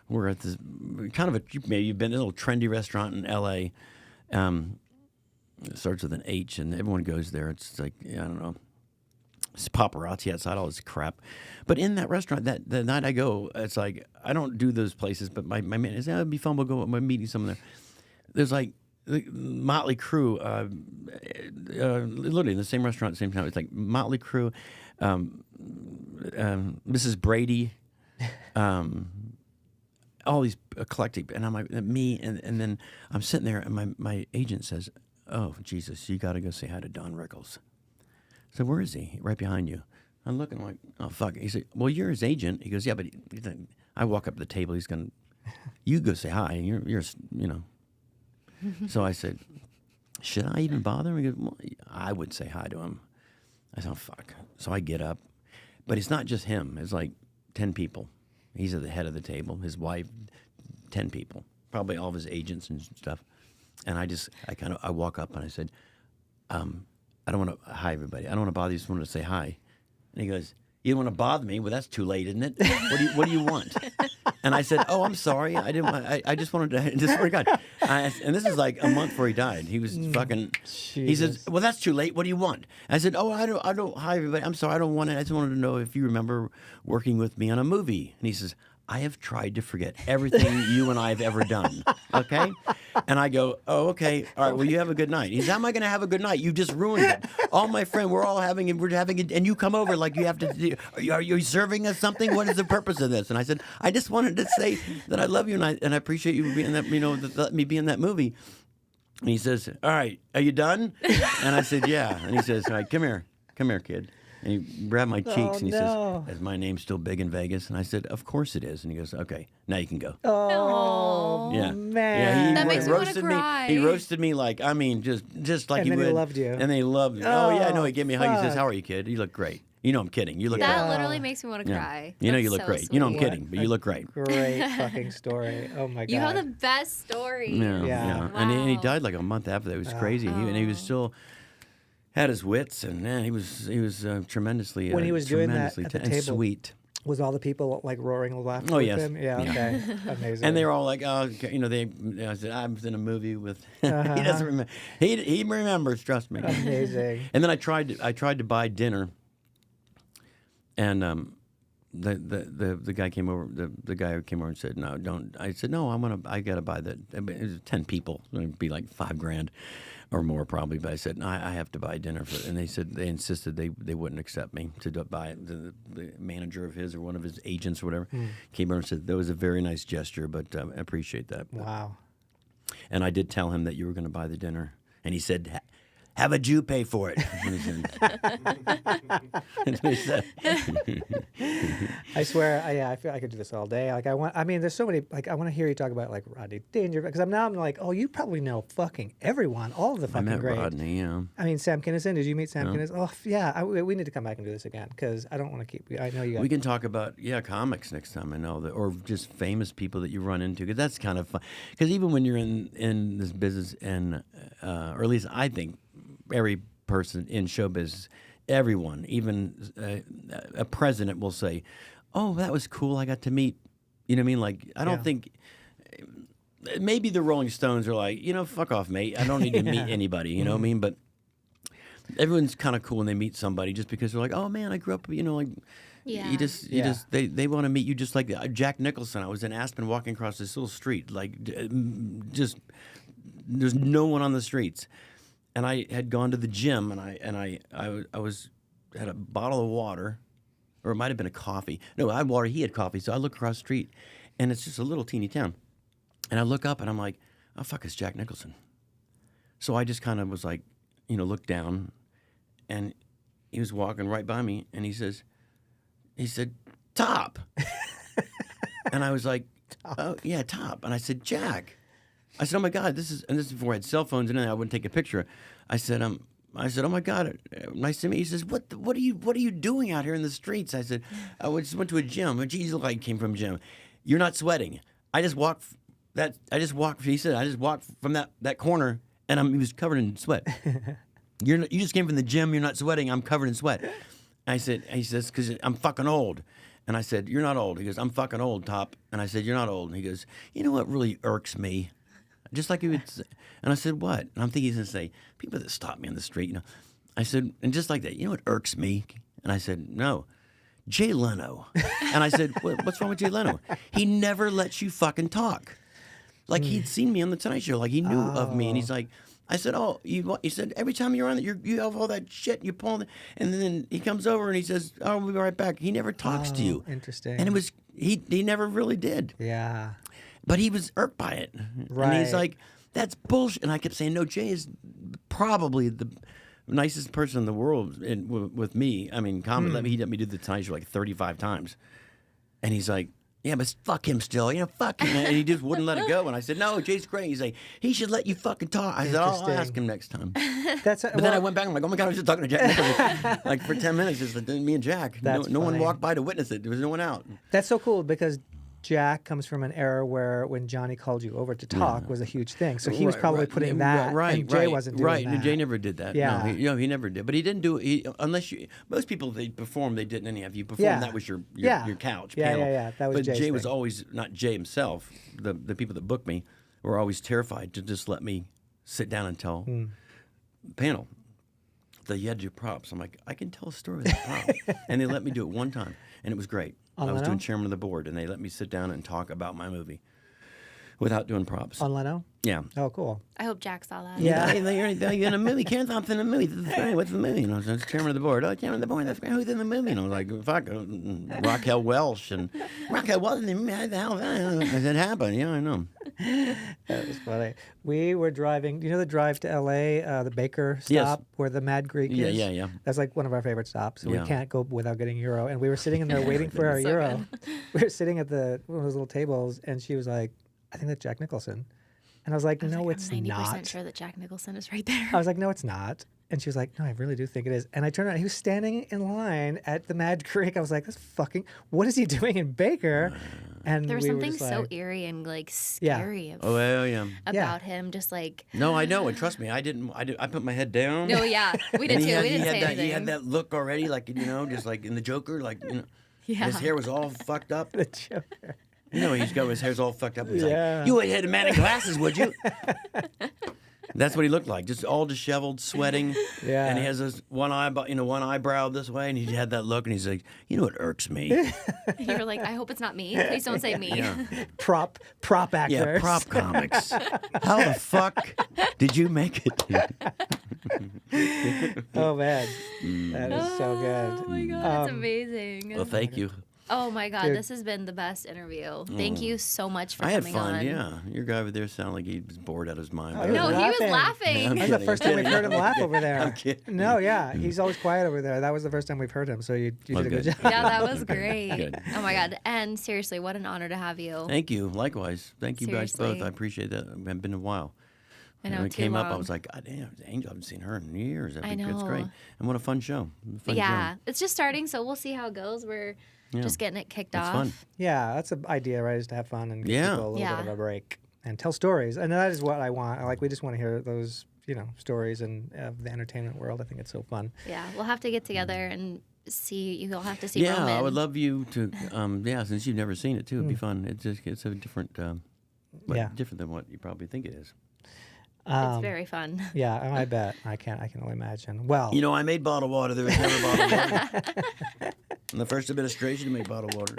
we're at this kind of maybe you've been in a little trendy restaurant in L.A. It starts with an H, and everyone goes there. It's like I don't know. It's paparazzi outside, all this crap. But in that restaurant, the night I go, it's like I don't do those places. But my man is it'd be fun. We'll go. We're meeting someone there. There's like the Motley Crue, literally in the same restaurant at the same time. It's like Motley Crue, Mrs. Brady, all these eclectic. And I'm like me, and then I'm sitting there, and my agent says, "Oh Jesus, you got to go say hi to Don Rickles." So where is he? Right behind you. I'm looking like, oh, fuck. He said, well, you're his agent. He goes, yeah, but I walk up to the table. He's going, you go say hi. You're. So I said, should I even bother him? He goes, well, I would say hi to him. I said, oh, fuck. So I get up. But it's not just him. It's like 10 people. He's at the head of the table. His wife, 10 people. Probably all of his agents and stuff. And I walk up and I said, I don't want to, hi everybody. I don't want to bother you. I just wanted to say hi. And he goes, you don't want to bother me? Well, that's too late, isn't it? What do you want? And I said, oh, I'm sorry. I didn't. I just wanted to. Just swear to God. And this is like a month before he died. He was fucking. He says, well, that's too late. What do you want? I said, oh, I don't. Hi everybody. I'm sorry. I don't want it. I just wanted to know if you remember working with me on a movie. And he says, I have tried to forget everything you and I have ever done. Okay? And I go, oh, okay. All right, well, you have a good night. He says, how am I going to have a good night? You just ruined it. All my friends, we're having it, and you come over like you have to do. Are you serving us something? What is the purpose of this? And I said, I just wanted to say that I love you and I appreciate you being that, let me be in that movie. And he says, all right, are you done? And I said, yeah. And he says, all right, come here, kid. And he grabbed my cheeks and he says, is my name still big in Vegas? And I said, of course it is. And he goes, okay, now you can go. Oh, Yeah. man. Yeah, That makes me wanna roasted cry. He roasted me like, I mean, just like And he then would. he loved you. And they loved me. Oh, yeah, no, Oh, he gave me a hug. He says, fuck. how are you, kid? You look great. You know I'm kidding. You look That great. literally makes me want to Yeah. cry. You know That's you look so great. You know I'm sweet. kidding, but you look great. Great fucking story. Oh my god. You have the best story. Yeah, Yeah. yeah. And he Wow. died like a month after that. It was crazy. And he was Oh. still had his wits, and man, he was tremendously When he was doing that tremendously at the and table, sweet. Was all the people like roaring and laughing Oh, with yes. him? Yeah, Yeah. okay. Amazing. And they were all like, "Oh, okay," I said, "I was in a movie with." Uh-huh. He doesn't remember. He remembers. Trust me. Amazing. And then I tried to buy dinner, and the guy came over. The guy who came over and said, "No, don't." I said, "No, I gotta buy that." It was 10 people. It'd be like $5,000 or more probably. But I said, "No, I have to buy dinner for it." And they insisted they wouldn't accept me to buy it. The manager of his or one of his agents or whatever came over and said, "That was a very nice gesture, but I appreciate that." Wow. And I did tell him that you were going to buy the dinner, and he said, "Have a Jew pay for it." That's what he said. I swear, I feel I could do this all day. Like I mean, there's so many. Like I want to hear you talk about like Rodney Dangerfield because I'm like, oh, you probably know fucking everyone, all of the I fucking met great. Rodney, yeah. I mean, Sam Kinison. Did you meet Sam Kinison? Oh, yeah. We need to come back and do this again because I don't want to keep. I know you. Got, We can talk about comics next time. I know that, or just famous people that you run into, because that's kind of fun. Because even when you're in this business, and or at least I think every person in show business, everyone, even a president will say, "Oh, that was cool. I got to meet." You know what I mean? Like I don't Yeah. think. Maybe the Rolling Stones are like, fuck off, mate. I don't need to meet anybody. You know what I mean? But everyone's kind of cool when they meet somebody, just because they're like, "Oh man, I grew up," like. Yeah. You just they want to meet you just like Jack Nicholson. I was in Aspen walking across this little street, like just there's no one on the streets, and I had gone to the gym, and I had a bottle of water, or it might have been a coffee. No, I had water. He had coffee. So I look across the street, and it's just a little teeny town, and I look up, and I'm like, "Oh fuck, it's Jack Nicholson." So I just kind of was like, looked down, and he was walking right by me, and he said, "Top." And I was like, "Oh, yeah, Top." And I said, "Jack." I said, "Oh my God, this is before I had cell phones and anything. I wouldn't take a picture." I said, "Oh my God, nice to meet you." He says, "What are you doing out here in the streets?" I said, "I just went to a gym." Geez, look like I came from a gym. "You're not sweating." I just walked he said, "I just walked from that corner," and he was covered in sweat. You just came from the gym, you're not sweating, I'm covered in sweat. He says, "Because I'm fucking old." And I said, "You're not old." He goes, "I'm fucking old, Top." And I said, "You're not old." And he goes, "You know what really irks me?" Just like he would say. And I said, "What?" And I'm thinking he's going to say, "People that stop me on the street, I said, and just like that, "You know what irks me?" And I said, "No, Jay Leno." And I said, "What's wrong with Jay Leno?" He never lets you fucking talk. Like he'd seen me on the Tonight Show, like he knew of me, and he's like, I said, "Oh, he said every time you're on it, you have all that shit, you pull, and then he comes over and he says, 'Oh, we'll be right back.'" He never talks to you. Interesting. And it was he never really did, Yeah. but he was irked by it. Right. And he's like, "That's bullshit." And I kept saying, "No, Jay is probably the nicest person in the world with me. I mean, he let me do the Tonight Show like 35 times." And he's like, "Yeah, but fuck him still. Fuck him." And he just wouldn't let it go. And I said, "No, Jay's great." He's like, "He should let you fucking talk." I said, "I'll ask Interesting. him next time." That's. But then I went back. I'm like, "Oh my God, I was just talking to Jack Nicholson." Like for 10 minutes, just me and Jack. That's No one funny. walked by to witness it. There was no one out. That's so cool because Jack comes from an era where when Johnny called you over to talk was a huge thing. So he was probably putting that, and Jay wasn't doing that. Jay never did that. Yeah. No, he never did. But he didn't do it. Unless most people they performed, they didn't any of you perform. Yeah. That was your Yeah. couch Yeah, panel. yeah. That was But Jay's Jay was thing. always not Jay himself. The people that booked me were always terrified to just let me sit down and tell panel. You had to do props. I'm like, I can tell a story with a prop. And they let me do it one time, and it was great. On I was Leno? doing chairman of the board, and they let me sit down and talk about my movie without doing props. On Leno? Yeah. Oh, cool. I hope Jack saw that. Yeah. You're in a movie. Karen Thompson in a movie. What's the movie? And I was chairman of the board. "Oh, chairman of the board. That's great. Who's in the movie?" And I was like, "Fuck, Raquel Welch." And Raquel Welch in the movie. How the hell that happened? Yeah, I know. That was funny. We were driving. You know the drive to L.A., the Baker stop Yes. where the Mad Greek Yeah, is? yeah. That's like one of our favorite stops. So Yeah. we can't go without getting Euro. And we were sitting in there waiting for our So Euro. We were sitting at one of those little tables, and she was like, "I think that's Jack Nicholson." And I was like, "No, I'm it's 90% not." sure that Jack Nicholson is right there. I was like, "No, it's not." And she was like, no, I really do think it is. And I turned around, he was standing in line at the Mad Creek. I was like, what is he doing in Baker? And There's we were something just so like, eerie and like scary Oh, well, yeah. about him. Just like, No, I know, and trust me, I put my head down. no, yeah, we did And too. We didn't say anything. He had that look already, like, just like in the Joker, like, Yeah. his hair was all fucked up. the Joker. He's got his hair's all fucked up. He's Yeah. like, you would had a man in glasses, would you? That's what he looked like, just all disheveled, sweating. Yeah. And he has this one eyebrow this way, and he had that look, and he's like, you know what irks me? You were like, I hope it's not me. Please don't say me. Yeah. Prop actors. Yeah, prop comics. How the fuck did you make it? Oh, man. That is so good. Oh my god, that's amazing. Well, thank you. Oh my god, Dude. this has been the best interview. Thank you so much for I had coming fun, on. yeah. Your guy over there sounded like he was bored out of his mind. Oh, he No, was he was laughing. laughing. That's the first time we've heard him laugh over there. I'm kidding. No, yeah. He's always quiet over there. That was the first time we've heard him. So you did a good good. job. Yeah, that was great. Good. Oh my god. And seriously, what an honor to have you. Thank you. Likewise. Thank you guys both. Seriously. I appreciate that. It's been a while. I know, When it too came up, I long. was like, God damn, Angel, I haven't seen her in years. I It's great. know. And what a fun show. Fun Yeah, show. it's just starting, so we'll see how it goes. We're Yeah. just getting it kicked It's off. fun. Yeah, that's the idea, right? Is to have fun and give Yeah. people a little bit of Yeah. a break and tell stories. And that is what I want. Like, we just want to hear those, stories and of the entertainment world. I think it's so fun. Yeah, we'll have to get together and see. You'll have to see Yeah, Roman. I would love you to, since you've never seen it too, it'd Mm. be fun. It's a different, Yeah. different than what you probably think it is. It's very fun. Yeah, I bet. I can only imagine. Well, I made bottled water. There was never bottled water. In the first administration, I made bottled water.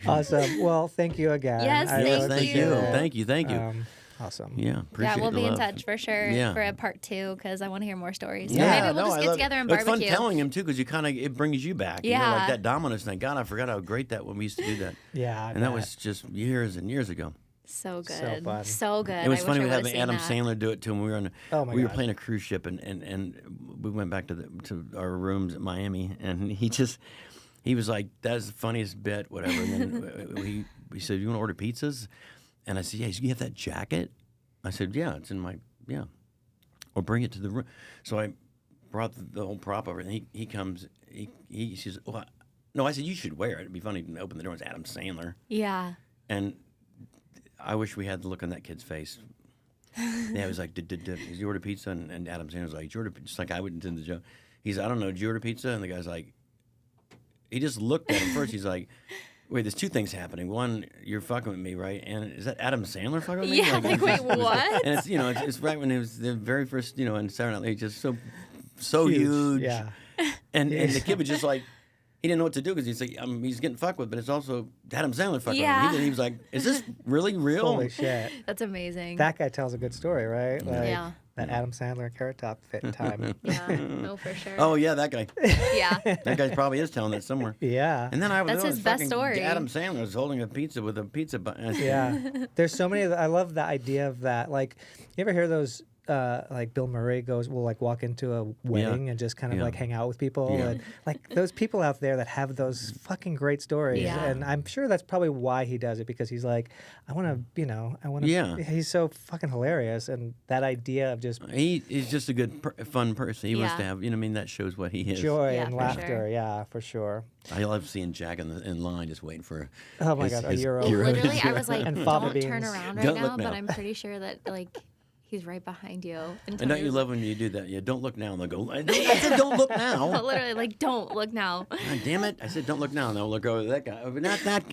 awesome. Well, thank you again. Yes, I Yes, really thank appreciate you. it. Thank you. Awesome. Yeah, appreciate Yeah, we'll the be in love. touch for sure Yeah. for a part 2 because I want to hear more stories. So Yeah, maybe we'll just I get love together it. and It's barbecue. fun telling him too because it brings you back. Yeah. Like that Domino's thing. God, I forgot how great that when we used to do that. Yeah, I And that bet. was just years and years ago. So So good. fun. So good. It was I funny wish with I having would've Adam seen that. Sandler do it too. When we were Oh my we were God. playing a cruise ship and we went back to our rooms at Miami and he was like, "That's the funniest bit, whatever." And then we said, "You want to order pizzas?" And I said, "Yeah." He said, "You have that jacket?" I said, "Yeah, it's in my Or bring it to the room." So I brought the whole prop over, and he comes. He says, "Well, no." I said, "You should wear it. It'd be funny to open the door. It's Adam Sandler." Yeah. And I wish we had the look on that kid's face. Yeah, it was like, did you order pizza? And Adam Sandler was like, did you order, just like I wouldn't intend the joke. He's, I don't know, did you order pizza? And the guy's like, he just looked at him first. He's like, wait, there's 2 things happening. One, you're fucking with me, right? And is that Adam Sandler fucking with me? Yeah, like, wait, what? And it's right when it was the very first, and Saturday Night Live, just so Huge, huge. yeah. And the kid was just like, he didn't know what to do because he's like, he's getting fucked with, but it's also Adam Sandler fucking Yeah. with him. He was like, is this really real? Holy shit. That's amazing. That guy tells a good story, right? Like, Yeah. That Adam Sandler and Carrot Top fit time. Yeah. No, for sure. Oh, yeah, that guy. Yeah. That guy probably is telling that somewhere. Yeah. And then I was That's his best story. Adam Sandler was holding a pizza with a pizza bun. Yeah. There's so many. I love the idea of that. Like, you ever hear those? Like Bill Murray will like walk into a wedding and just kind of Yeah. like hang out with people, Yeah. and like those people out there that have those fucking great stories. Yeah. And I'm sure that's probably why he does it, because he's like, I want to. Yeah. He's so fucking hilarious, and that idea of just He's just a good, fun person. He wants to Yeah. have, that shows what he is. joy Yeah, and for laughter. sure. Yeah, for sure. I love seeing Jack in line just waiting for. Oh my his- God, a his euro. hero. Literally, I was like, And don't fava turn beans. around right Don't now, look but now. I'm pretty sure that like he's right behind you. And don't Tony's you love when you do that? Yeah, don't look now. And they'll go, I said, don't look like, now. literally like, don't look now. God damn it. I said, don't look now. And they'll look over to that guy. But not that.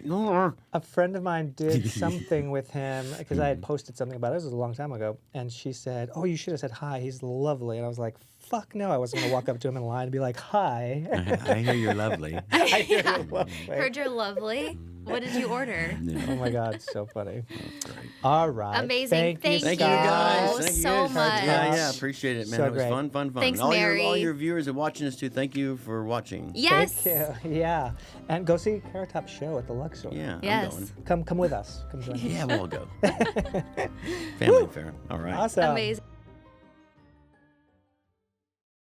A friend of mine did something with him because I had posted something about it. This was a long time ago, and she said, "Oh, you should have said hi. He's lovely." And I was like, "Fuck no!" I wasn't gonna walk up to him in line and be like, "Hi." I hear you're lovely. Heard you're lovely. What did you order? Oh my God, so funny. All right, Amazing. Thank Thank you guys. Oh, Thank you so guys. much. Yeah, appreciate it, man. So It was great. fun. Thanks, And all Mary. all your viewers are watching us too. Thank you for watching. Yes. Thank you. Yeah, and go see Carrot Top show at the Luxor. Yeah, Yes. I'm going. Come with us. Come join us. Yeah, we'll go. Family affair. All right. Awesome. Amazing.